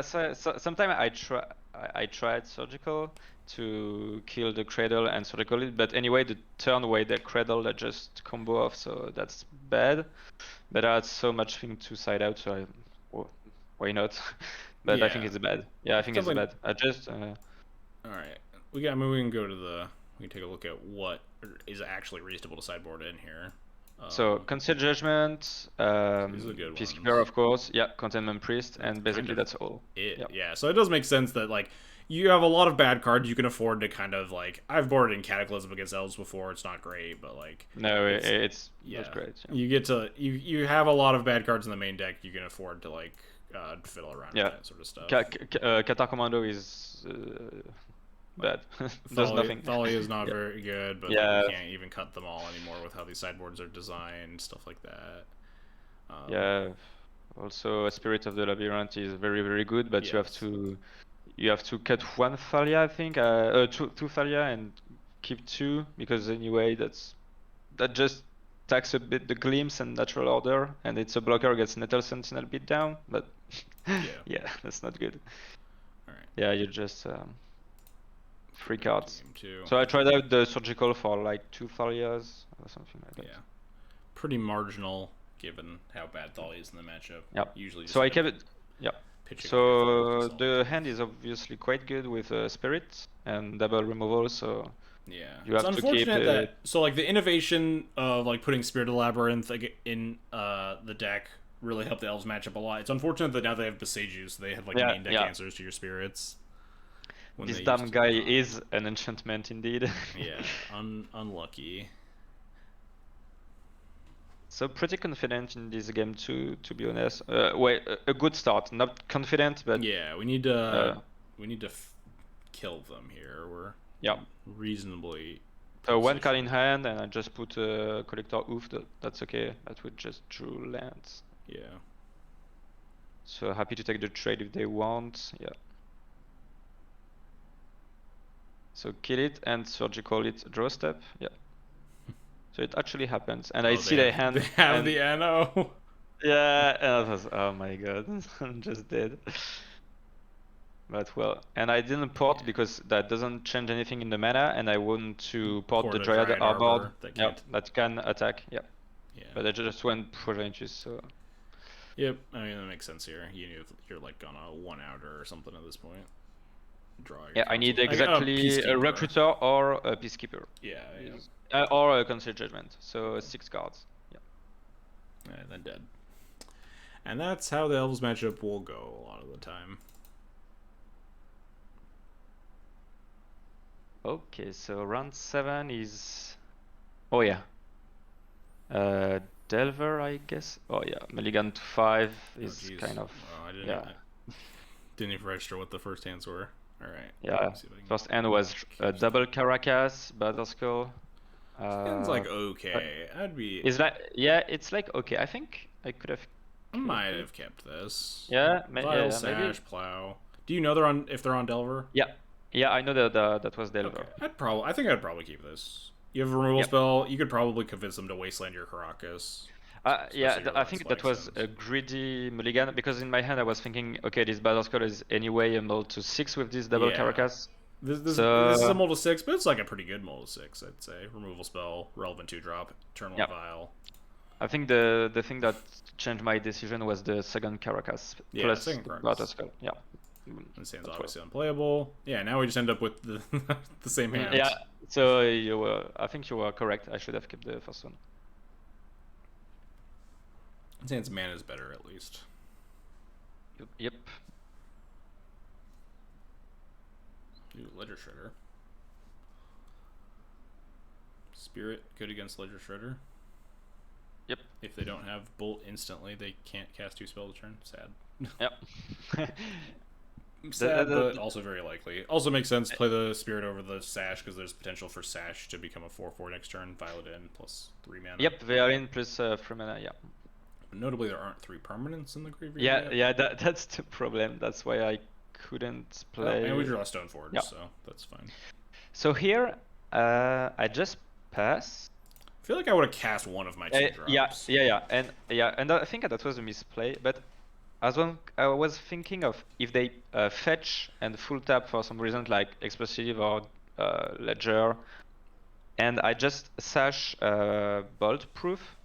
So sometimes I tried Surgical to kill the Cradle and Surgical it, but anyway the turn away the Cradle that just combo off, so that's bad. But I had so much thing to side out, so why not? But yeah. I think it's bad. Yeah, I think it's bad. I just. All right, we can go to we can take a look at what is actually reasonable to sideboard in here. So Concealed Judgment, Peacekeeper of course, yeah, Containment Priest, and basically that's all. Yeah, so it does make sense that like you have a lot of bad cards you can afford to kind of like I've boarded in Cataclysm against Elves before. It's not great, but like it's great. Yeah. You get to you have a lot of bad cards in the main deck. You can afford to like fiddle around with that sort of stuff. Catacomb is bad. Does nothing. Thali is not very good, but like, you can't even cut them all anymore with how these sideboards are designed, stuff like that. Yeah. Also, Spirit of the Labyrinth is very, very good, but you have to cut one Thalia, I think, two Thalia, and keep 2 because anyway that just tax a bit the Glimpse and Natural Order, and it's a blocker against Nettle Sentinel beatdown, but yeah, that's not good. All right. Yeah, you just 3 cards. So I tried out the Surgical for like 2 Thalias or something like that. Yeah, pretty marginal given how bad Thalia is in the matchup. Yeah. Usually. So I kept it. Yeah. So the hand is obviously quite good with Spirit and double removal. So yeah, you have to keep it. So like the innovation of like putting Spirit of Labyrinth in the deck really helped the Elves matchup a lot. It's unfortunate that now they have Besage, so they have like main deck answers to your Spirits. This damn guy is an enchantment indeed. Yeah, unlucky. So pretty confident in this game too, to be honest. A good start. Not confident, but yeah, we need to kill them here. We're reasonably. One card in hand, and I just put a Collector Oof. That's okay. That would just drew lands. Yeah. So happy to take the trade if they want. Yeah. So kill it and Surgical it. Draw step. Yeah. So it actually happens, and I see the hand. They have the NO. Yeah, and I was, oh my god, I'm just dead. But well, and I didn't port because that doesn't change anything in the mana, and I want to port the Dryad Arbor. That Yeah, can't. that can attack. Yeah. Yeah. But I just went Proventus, so. Yep, I mean that makes sense here. You're like on a 1-outer or something at this point. Draw. Yeah, I need exactly a Recruiter or a Peacekeeper. Yeah. Or a Concert Judgment. So 6 cards. Yeah. And then dead. And that's how the Elves matchup will go a lot of the time. Okay, so round 7 is. Oh yeah. Delver, I guess. Oh yeah, Mulligan to 5 is kind of. Oh, I didn't. Yeah. Didn't even register what the first hands were. All right. Yeah. First hand was double Caracas, Batterskull. Sounds like okay. I'd be. It's like it's like okay. I think I could have. I might have kept this. Yeah, Vial, Sash, maybe. Plow. Do you know if they're on Delver? Yeah, yeah, I know that was Delver. Okay. I think I'd probably keep this. You have a removal spell. You could probably convince them to wasteland your Caracas. Yeah, I think that was a greedy mulligan because in my hand I was thinking, okay, this Batterskull is anyway a mold to 6 with this double Caracas. This is a mold to 6, but it's like a pretty good mold to 6, I'd say. Removal spell, relevant 2-drop, turn 1 Vial. I think the thing that changed my decision was the second Caracas plus Batterskull. Yeah. This hand's obviously unplayable. Yeah, now we just end up with the the same hand. Yeah. So I think you were correct. I should have kept the first one. This hand's mana is better at least. Yep. Ooh, Ledger Shredder. Spirit good against Ledger Shredder. Yep. If they don't have Bolt instantly, they can't cast 2 spells a turn. Sad. Yep. Sad, but also very likely. Also makes sense. Play the Spirit over the Sash because there's potential for Sash to become a 4/4 next turn. Violet in plus 3 mana. Yep, Violet plus 3 mana. Yeah. But notably, there aren't 3 permanents in the graveyard. Yeah, that's the problem. That's why I couldn't play. And we draw Stoneforge, so that's fine. So here, I just pass. I feel like I would have cast one of my 2 drops. Yeah, and I think that was a misplay. But as well, I was thinking of if they fetch and full tap for some reason, like Explosive or Ledger, and I just sash Bolt Proof.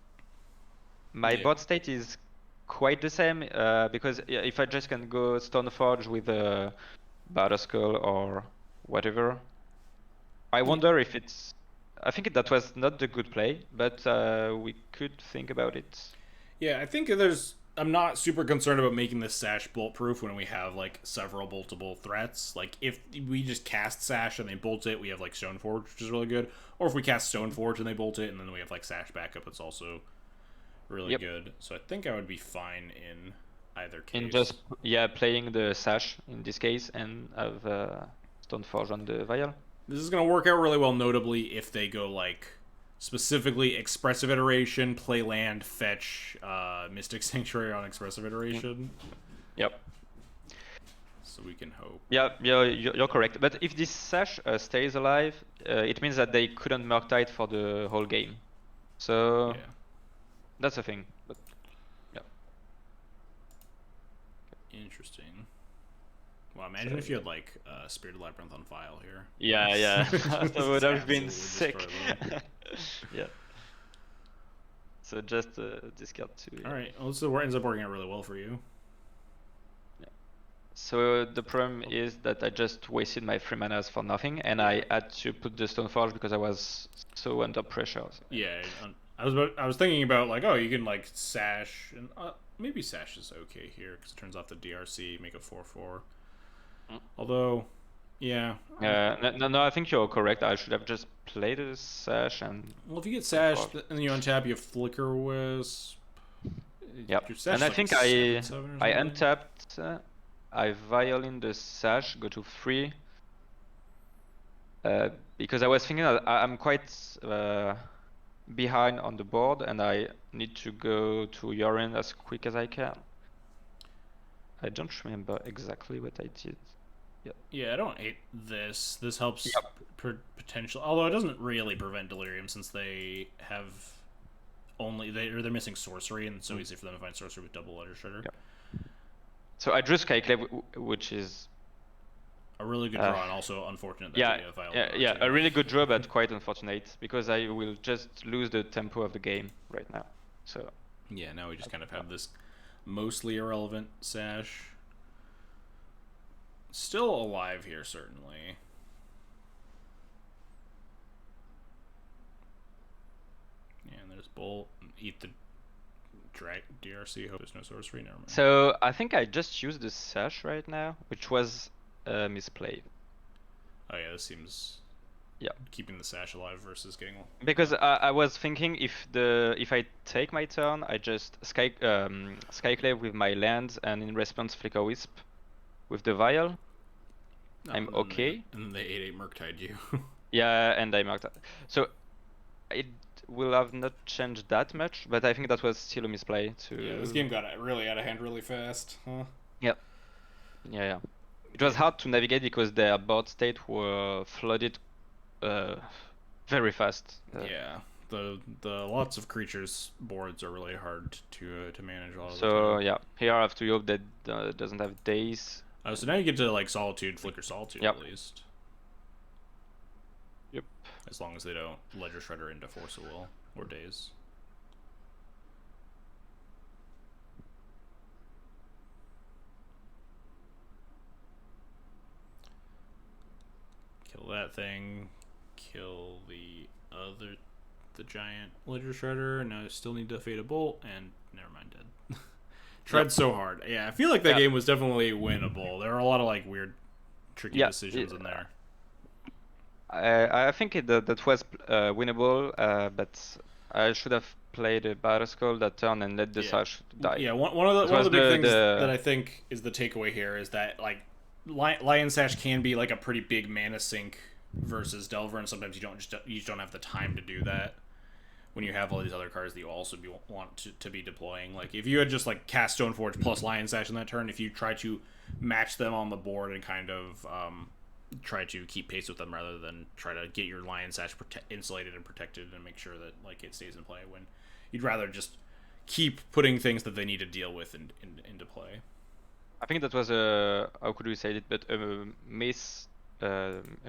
My board state is quite the same because if I just can go Stoneforge with a Batterskull or whatever, I wonder if it's. I think that was not the good play, but we could think about it. Yeah, I think I'm not super concerned about making this Sash bulletproof when we have like several boltable threats. Like if we just cast Sash and they bolt it, we have like Stoneforge, which is really good. Or if we cast Stoneforge and they bolt it, and then we have like Sash backup, it's also really good. So I think I would be fine in either case. In just playing the Sash in this case and have Stoneforge on the Vial. This is going to work out really well, notably if they go like specifically Expressive Iteration, play land, fetch Mystic Sanctuary on Expressive Iteration. Yep. So we can hope. Yeah, you're correct. But if this Sash stays alive, it means that they couldn't Murktide for the whole game. So that's a thing. But yeah. Interesting. Well, imagine if you had like Spirited Labyrinth on file here. Yeah. That would have been sick. Yeah. So just discard 2. All right. Well, so it ends up working out really well for you. Yeah. So the problem is that I just wasted my 3 manas for nothing, and I had to put the Stoneforge because I was so under pressure. So. Yeah. I was thinking about like, oh, you can like Sash and maybe Sash is okay here because it turns off the DRC, make a 4/4. Although, yeah. No, I think you're correct. I should have just played a Sash and. Well, if you get Sash and you untap, you have Flicker Wisp. Yep. And I think I untapped. I violin the Sash, go to 3. Because I was thinking that I'm quite behind on the board and I need to go to Urine as quick as I can. I don't remember exactly what I did. Yeah, I don't hate this. This helps potential, although it doesn't really prevent Delirium since they have only they're missing sorcery, and it's so easy for them to find sorcery with double Ledger Shredder. So I drew Skyclave, which is A really good draw, and also unfortunate that Yeah, they violate yeah, R2. a really good draw, but quite unfortunate because I will just lose the tempo of the game right now. So Yeah, now we just kind of have this mostly irrelevant sash. Still alive here, certainly. Yeah, and there's Bolt. Eat the DRC. Hope there's no sorcery. Never mind. So I think I just used the sash right now, which was a misplay. Oh yeah, this seems. Yeah. Keeping the sash alive versus getting. Because I was thinking if I take my turn, I just Skyclave with my land and in response Flicker Wisp with the vial. I'm okay. And then they 8/8 Murktide you. Yeah, and I marked that. So it will have not changed that much, but I think that was still a misplay to. Yeah, this game got really out of hand really fast, huh? Yep. Yeah. It was hard to navigate because their board state were flooded very fast. Yeah, the lots of creatures boards are really hard to manage all of the So time. yeah, here I have to hope that it doesn't have days. So now you get to like Solitude, Flicker Solitude Yep. at least. Yep. As long as they don't Ledger Shredder into Force of Will or Days. Kill that thing. Kill the giant Ledger Shredder. Now I still need to Fade a Bolt, and never mind, dead. Tried so hard. Yeah, I feel like that game was definitely winnable. There are a lot of like weird, tricky decisions in there. I think that was winnable, but I should have played a Battle Skull that turn and let the sash die. Yeah, one of the big things that I think is the takeaway here is that like Lion Sash can be like a pretty big mana sink versus Delver, and sometimes you just don't have the time to do that when you have all these other cards that you also want to be deploying. Like if you had just like cast Stoneforge plus Lion Sash in that turn, if you try to match them on the board and kind of try to keep pace with them rather than try to get your Lion Sash insulated and protected and make sure that like it stays in play, when you'd rather just keep putting things that they need to deal with into play. I think that was a, how could we say it, but a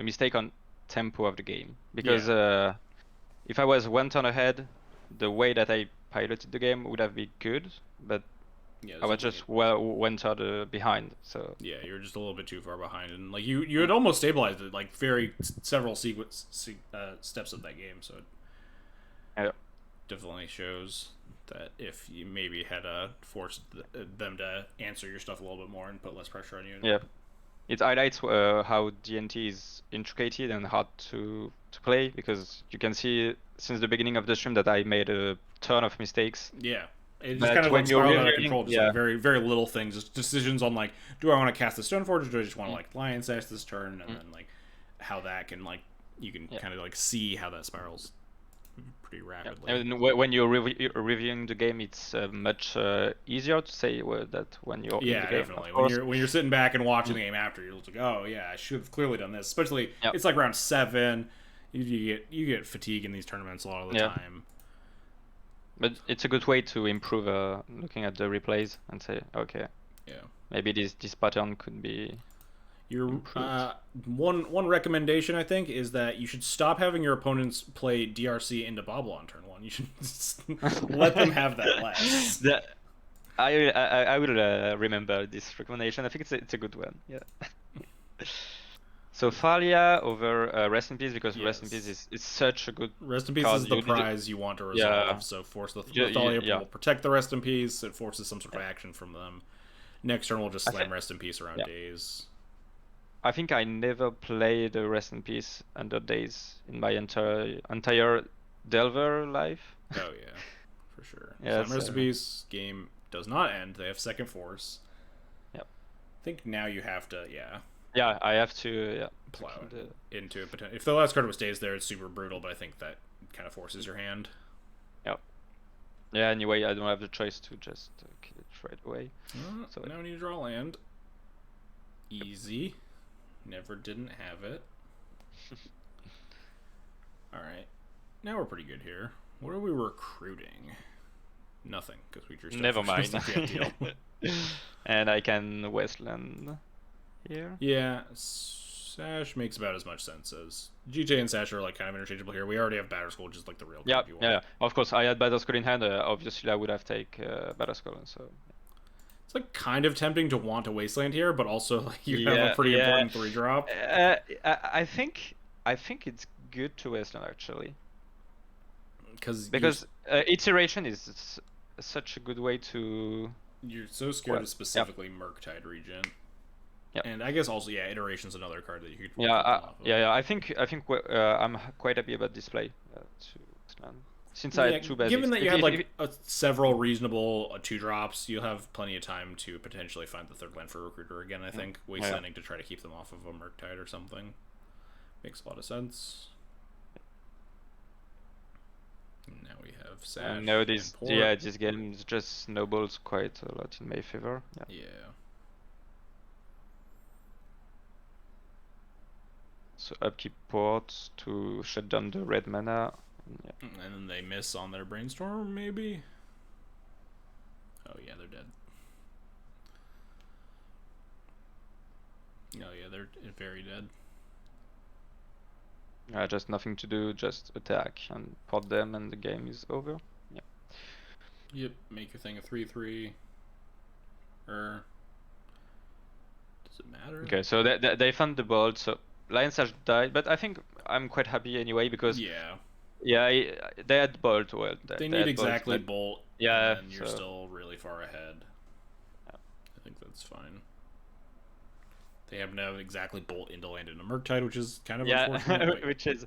mistake on tempo of the game, because if I was one turn ahead, the way that I piloted the game would have been good, but I was just one turn behind. So yeah, you were just a little bit too far behind, and like you had almost stabilized it like several steps of that game. So it definitely shows that if you maybe had forced them to answer your stuff a little bit more and put less pressure on you. Yeah, it highlights how D&T is intricate and hard to play, because you can see since the beginning of the stream that I made a ton of mistakes. Yeah. It just kind of like spiraled out of control, just like very, very little things, just decisions on like, do I want to cast the Stoneforge, or do I just want to like Lion Sash this turn, and then like how that can like you can kind of like see how that spirals pretty rapidly. And when you're reviewing the game, it's much easier to say that when you're in the game. Definitely. When you're sitting back and watching the game after, you're like, oh yeah, I should have clearly done this. Especially it's like round 7. You get fatigue in these tournaments a lot of the time. But it's a good way to improve looking at the replays and say, okay, maybe this pattern could be one recommendation, I think, is that you should stop having your opponents play DRC into Bobble on turn 1. You should let them have that less. I will remember this recommendation. I think it's a good one. Yeah. So Thalia over Rest in Peace, because Rest in Peace is such a good Rest in Peace is the prize you want to resolve, so force the Thalia will protect the Rest in Peace, it forces some sort of action from them. Next turn we'll just slam Rest in Peace around Days. I think I never played a Rest in Peace under Days in my entire Delver life. Oh yeah, for sure. Yeah, Rest in Peace game does not end, they have second force. Yep. I think now you have to, Yeah, I have to plow into it. If the last card was Days there, it's super brutal, but I think that kind of forces your hand. Yep. Yeah, anyway, I don't have the choice to just kill it right away. So now we need to draw land. Easy. Never didn't have it. Alright. Now we're pretty good here. What are we recruiting? Nothing, because we drew stuff. Never mind. Deal. And I can Westland. here. Yeah, sash makes about as much sense as GJ and sash are like kind of interchangeable here. We already have batter school, which is like the real Yeah, card you want. yeah. Of course, I had Batterskull in hand. Obviously, I would have taken Batterskull. So It's like kind of tempting to want a wasteland here, but also like you have a yeah, pretty yeah. important 3-drop. I think it's good to wasteland actually Because iteration is such a good way to. you're so scared of specifically Murktide Regent. Yep. And I guess also, yeah, Iteration's another card that you could Yeah, off of. yeah. I think I'm quite happy about this play to land. Since I had two basics. Given that you had like several reasonable 2-drops, you'll have plenty of time to potentially find the third land for Recruiter again, I think. Wastelanding to try to keep them off of a Murktide or something. Makes a lot of sense. Now we have Sash. No, this game just snowballs quite a lot in my favor. Yeah. So upkeep port to shut down the red mana. Yeah. And then they miss on their brainstorm, maybe? Oh yeah, they're dead. Oh yeah, they're very dead. Just nothing to do, just attack and pot them and the game is over. Yeah. Yep, make your thing a 3/3. Does it matter? Okay, so they found the bolt, so Lion Sash died, but I think I'm quite happy anyway because they had bolt. Well, they need exactly bolt. Yeah, and you're still really far ahead. Yeah. I think that's fine. They have now exactly bolt into land in a Murktide, which is kind of unfortunate. Which is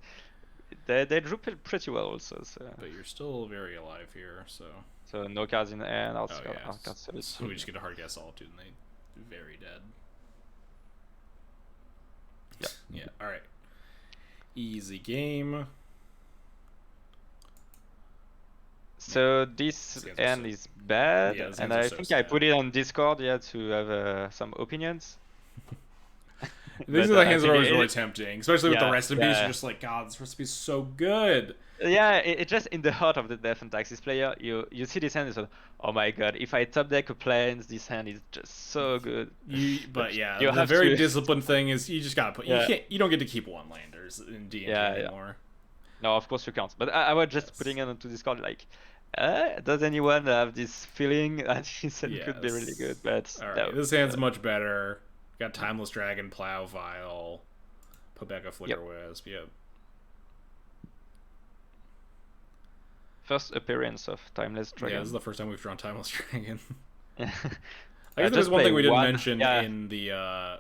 they drew pretty well also. So. But you're still very alive here, so. So no cards in the end. So we just get a hard guess Solitude, and they very dead. Yeah. Yeah. All right. Easy game. So this end is bad, and I think I put it on Discord, to have some opinions. These are the hands that are always really tempting, especially with the rest in peace. You're just like, God, this recipe is so good. Yeah, it just in the heart of the Death and Taxes player, you see this hand and say, oh my God, if I top deck a planes, this hand is just so good. But yeah, the very disciplined thing is you just gotta put. You don't get to keep one-landers in D&T anymore. No, of course you can't. But I was just putting it onto Discord like, does anyone have this feeling that this hand could be really good? But alright, this hand's much better. Got Timeless Dragon, Plow, Vial, put back a Flicker Wisp. Yep. First appearance of Timeless Dragon. Yeah, this is the first time we've drawn Timeless Dragon. I guess there's one thing we didn't mention in the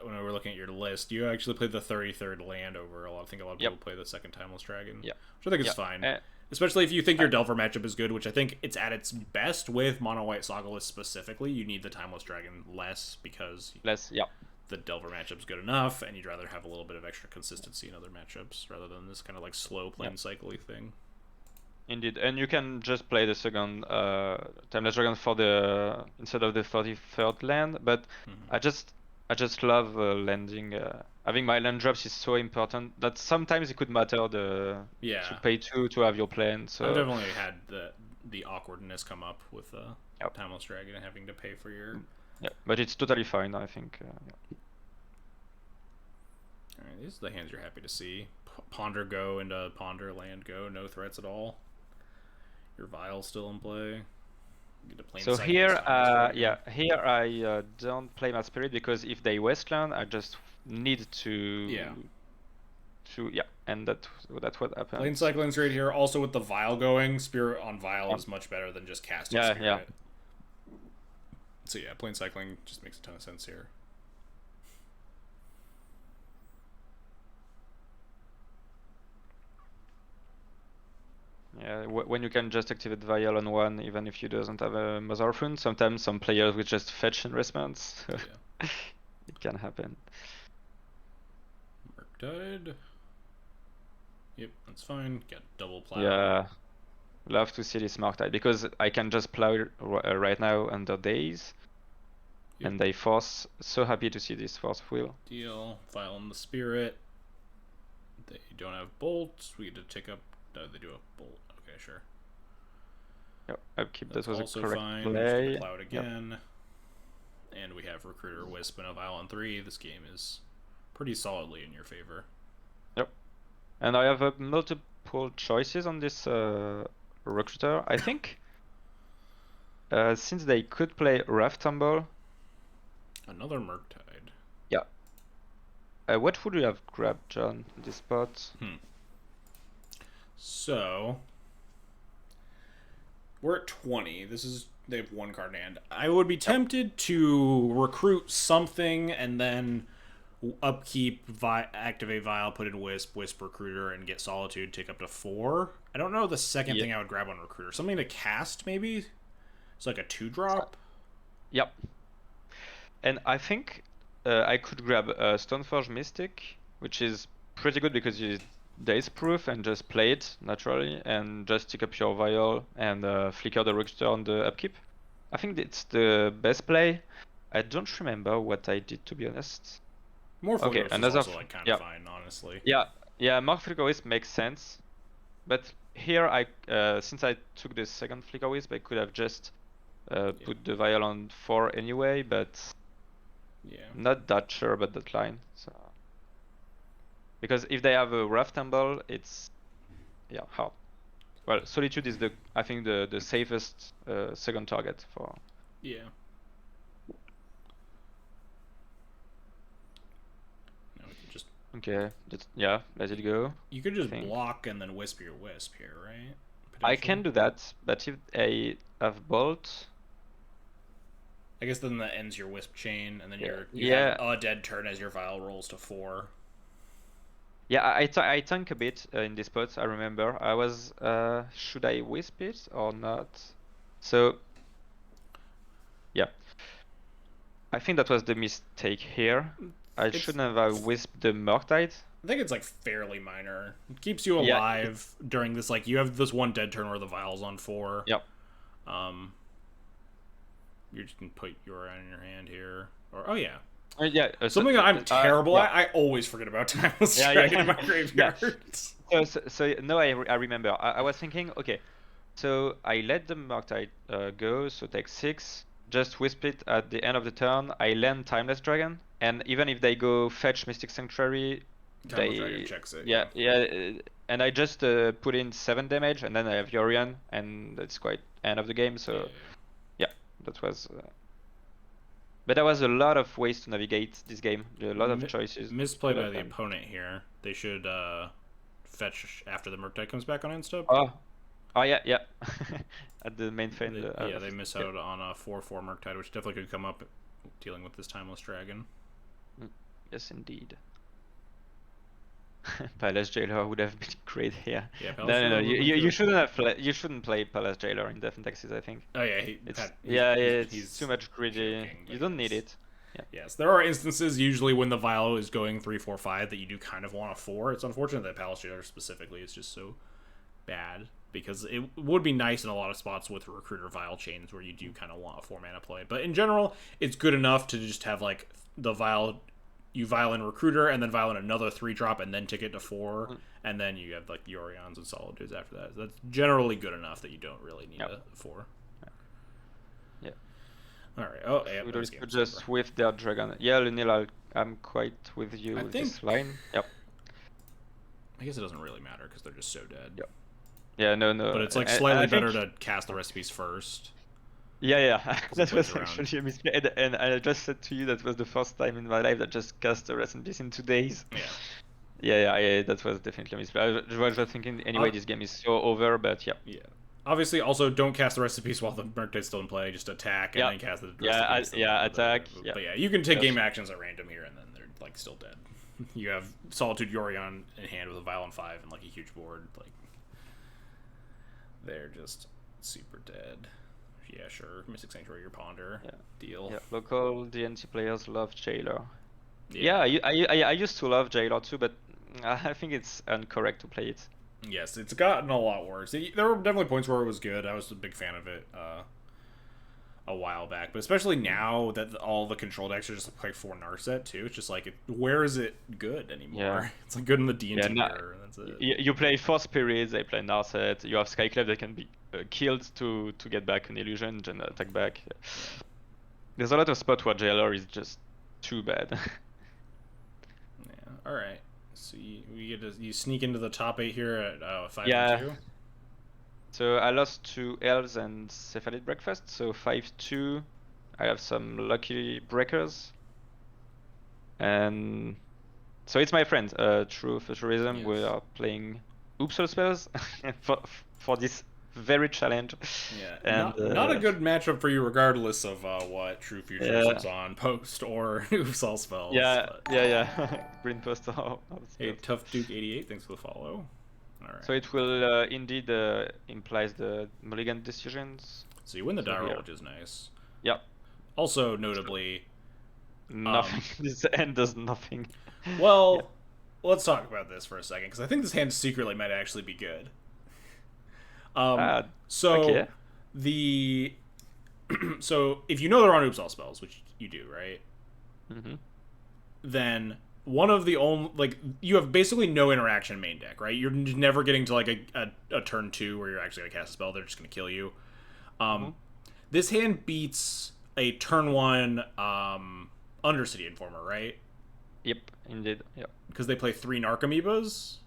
when we were looking at your list. You actually played the 33rd land over. I think a lot of people play the second Timeless Dragon. Yeah, which I think is fine. Especially if you think your Delver matchup is good, which I think it's at its best with Mono White Sagalith specifically. You need the Timeless Dragon less because the Delver matchup's good enough, and you'd rather have a little bit of extra consistency in other matchups rather than this kind of like slow plane cycle-y thing. Indeed, and you can just play the second Timeless Dragon for the instead of the 33rd land. But I just love landing. Having my land drops is so important that sometimes it could matter to pay 2 to have your plane. So I've definitely had the awkwardness come up with Timeless Dragon and having to pay for your. Yeah, but it's totally fine, I think. Alright, these are the hands you're happy to see. Ponder go into Ponder, land go, no threats at all. Your Vial's still in play. So here, here I don't play my Spirit because if they Wasteland, I just need to. And that's what happens. Plane cycling's right here. Also with the Vial going, Spirit on Vial is much better than just casting Spirit. Yeah. So yeah, plane cycling just makes a ton of sense here. Yeah, when you can just activate Vial on one, even if you doesn't have a Mother of Runes, sometimes some players will just fetch in response. It can happen. Murktide. Yep, that's fine. Got double plow. Yeah, love to see this Murktide because I can just plow right now under days, and they force. So happy to see this force wheel. Deal. File in the Spirit. They don't have bolts. We get to take up. No, they do have bolt. Okay, sure. Yep, upkeep. That was also a correct fine. play. Plow it again. and we have Recruiter, Wisp, and a Vial on 3. This game is pretty solidly in your favor. Yep. And I have multiple choices on this Recruiter. I think since they could play Rough Tumble. Another Murktide. Yeah. What would you have grabbed, John, in this spot? So we're at 20. They have one card in hand. I would be tempted to recruit something and then upkeep, activate Vial, put in Wisp, Recruiter, and get Solitude, take up to 4. I don't know the second thing I would grab on Recruiter. Something to cast, maybe? It's like a 2-drop? Yep. And I think I could grab a Stoneforge Mystic, which is pretty good because you Daze Proof and just play it naturally and just take up your Vial and flicker the Recruiter on the upkeep. I think it's the best play. I don't remember what I did, to be honest. More Flicker Wisp is also like kind of fine, honestly. Yeah, more Flicker Wisp makes sense. But here, since I took the second Flicker Wisp, I could have just put the Vial on 4 anyway, but not that sure about that line. So. Because if they have a Rough Tumble, it's hard. Well, Solitude is I think the safest second target for. Yeah. Now we can just. Okay. Let it go. You could just block and then Wisp your Wisp here, right? I can do that, but if I have Bolt. I guess then that ends your Wisp chain, and then you have a dead turn as your Vial rolls to 4. Yeah, I tank a bit in this spot. I remember I was should I Wisp it or not? So yeah, I think that was the mistake here. I shouldn't have Wisped the Murktide. I think it's like fairly minor. It keeps you alive during this. Like you have this one dead turn where the Vial's on 4. Yep. You just can put your in your hand here, or something that I'm terrible at. I always forget about Timeless Dragon in my graveyard. So no, I remember. I was thinking, okay, so I let the Murktide go, so take 6. Just Wisp it at the end of the turn. I land Timeless Dragon, and even if they go fetch Mystic Sanctuary, Timeless Dragon checks it. Yeah, and I just put in 7 damage, and then I have Yorion, and that's quite end of the game. So that was. But there was a lot of ways to navigate this game. A lot of choices. Misplay by the opponent here. They should fetch after the Murktide comes back on insta. Oh yeah. At the main phase. They miss out on a 4/4 Murktide, which definitely could come up dealing with this Timeless Dragon. Yes, indeed. Palace Jailer would have been great here. Yeah, no. You shouldn't play Palace Jailer in Death and Taxes, I think. Oh yeah, it's too much greedy. You don't need it. Yeah. Yes, there are instances usually when the Vial is going 3/4/5 that you do kind of want a 4. It's unfortunate that Palace Jailer specifically is just so bad because it would be nice in a lot of spots with Recruiter Vial chains where you do kind of want a 4-mana play. But in general, it's good enough to just have like the Vial. You Vial in Recruiter, and then Vial in another 3-drop, and then take it to 4, and then you have like Yorions and Solitudes after that. That's generally good enough that you don't really need a 4. Yeah. All right. We could just with their dragon. Yeah, Lunil, I'm quite with you with this line. Yep. I guess it doesn't really matter because they're just so dead. Yep. Yeah, no. But it's like slightly better to cast the recipes first. Yeah. That was actually a mistake. And I just said to you that was the first time in my life that just cast the recipes in 2 days. Yeah, that was definitely a mistake. I was just thinking, anyway, this game is so over, but yeah. Yeah. Obviously, also don't cast the recipes while the Murktide's still in play. Just attack and then cast the recipes. Attack. But you can take game actions at random here, and then they're like still dead. You have Solitude Yorion in hand with a Vial on 5 and like a huge board. Like they're just super dead. Yeah, sure. Mystic Sanctuary, your Ponder. Deal. Yeah, local D&T players love Jailer. I used to love Jailer too, but I think it's incorrect to play it. Yes, it's gotten a lot worse. There were definitely points where it was good. I was a big fan of it a while back, but especially now that all the control decks are just like 4 Narset too. It's just like, where is it good anymore? Yeah. It's like good in the D&T mirror. That's it. You play 4 Spirits, they play Narset. You have Skyclave that can be killed to get back an illusion and attack back. There's a lot of spots where JLR is just too bad. Yeah. All right. So you sneak into the top 8 here at 5 and Yeah. 2. So I lost to Elves and Cephalid Breakfast, so 5-2. I have some lucky breakers. And so it's my friend, True Futurism. Yes. We are playing Oopsal spells for this very challenge. Yeah, And not a good matchup for you, regardless of what True Futurism's on post or All spells. Yeah, but... yeah. Green post or Hey, spells. Tough Duke 88, thanks for the follow. All right. So it will indeed implies the mulligan decisions. So you win the die roll, here. which is nice. Yeah. Also, notably, Nothing. This end does nothing. Well, let's talk about this for a second, because I think this hand secretly might actually be good. Okay. The so if you know they're on All spells, which you do, right? Mm-hmm. Then one of the only, like, you have basically no interaction main deck, right? You're never getting to like a turn 2 where you're actually gonna cast a spell. They're just gonna kill you. This hand beats a turn 1 Undercity Informer, right? Yep, indeed. Yep. Because they play 3 Narcomoebas,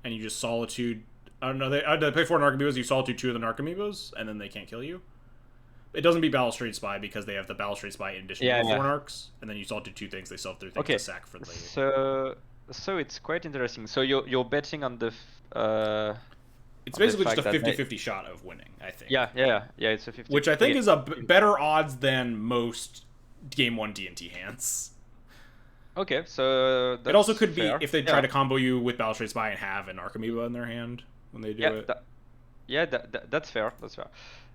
and you just Solitude. Oh no, they play 4 Narcomoebas. You Solitude 2 of the Narcomoebas, and then they can't kill you. It doesn't beat Balustrade Spy because they have the Balustrade Spy in addition to the 4 Narcs, and then you Solitude 2 things. They still have 3 things to sack for the. So it's quite interesting. So you're betting on the. It's basically just a 50-50 shot of winning, I think. Yeah. It's a 50. Which I think is a better odds than most Game 1 D&T hands. Okay, so it also could be fair. if they try to combo you with Balustrade Spy and have an Archimedes in their hand when they do it. That's fair. That's fair.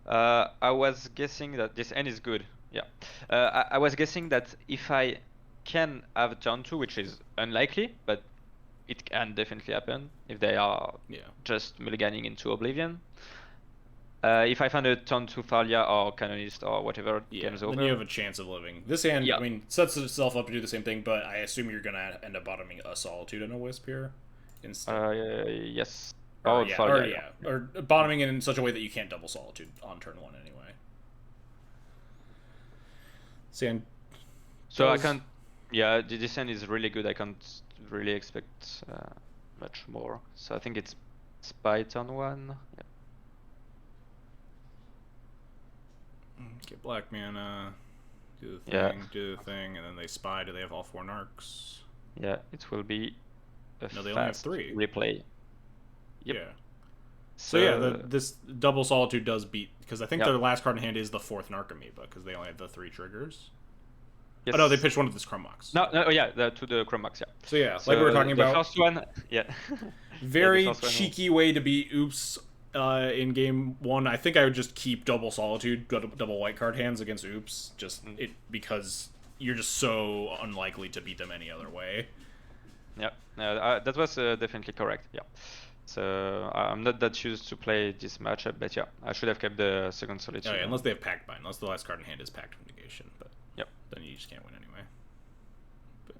I was guessing that this end is good. Yeah. I was guessing that if I can have turn 2, which is unlikely, but it can definitely happen if they are just mulliganing into Oblivion. If I find a turn 2 Thalia or Canonist or whatever, game's over. Then you have a chance of living. This hand, I mean, sets itself up to do the same thing, but I assume you're going to end up bottoming a Solitude and a Wisp here instead. Yes. Or bottoming it in such a way that you can't double Solitude on turn 1 anyway. So I can't. Yeah, this hand is really good. I can't really expect much more. So I think it's Spy turn 1. Yeah. Get black mana, do the thing, and then they Spy. Do they have all 4 Narcs? Yeah, it will be a they only have 3. Replay. Yep. Yeah. So this double Solitude does beat, because I think their last card in hand is the 4th Narcomoeba, because they only have the 3 triggers. Yes. Oh no, they pitched one of this Chromux. No, to the Chromux, yeah. So like we were talking about. The first one, Very cheeky way to beat Oops in game 1. I think I would just keep double Solitude, double white card hands against Oops, because you're just so unlikely to beat them any other way. Yeah, that was definitely correct, yeah. So I'm not that used to play this matchup, but yeah, I should have kept the second Solitude. Oh, yeah, unless they have Pact Bind, unless the last card in hand is Pact of Negation, but then you just can't win anyway. But,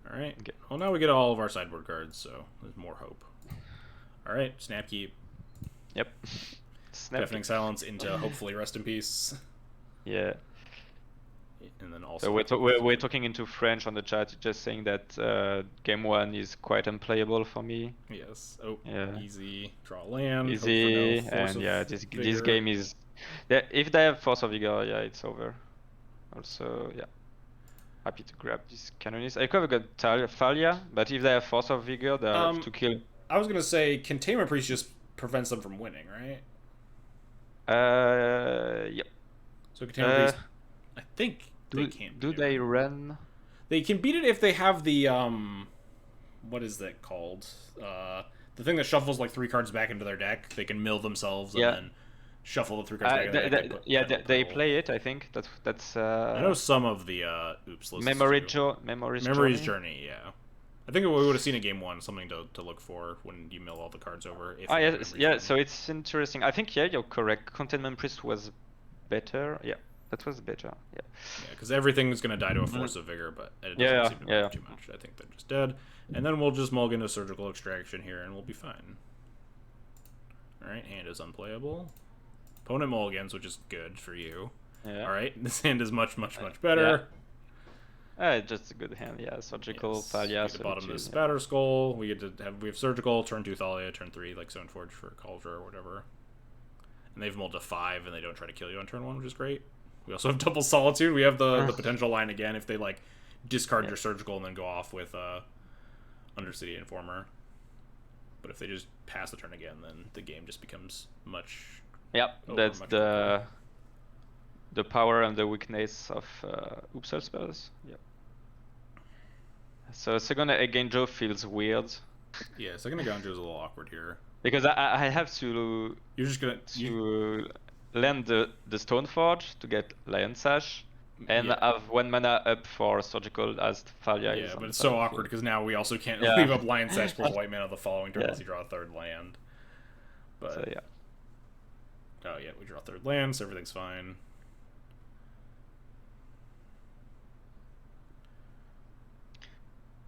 all right. Okay. Well, now we get all of our sideboard cards, so there's more hope. All right, Snap Keep. Yep. Deafening Silence into hopefully Rest in Peace. Yeah. And then also. So we're talking into French on the chat, just saying that game 1 is quite unplayable for me. Yes. Oh. Yeah. Easy. Draw land. Easy. And this game is. If they have Force of Vigor, it's over. Also, happy to grab this Canonist. I could have got Thalia, but if they have Force of Vigor, they have to kill. I was gonna say Containment Priest just prevents them from winning, right? Yep. So Containment Priest, I think they can't. Do they run? They can beat it if they have the what is that called? The thing that shuffles like 3 cards back into their deck. They can mill themselves and then shuffle the 3 cards back into their deck. They play it. I think that's. I know some of the Oops lists. Memory's Journey. Yeah. I think we would have seen in game 1 something to look for when you mill all the cards over. So it's interesting. I think you're correct. Containment Priest was better. Yeah, that was better. Yeah. Yeah, because everything is going to die to a Force of Vigor, but it doesn't seem to matter too much. I think they're just dead, and then we'll just mulligan to Surgical Extraction here, and we'll be fine. All right, hand is unplayable. Opponent mulligans, which is good for you. Yeah. All right, this hand is much better. Just a good hand. Yeah, surgical, Yes. Thalia, We get to bottom this Solitude, Spatter Skull. We have surgical, turn 2 Thalia, turn 3 like Stoneforge for Cauldron or whatever. And they've mulled to 5 and they don't try to kill you on turn 1, which is great. We also have double Solitude. We have the potential line again if they like discard your surgical and then go off with Undercity Informer. But if they just pass the turn again, then the game just becomes much. Yep, that's the power and the weakness of Upsal spells. Yep. So second Agenjo feels weird. Yeah, second Agenjo is a little awkward here. Because I have to. You're just gonna land the Stoneforge to get Lion Sash, and have 1 mana up for surgical as Thalia. Yeah, but it's so awkward because now we also can't leave up Lion Sash plus white mana the following turn unless you draw a 3rd land. But so, yeah. Oh yeah, we draw 3rd land, so everything's fine.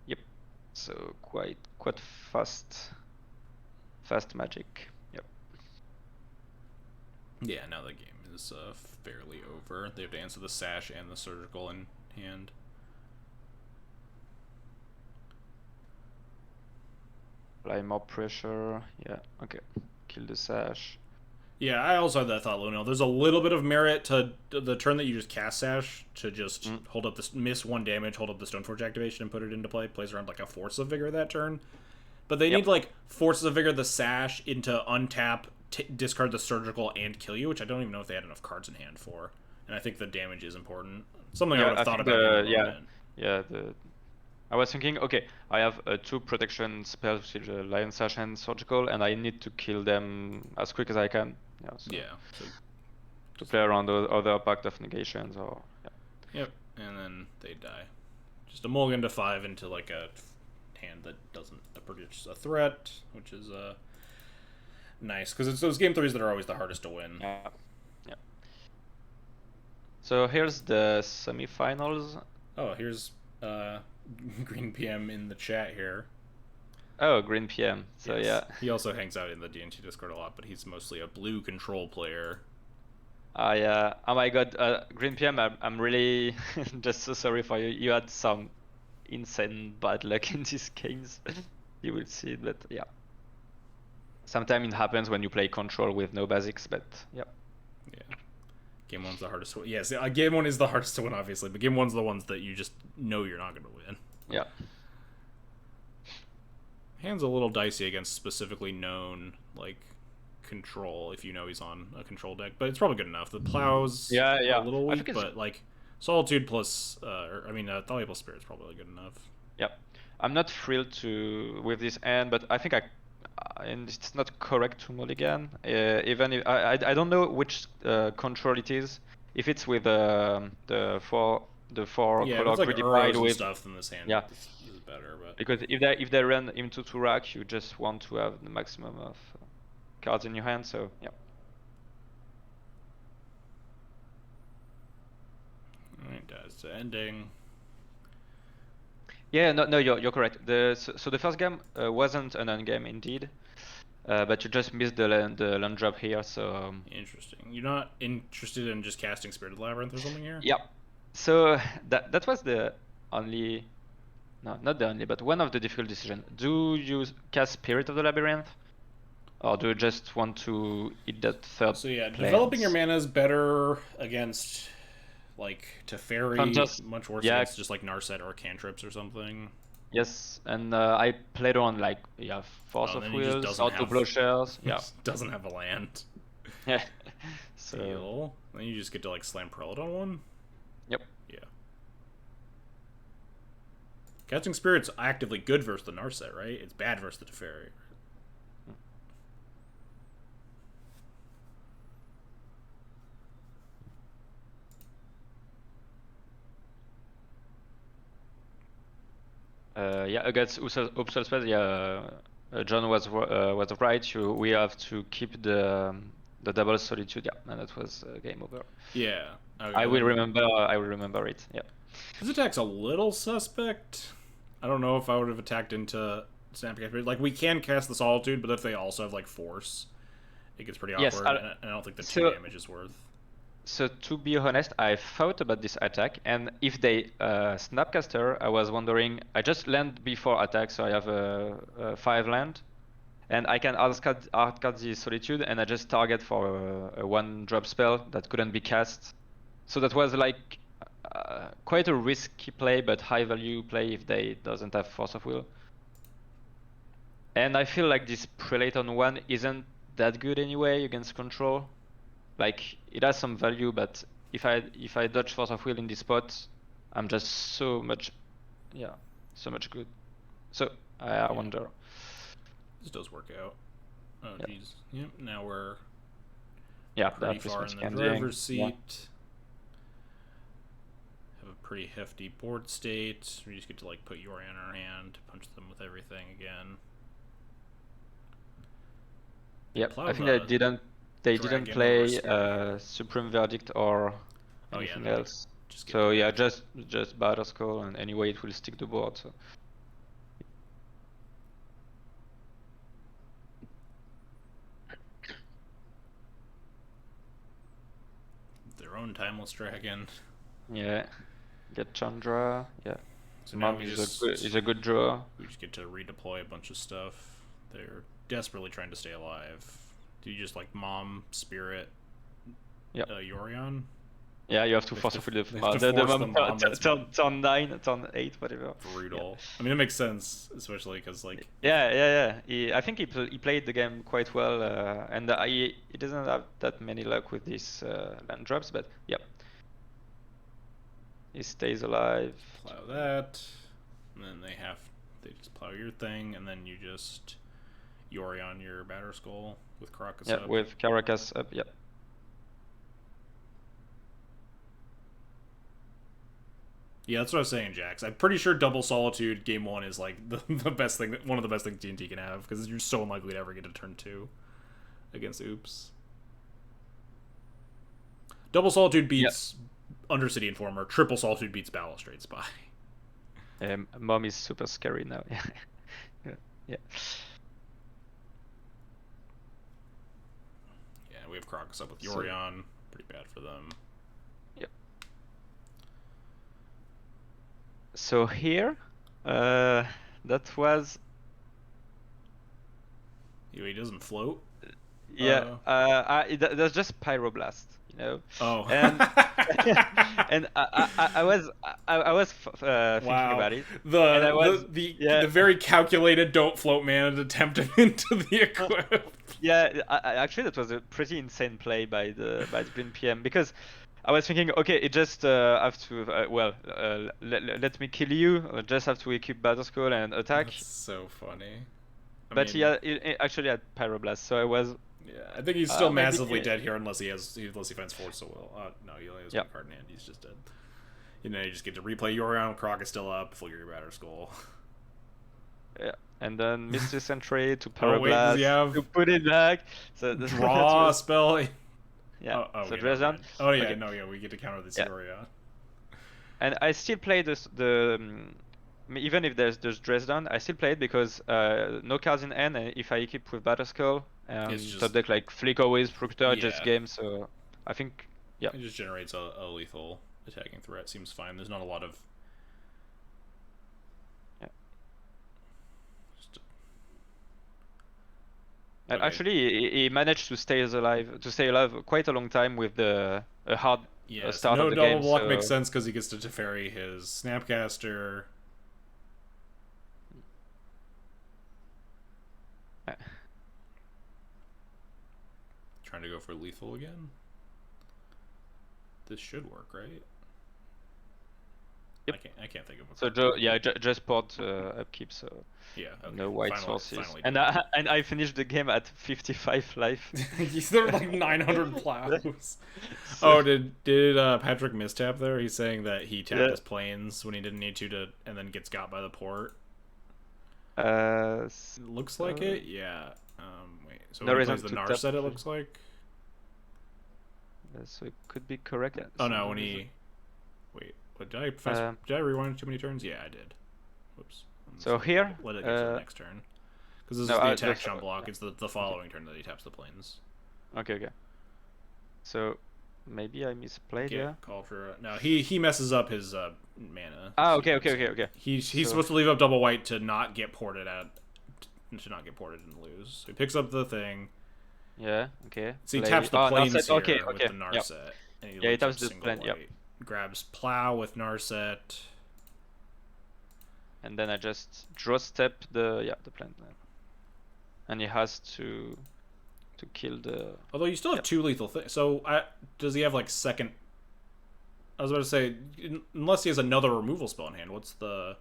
Yep. So quite fast magic. Yep. Yeah, now the game is fairly over. They have to answer the Sash and the surgical in hand. Apply more pressure. Yeah. Okay. Kill the Sash. Yeah, I also had that thought, Luno. There's a little bit of merit to the turn that you just cast Sash to just hold up this, miss 1 damage, hold up the Stoneforge activation, and put it into play. Plays around like a Force of Vigor that turn. But they need like Forces of Vigor, the Sash, into untap, discard the surgical, and kill you, which I don't even know if they had enough cards in hand for. And I think the damage is important. Something I would have thought about. I was thinking, okay, I have 2 protection spells, which is Lion Sash and Surgical, and I need to kill them as quick as I can. So to play around the other Pact of Negations or. Yeah. Yep, and then they die. Just a mulligan to 5 into like a hand that doesn't produce a threat, which is nice because it's those game 3s that are always the hardest to win. Yeah. So here's the semifinals. Oh, here's Green PM in the chat here. Oh, Green PM. So yes. He also hangs out in the D&T Discord a lot, but he's mostly a blue control player. Yeah. Oh my god, Green PM, I'm really just so sorry for you. You had some insane bad luck in these games. You will see it, but yeah. Sometimes it happens when you play control with no basics, but yeah. Yeah. Game 1's the hardest one. Yes, game 1 is the hardest to win, obviously, but game 1's the ones that you just know you're not going to win. Yeah. Hand's a little dicey against specifically known, like, control, if you know he's on a control deck, but it's probably good enough. The Plow's a little weak, but, like, Solitude plus, Thalia plus Spirit's probably good enough. Yep. I'm not thrilled with this hand, but I think and it's not correct to mulligan. Even if I don't know which control it is. If it's with the 4 color like predefined with stuff, then this hand is better. But because if they run into 2 rack, you just want to have the maximum of cards in your hand. So yeah. Alright, it's ending. Yeah, no, you're correct. So the first game wasn't an endgame indeed, but you just missed the land drop here. So interesting. You're not interested in just casting Spirited Labyrinth or something here? Yeah. So that was the only, no, not the only, but one of the difficult decisions. Do you cast Spirit of the Labyrinth, or do you just want to eat that 3rd? So yeah, developing your mana is better against. Like Teferi, much worse against just like Narset or cantrips or something. Yes, and I played on like Force of Wheels, Auto Plowshares. Yeah, doesn't have a land. Yeah. So then you just get to like slam Prelate on one. Yep. Yeah. Catching Spirit's actively good versus the Narset, right? It's bad versus the Teferi. Against Upsal spells, John was right. We have to keep the double solitude. Yeah, and that was game over. Yeah. Okay. I will remember it. Yeah. This attack's a little suspect. I don't know if I would have attacked into Snapping. Like we can cast the Solitude, but if they also have like Force, it gets pretty awkward. And I don't think the 2 damage is worth. So to be honest, I thought about this attack, and if they Snapcaster, I was wondering. I just land before attack, so I have a 5 land, and I can hardcard the Solitude, and I just target for a 1-drop spell that couldn't be cast. So that was like quite a risky play, but high value play if they doesn't have Force of Will. And I feel like this Prelate on 1 isn't that good anyway against control. Like it has some value, but if I dodge Force of Will in this spot, I'm just so much good. So I wonder. This does work out. Oh Yeah. jeez. Yep. Now we're That pretty far was in the driver's seat. Have a pretty hefty board state. We just get to like put Yorion in our hand, punch them with everything again. Yep. I think they didn't play Supreme Verdict or anything else. So yeah, just Battle Skull, and anyway it will stick the board. So. Their own Timeless Dragon. Yeah. Get Chandra. Yeah. So now Mom is a good draw. We just get to redeploy a bunch of stuff. They're desperately trying to stay alive. Do you just like Mom, Spirit, Yorion? Yeah, you have to force the mom turn 9, turn 8, whatever. Brutal. I mean, it makes sense, especially because like. Yeah. I think he played the game quite well, and he doesn't have that many luck with these land drops, but yep. He stays alive. Plow that, and then they just plow your thing, and then you just Yorion your Batter Skull with Caracas up. Yeah, with Caracas up, yeah. Yeah, that's what I was saying, Jax. I'm pretty sure Double Solitude Game 1 is like the best thing, one of the best things D&T can have, because you're so unlikely to ever get to turn 2 against Oops. Double Solitude beats Undercity Informer. Triple Solitude beats Balustrade Spy. Mom is super scary now. Yeah. Yeah, we have Crocus up with Yorion. Pretty bad for them. Yep. So here, that was. He doesn't float. Yeah, that's just Pyroblast, you know. Oh. And and I was thinking about it. The very calculated don't float mana to tempt him into the equip. Yeah, actually that was a pretty insane play by the Green PM, because I was thinking, okay, it just have to let me kill you. I just have to equip Battle Skull and attack. That's so funny. But he actually had Pyroblast, so I was. Yeah, I think he's still massively dead here unless he finds Force of Will. No, he only has one card in hand. He's just dead. You know, you just get to replay Yorion. Croc is still up. Full your Batter Skull. Yeah, and then Mistress Entry to Pyroblast to put it back. So draw a spell. Yeah. So dress down. Oh yeah, okay. We get to counter this Yorion. And I still play even if there's dress down, I still play it because no cards in hand, and if I equip with Battle Skull, top deck like Flicker with Fructor, just game. So I think it just generates a lethal attacking threat. Seems fine. There's not a lot of. And actually, he managed to stay alive quite a long time with a hard start of the game. No double block makes sense because he gets to Teferi his Snapcaster. Trying to go for lethal again. This should work, right? Yep. I can't think of it. So just port upkeep, so no white sources. And I finished the game at 55 life. There were like 900 plows. Oh, did Patrick mistap there? He's saying that he tapped his planes when he didn't need to, and then gets got by the port. Looks like it. Yeah. Wait. So no when he plays the Nar set, it looks like. So it could be correct. Oh no, when he. Wait. But did I rewind too many turns? Yeah, I did. Whoops. So here, let it get to the next turn, because this is the attack jump block. It's the following turn that he taps the planes. Okay. So maybe I misplayed. Get Yeah. Cauldron. No, he messes up his mana. Ah, okay. He's So- supposed to leave up double white to not get ported and lose. So he picks up the thing. Yeah. Okay. So he Play- taps the oh, plains Narset. here Okay. with Okay. the Yep. Narset. And he Yeah, he leaves up taps the single plan, white. yep. Grabs Plow with Narset. And then I just draw step the plant. And he has to kill the. Although you still have two lethal things. So does he have like second? I was about to say, unless he has another removal spell in hand, what's the?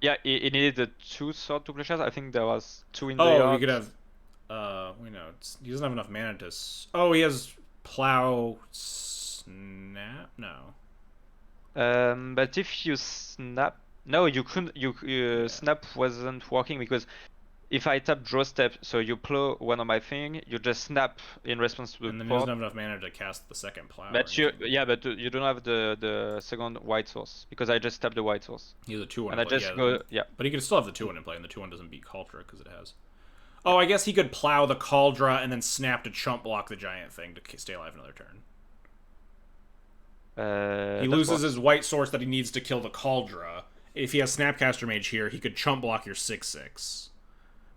Yeah, he needed the 2 sword to play shots. I think there was 2 in the Oh, yard. he could have. We know he doesn't have enough mana to. Oh, he has Plow, Snap. No. But if you snap, no, you couldn't. Snap wasn't working because if I tap draw step, so you plow one of my thing, you just snap in response to the And then he port. doesn't have enough mana to cast the second Plow. But you don't have the second white source because I just tapped the white source. He has a 2-1 And I play. just go, yeah. But he could still have the 2-1 in play, and the 2-1 doesn't beat Cauldra because it has. Oh, I guess he could Plow the Cauldra and then snap to chump block the giant thing to stay alive another turn. He loses his white source that he needs to kill the Cauldra. If he has Snapcaster Mage here, he could chump block your 6/6.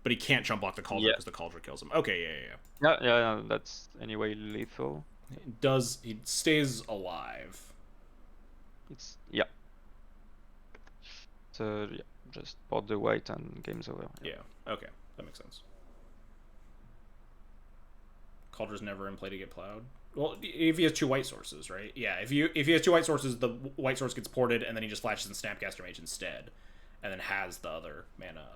But he can't chump block the Cauldra because the Cauldra kills him. Okay, Yeah, that's anyway lethal. He stays alive. Yeah. So yeah, just board the white and game's over. Yeah, okay. That makes sense. Caudra's never in play to get plowed. Well, if he has 2 white sources, right? Yeah, if he has 2 white sources, the white source gets ported, and then he just flashes in Snapcaster Mage instead, and then has the other mana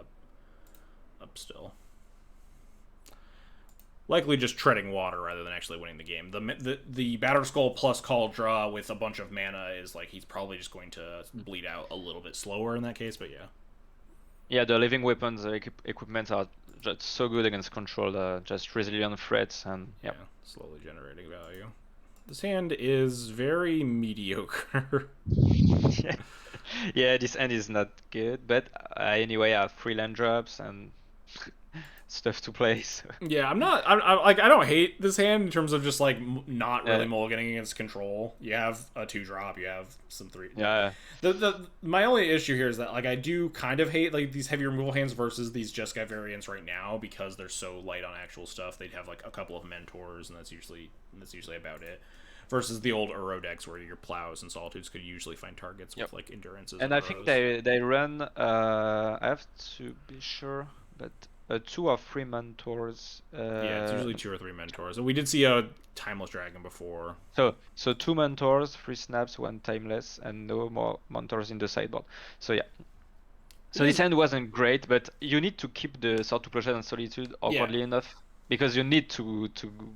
up still. Likely just treading water rather than actually winning the game. The Batter Skull plus Cauldra with a bunch of mana is like he's probably just going to bleed out a little bit slower in that case, but yeah. Yeah, the living weapons equipment are just so good against control, just resilient threats and yeah. Slowly generating value. This hand is very mediocre. Yeah, this hand is not good, but anyway, I have 3 land drops and stuff to play. So. Yeah, I don't hate this hand in terms of just like not really mulliganing against control. You have a 2-drop, you have some 3. Yeah. My only issue here is that like I do kind of hate like these heavy removal hands versus these Jeskai variants right now because they're so light on actual stuff. They'd have like a couple of mentors and that's usually about it. Versus the old Uro decks where your Plows and Solitudes could usually find targets with like endurances. And I think they run. I have to be sure, but 2 or 3 mentors. Yeah, it's usually 2 or 3 mentors. And we did see a Timeless Dragon before. So 2 mentors, 3 snaps, 1 timeless, and no more mentors in the sideboard. So yeah. So this hand wasn't great, but you need to keep the Sword to Clochette and Solitude awkwardly enough. Because you need to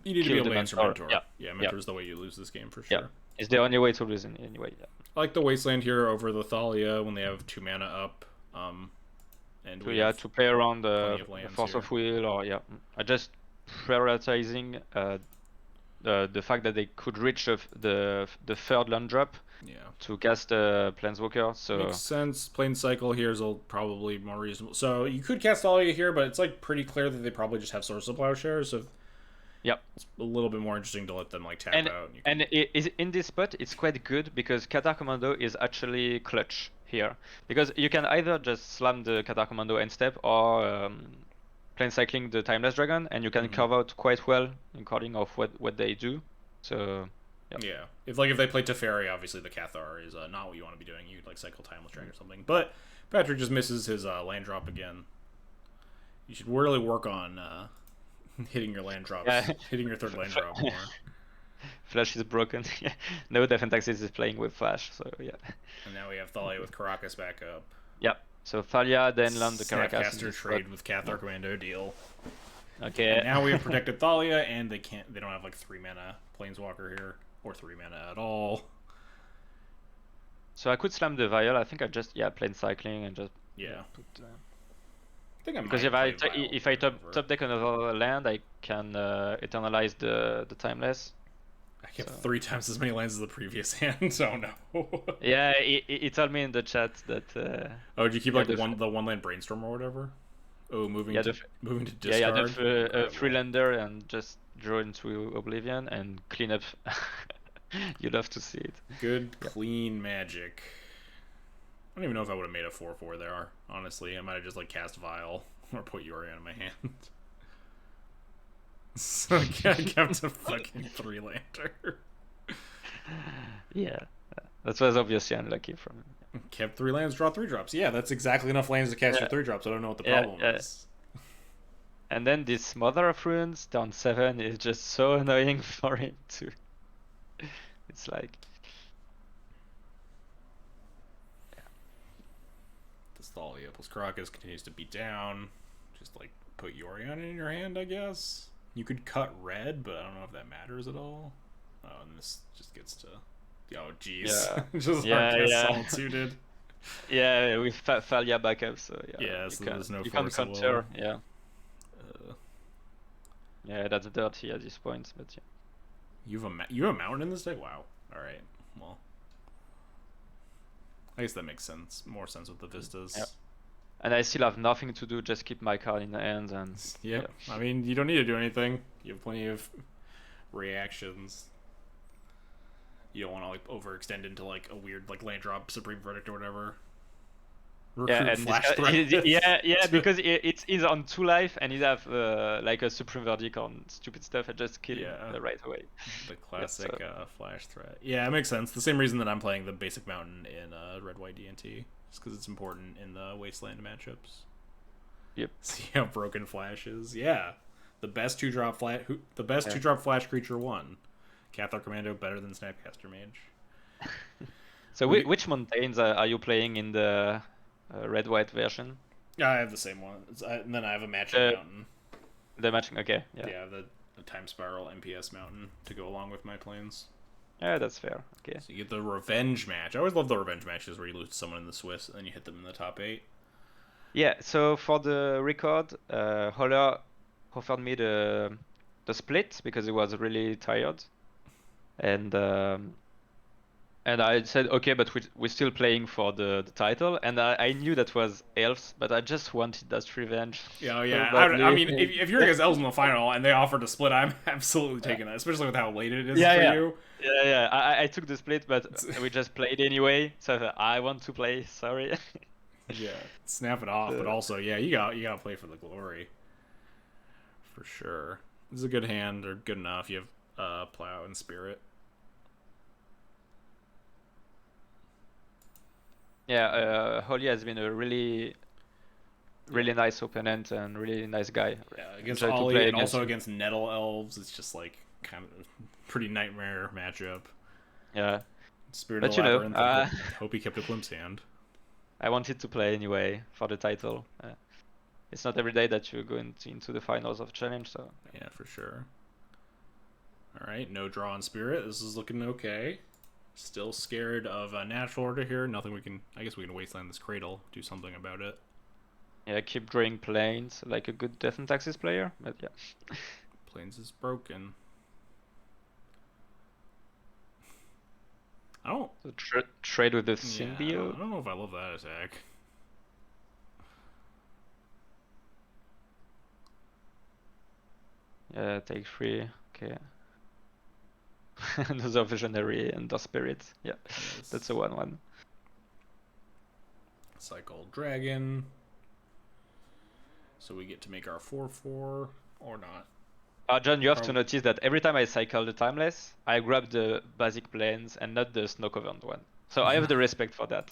you need to be able to answer mentor. Yeah, mentor is the way you lose this game for sure. Yeah, it's the only way to lose anyway. Yeah. I like the Wasteland here over the Thalia when they have 2 mana up. And to play around the Force of Will or I just prioritizing the fact that they could reach the 3rd land drop. Yeah. To cast Planeswalker, so makes sense. Plane cycle here is probably more reasonable. So you could cast Thalia here, but it's like pretty clear that they probably just have Source of Plowshare. So it's a little bit more interesting to let them like tap out. And in this spot, it's quite good because Commando is actually clutch here because you can either just slam the Commando end step or plane cycling the Timeless Dragon, and you can carve out quite well according of what they do. So. Yep. Yeah, if they play Teferi, obviously the Cathar is not what you want to be doing. You'd like cycle Timeless Dragon or something. But Patrick just misses his land drop again. You should really work on hitting your land drops, hitting your 3rd land drop more. Flash is broken. No, Defentaxis is playing with Flash, so yeah. And now we have Thalia with Caracas back up. Yep. So Thalia, then land the Caracas. Snapcaster trade with Cathar Commando deal. Okay. And now we have protected Thalia, and they don't have like 3 mana Planeswalker here. Or 3 mana at all. So I could slam the Vial. I think I just plane cycling and just put, I think I because if I top deck another land, I can eternalize the Timeless. I kept 3 times as many lands as the previous hand, so no. Yeah, it told me in the chat that. Did you keep like the 1-land Brainstorm or whatever? Oh, moving to discard. The 3-lander and just draw into Oblivion and clean up You love to see it. Good, clean magic. I don't even know if I would have made a 4/4 there, honestly. I might have just like cast Vial or put Yorion in my hand. So I kept a fucking 3-lander. Yeah, that was obviously unlucky from him. Kept 3 lands, draw 3 drops. Yeah, that's exactly enough lands to cast your 3 drops. I don't know what the problem is. And then this Mother of Runes down 7 is just so annoying for him too. It's like... The Thalia plus Crocus continues to beat down. Just like put Yorion in your hand, I guess. You could cut red, but I don't know if that matters at all. Oh, and this just gets to... Oh, jeez. Yeah. Just Arcus suited. Yeah, with Thalia backup, so yeah. Yeah, so there's no you can force of counter, will. yeah. Yeah, that's dirty at this point, but yeah. You have a mountain in this deck? Wow. Alright, well. I guess that makes sense. More sense with the Vistas. Yep. And I still have nothing to do, just keep my card in the hand and... Yep. Yeah. I mean, you don't need to do anything. You have plenty of reactions. You don't want to like overextend into like a weird like land drop Supreme Verdict or whatever. Yeah, and flash yeah, because it is on 2 life and you have like a Supreme Verdict on stupid stuff and just kill him right away. The classic flash threat. Yeah, it makes sense. The same reason that I'm playing the basic mountain in red-white D&T. Just because it's important in the Wasteland matchups. Yep. See how broken flash is? Yeah. The best 2-drop flash 2-drop flash creature won. Cathar Commando better than Snapcaster Mage. So which mountains are you playing in the red-white version? Yeah, I have the same one. And then I have a matching mountain. The matching, okay. Yeah, yeah, the Time Spiral MPS mountain to go along with my planes. Yeah, that's fair. Okay. So you get the revenge match. I always love the revenge matches where you lose to someone in the Swiss and then you hit them in the top 8. Yeah, so for the record, Holler offered me the split because he was really tired. And I said, okay, but we're still playing for the title. And I knew that was Elves, but I just wanted that revenge. Yeah, yeah. I mean, if you're against Elves in the final and they offered a split, I'm absolutely taking that, especially with how late it is for you. Yeah. I took the split, but we just played anyway. So I want to play. Sorry. Yeah, snap it off. But also, yeah, you gotta play for the glory. For sure. This is a good hand, or good enough. You have Plow and Spirit. Yeah, Holly has been a really nice opponent and really nice guy. Yeah, against Ollie and also against Nettle Elves, it's just like kind of a pretty nightmare matchup. Yeah. Spirit of the Labyrinth, hope he kept a glimpse hand. I wanted to play anyway for the title. It's not every day that you go into the finals of Challenge, so... Yeah, for sure. Alright, no draw on Spirit. This is looking okay. Still scared of a natural order here. Nothing we can... I guess we can wasteland this Cradle. Do something about it. Yeah, keep drawing planes like a good Death and Taxes player, but yeah. Planes is broken. I don't... So trade with the Symbiote? I don't know if I love that attack. Yeah, take 3. Okay. Another Visionary and the Spirit. Yeah, yes. That's a 1/1. Cycle Dragon. So we get to make our 4/4 or not. John, you have to notice that every time I cycle the Timeless, I grab the basic planes and not the snow-covered one. So I have the respect for that.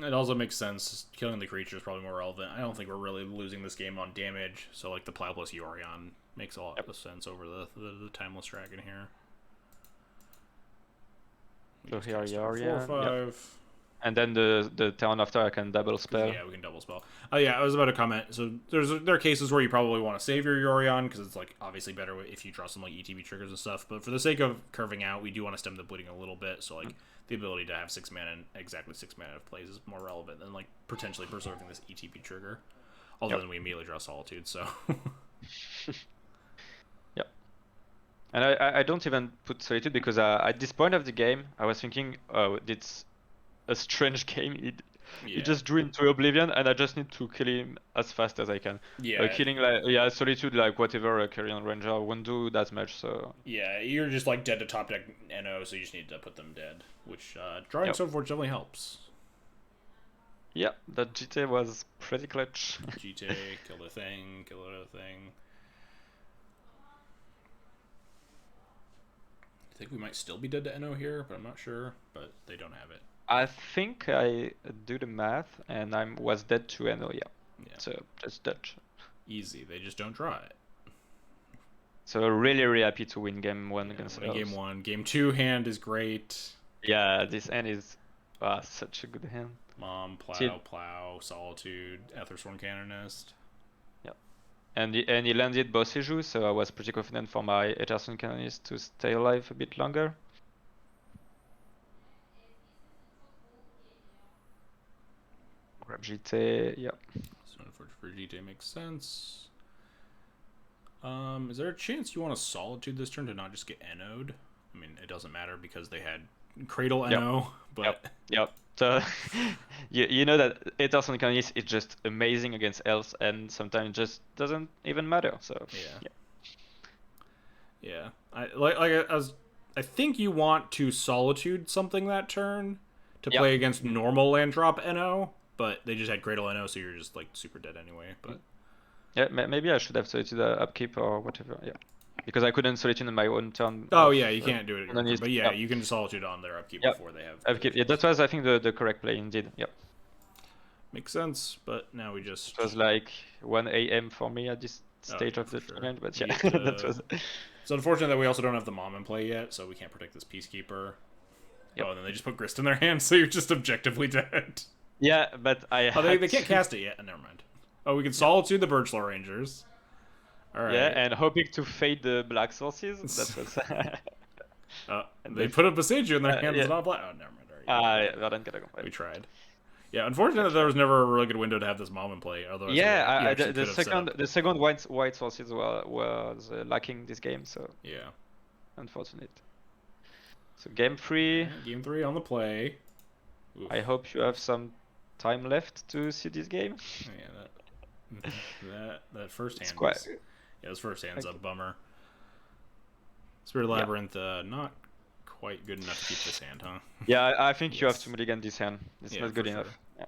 It also makes sense. Killing the creature is probably more relevant. I don't think we're really losing this game on damage, so like the Plow plus Yorion makes a lot of sense over the Timeless Dragon here. So here Yorion. 4/5. Yep. And then the turn after I can double spell. Yeah, we can double spell. Oh yeah, I was about to comment. So there are cases where you probably want to save your Yorion because it's like obviously better if you draw some like ETB triggers and stuff. But for the sake of curving out, we do want to stem the bleeding a little bit. So like the ability to have 6 mana and exactly 6 mana of plays is more relevant than like potentially preserving this ETB trigger. Although then we immediately draw Solitude. So. Yep. And I don't even put Solitude because at this point of the game I was thinking, oh, it's a strange game. He just drew into oblivion, and I just need to kill him as fast as I can. Yeah. Killing like solitude, like whatever a Carrion Ranger won't do that much. So yeah, you're just like dead to top deck NO, so you just need to put them dead. Which drawing Swordforge definitely helps. Yeah, that GT was pretty clutch. GT, kill the thing, kill the other thing. I think we might still be dead to NO here, but I'm not sure. But they don't have it. I think I do the math, and I was dead to NO, yeah. So just dodge. Easy, they just don't draw it. So really, really happy to win game 1 against Elves. Game 1. Game 2 hand is great. Yeah, this hand is such a good hand. Mom, plow, solitude, Ethersworn canonist. Yeah, and he landed both issues, so I was pretty confident for my Ethersworn canonist to stay alive a bit longer. Grab GT, yeah. So for GT makes sense. Is there a chance you want to solitude this turn to not just get NO'd? I mean, it doesn't matter because they had Cradle NO, but yep. So you know that Ethersworn canonist is just amazing against elves, and sometimes it just doesn't even matter. So yeah. I think you want to solitude something that turn to play against normal land drop NO, but they just had Cradle NO, so you're just like super dead anyway. But yeah, maybe I should have solitude upkeep or whatever. Yeah. Because I couldn't solitude in my own turn. Oh yeah, you can't do it. But yeah, you can solitude on their upkeep before they have upkeep. Yeah, that was I think the correct play indeed. Yep. Makes sense, but now we just. It was like 1 a.m. for me at this stage of the tournament, but yeah, that was. It's unfortunate that we also don't have the mom in play yet, so we can't protect this Peacekeeper. Yep. Oh, and then they just put Grist in their hands, so you're just objectively dead. Yeah, but I. Oh, they can't cast it yet. Never mind. Oh, we can solitude the Birchlaw Rangers. All right. Yeah, and hoping to fade the black sources. That was. They put a Besage in their hands, not black. Oh, never mind. We tried. Yeah, unfortunately, there was never a really good window to have this mom in play. Otherwise, the second white sources was lacking this game, so yeah, unfortunate. So game 3. Game 3 on the play. Oof. I hope you have some time left to see this game. Yeah, that first hand. Yeah, this first hand's a bummer. Spirit Labyrinth, not quite good enough to keep this hand, huh? Yeah, I think you have to mulligan this hand. It's not good enough. Yeah.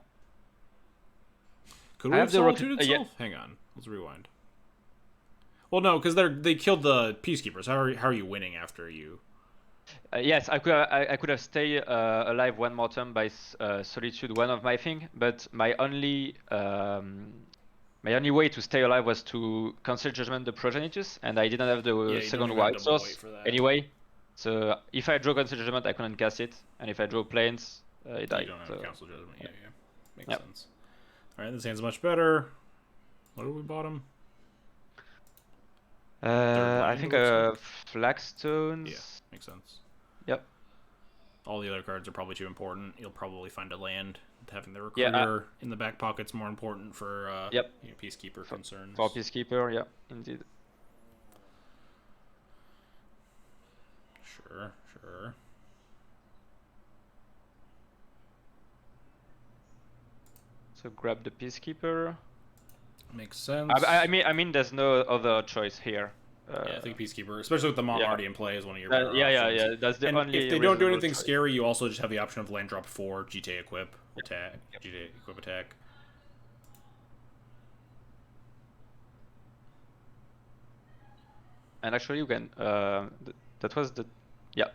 Could we have solitude itself? Hang on, let's rewind. Well, no, because they killed the Peacekeepers. How are you winning after you? Yes, I could have stayed alive one more turn by solitude one of my thing, but my only way to stay alive was to cancel Judgment the Progenitus, and I didn't have the second white source anyway. So if I draw Cancel Judgment, I couldn't cast it, and if I draw Plains, it died. You don't have Cancel Judgment. Yeah. Makes sense. All right, this hand's much better. What did we bottom? I think Flagstones. Yeah, makes sense. Yep. All the other cards are probably too important. You'll probably find a land. Having the Recruiter in the back pocket's more important for Peacekeeper concerns. For Peacekeeper, yeah, indeed. Sure. So grab the Peacekeeper. Makes sense. I mean, there's no other choice here. I think Peacekeeper, especially with the mom already in play, is one of your better options. Yeah. That's the only. If they don't do anything scary, you also just have the option of land drop 4, GTA equip, attack, GTA equip attack. And actually, you can. That was the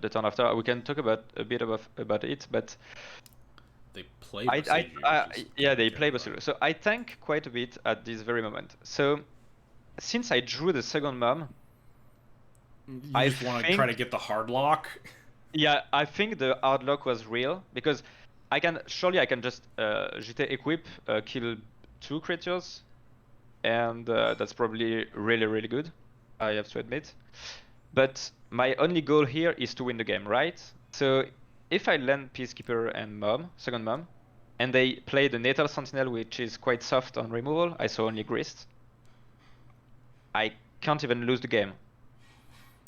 turn after. We can talk a bit about it, but they play. They play Basilu. So I tank quite a bit at this very moment. So since I drew the second mom, I just want to try to get the hard lock. Yeah, I think the hard lock was real because I can just GT equip, kill 2 creatures, and that's probably really good. I have to admit. But my only goal here is to win the game, right? So if I land Peacekeeper and second mom, and they play the Natal Sentinel, which is quite soft on removal, I saw only Grist, I can't even lose the game.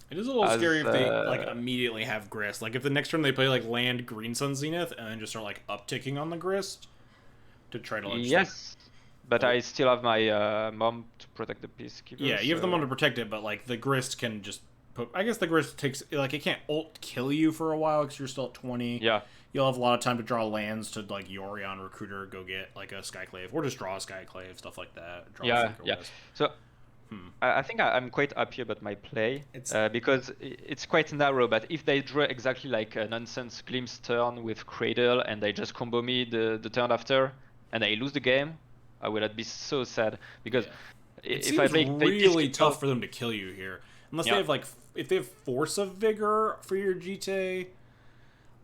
It is a little scary if they immediately have Grist. Like if the next turn they play land Green Sun Zenith and then just start upticking on the Grist, to try to like, Yes, but I still have my mom to protect the peacekeeper. Yeah, you have the mom to protect it, but like the grist can just put. I guess the grist takes like it can't ult kill you for a while because you're still at 20. Yeah. You'll have a lot of time to draw lands to like Yorion Recruiter, go get like a Skyclave, or just draw a Skyclave, stuff like that. Draw Yeah, yeah. So I think I'm quite happy about my play because it's quite narrow. But if they draw exactly like a nonsense glimpse turn with Cradle and they just combo me the turn after and I lose the game, I will be so sad because if I play really tough for them to kill you here, unless they have like if they have Force of Vigor for your GT,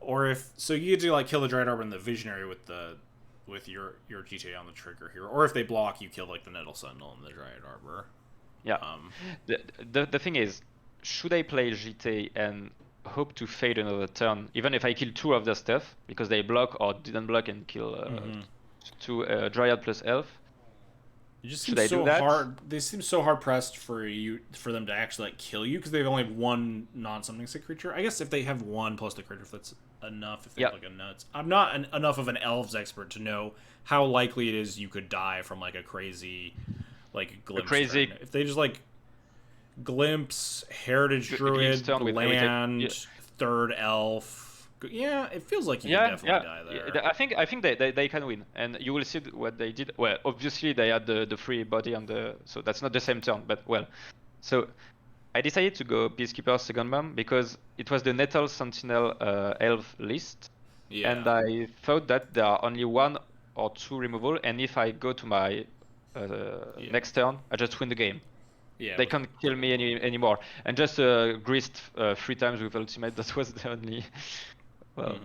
or if so you get to like kill the Dryad Arbor and the Visionary with your GTA on the trigger here, or if they block, you kill like the Nettle Sentinel and the Dryad Arbor. Yeah. The thing is, should I play GT and hope to fade another turn, even if I kill 2 of their stuff because they block or didn't block and kill 2 Dryad plus Elf? It just seems so hard. They seem so hard pressed for them to actually like kill you because they only have 1 non-summoning sick creature. I guess if they have 1 plus the creature, that's enough. If they have like a nuts, I'm not enough of an elves expert to know how likely it is you could die from like a crazy like glimpse. Turn. If they just like glimpse, heritage druid, land, 3rd elf. Yeah, it feels like you can definitely die there. I think they can win, and you will see what they did. Well, obviously they had the free body on the, so that's not the same turn, but well. So I decided to go Peacekeeper second mom because it was the Nettle Sentinel elf list, and I thought that there are only 1 or 2 removal, and if I go to my next turn, I just win the game. Yeah, they can't kill me anymore, and just grist 3 times with ultimate. That was the only. Well,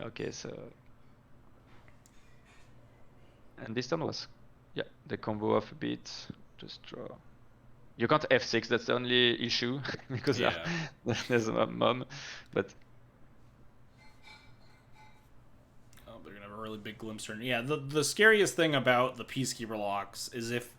okay, so, and this turn was, the combo off a bit, just draw. You can't F6, that's the only issue, because there's a mom, but. Oh, they're gonna have a really big glimpse turn. Yeah, the scariest thing about the Peacekeeper locks is if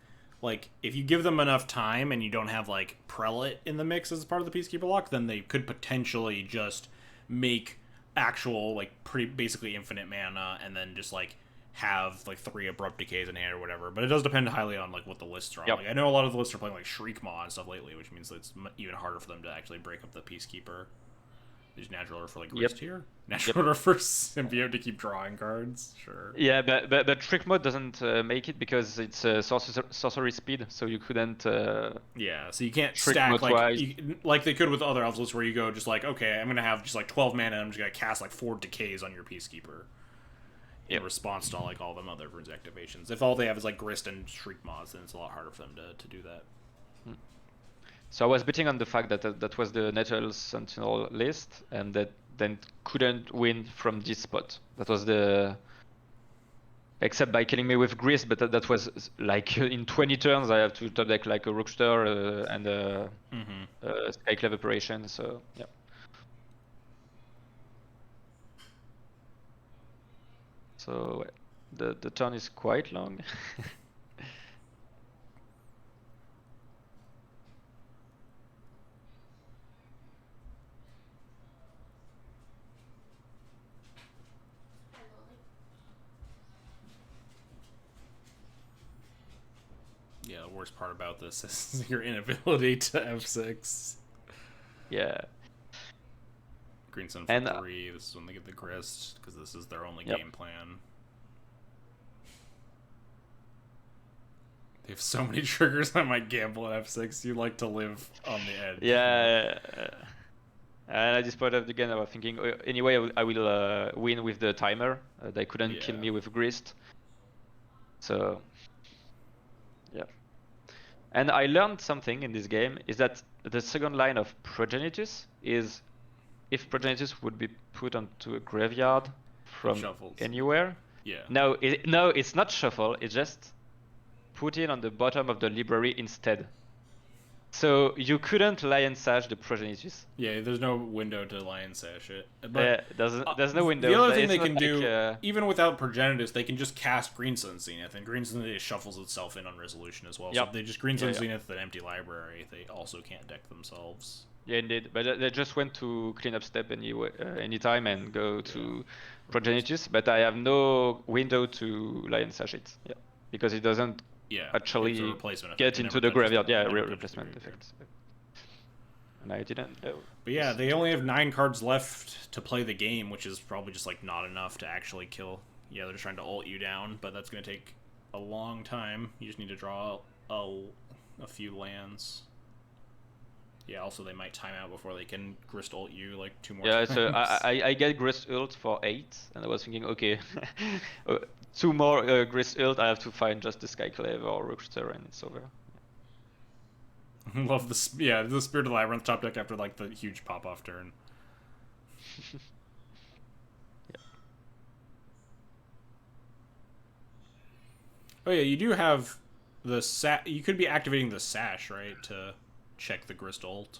you give them enough time and you don't have, like, Prelate in the mix as part of the Peacekeeper lock, then they could potentially just make actual like pretty basically infinite mana and then just like have like 3 abrupt decays in hand or whatever, but it does depend highly on like what the lists are on. Like I know a lot of the lists are playing like Shriekmaw and stuff lately, which means that it's even harder for them to actually break up the Peacekeeper. There's natural order for like Grist here. Natural order for Symbiote to keep drawing cards. Sure. Yeah, but Trick Mode doesn't make it because it's sorcery speed, so you couldn't. So you can't stack like they could with other elves lists where you go just like, okay, I'm gonna have just like 12 mana and I'm just gonna cast like 4 decays on your Peacekeeper. In response to like all them other runes activations. If all they have is like Grist and Shriekmaws, then it's a lot harder for them to do that. So I was betting on the fact that that was the Nettle Sentinel list, and that then couldn't win from this spot. That was the, except by killing me with Grist, but that was like in 20 turns I have to top deck like a Rookster and a Skyclave Operation. So yeah. So the turn is quite long. Yeah, the worst part about this is your inability to F6. Yeah. Green Sun for 3, this is when they get the Grist, because this is their only game plan. They have so many triggers I might gamble at F6, you like to live on the edge. Yeah. And at this point of the game I was thinking, anyway I will win with the timer. They couldn't kill me with Grist. So... yeah. And I learned something in this game, is that the second line of Progenitus is, if Progenitus would be put onto a graveyard from anywhere. Yeah. No, it's not shuffle, it's just put it on the bottom of the library instead. So you couldn't Lion Sash the Progenitus. Yeah, there's no window to Lion Sash it. But there's no window. The other thing they can do, even without Progenitus, they can just cast Green Sun Zenith, and Green Sun Zenith shuffles itself in on resolution as well. So if they just Green Sun Zenith an empty library, they also can't deck themselves. Yeah, indeed. But they just went to clean up step anytime and go to Progenitus, but I have no window to Lion Sash it. Yeah, because it doesn't actually it's a replacement get effect. into the graveyard. Yeah, never replacement effect. And I didn't know. But yeah, they only have 9 cards left to play the game, which is probably just like not enough to actually kill. Yeah, they're just trying to ult you down, but that's going to take a long time. You just need to draw a few lands. Yeah, also they might time out before they can Grist ult you like 2 more times. So I get Grist ult for 8, and I was thinking, okay, 2 more Grist ult, I have to find just the Skyclave or Recruiter, and it's over. Love the Spirit of the Labyrinth top deck after like the huge pop off turn. Oh yeah, you do have the you could be activating the sash, right, to check the Grist ult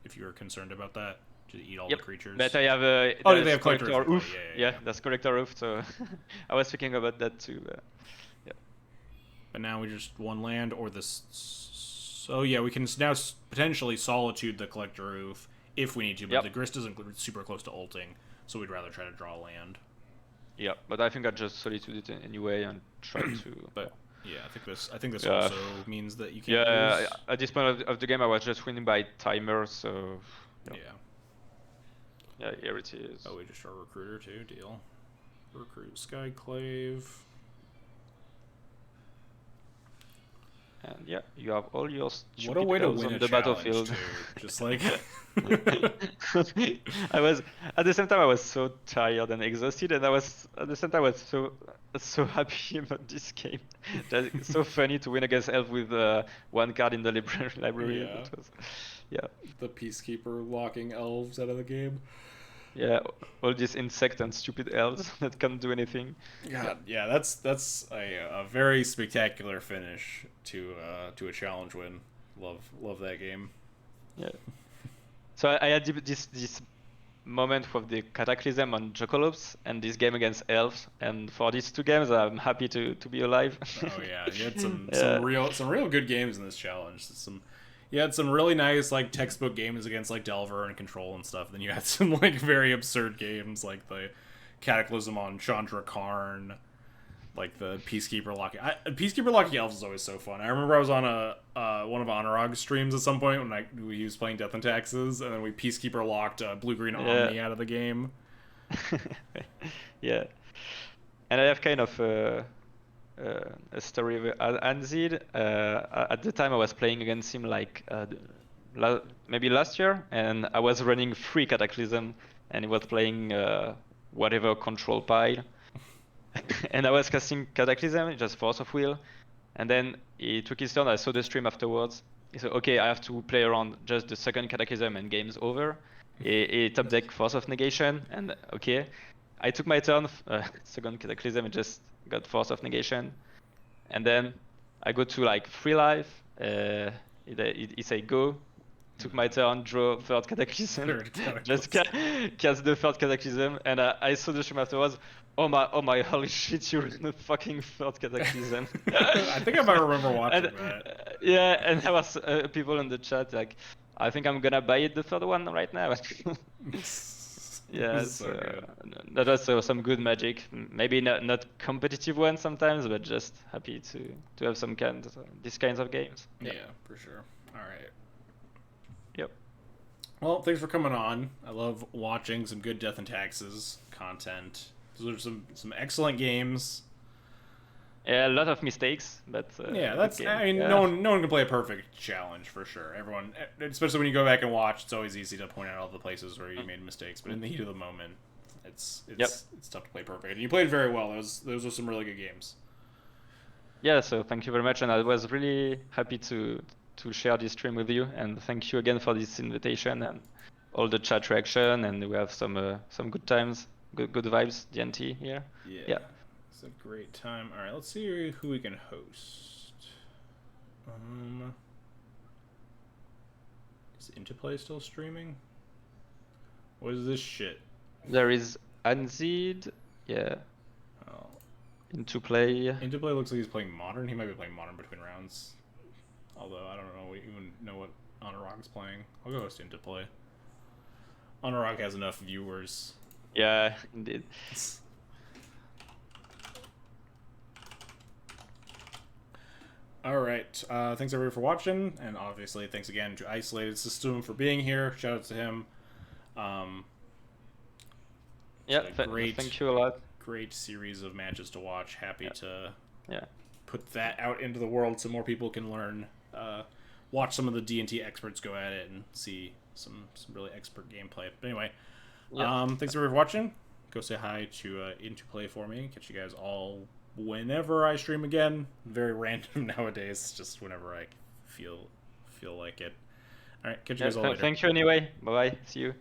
if you were concerned about that, to eat all the creatures. But I have a they have Collector Roof. Yeah, that's Collector Roof. So I was thinking about that too. Yeah. But now we just 1 land or this. So yeah, we can now potentially Solitude the Collector Roof if we need to, but the Grist isn't super close to ulting, so we'd rather try to draw land. Yeah, but I think I just Solitude it anyway and try to. But yeah, I think this also means that you can't. Yeah, at this point of the game, I was just winning by timer, so. Yeah, here it is. Oh, we just draw Recruiter too. Deal. Recruit Skyclave. And yeah, you have all your what a way to win on a the battlefield. Too. Just like I was at the same time I was so tired and exhausted, and I was at the same time I was so happy about this game. It's so funny to win against Elf with 1 card in the library. Yeah. The Peacekeeper locking elves out of the game. Yeah, all these insect and stupid elves that can't do anything. God, yeah, that's a very spectacular finish to a challenge win. Love that game. Yeah. So I had this moment with the Cataclysm on Jocolops and this game against elves, and for these 2 games I'm happy to be alive. Oh yeah, you had some real good games in this challenge. You had some really nice like textbook games against like Delver and Control and stuff. Then you had some like very absurd games like the Cataclysm on Chandra Karn, like the Peacekeeper locking. Peacekeeper locking elves is always so fun. I remember I was on one of Honorog's streams at some point when he was playing Death and Taxes, and then we Peacekeeper locked Blue-Green Omni out of the game. Yeah, and I have kind of a story with Anzid. At the time I was playing against him like maybe last year, and I was running 3 Cataclysm, and he was playing whatever control pile. And I was casting Cataclysm, just Force of Will, and then he took his turn. I saw the stream afterwards. He said, okay, I have to play around just the 2nd Cataclysm and game's over. He top deck Force of Negation, and okay. I took my turn, 2nd Cataclysm, and just got Force of Negation. And then I go to like 3 life, he say go. Took my turn, draw 3rd Cataclysm, just cast the 3rd Cataclysm, and I saw the stream afterwards. Oh my, holy shit, you're in the fucking 3rd Cataclysm. I think I might remember watching that. Yeah, and there was people in the chat like, I think I'm gonna buy it, the 3rd one right now. Yeah, that was some good magic. Maybe not competitive one sometimes, but just happy to have some these kinds of games. Yeah, for sure. All right. Yep. Well, thanks for coming on. I love watching some good Death and Taxes content. Those are some excellent games. Yeah, a lot of mistakes, but yeah, no one can play a perfect challenge for sure. Everyone, especially when you go back and watch, it's always easy to point out all the places where you made mistakes. But in the heat of the moment, it's tough to play perfect. And you played very well. Those are some really good games. Yeah, so thank you very much, and I was really happy to share this stream with you, and thank you again for this invitation and all the chat reaction, and we have some good times, good vibes, D&T here. Yeah. It's a great time. All right, let's see who we can host. Is Interplay still streaming? What is this shit? There is Anzid. Yeah. Oh. Interplay looks like he's playing Modern. He might be playing Modern between rounds. Although I don't even know what Honorog's playing. I'll go host Interplay. Honorog has enough viewers. Yeah, indeed. All right. Thanks everybody for watching, and obviously thanks again to IsolatedSystem for being here. Shout out to him. Yeah, great, thank you a lot. great series of matches to watch. Happy to Yeah. put that out into the world so more people can learn. Watch some of the D&T experts go at it and see some really expert gameplay. But anyway, thanks everybody for watching. Go say hi to Into Play for me. Catch you guys all whenever I stream again. Very random nowadays, just whenever I feel like it. All right, catch you guys all later. Thank you anyway. Bye bye. See you.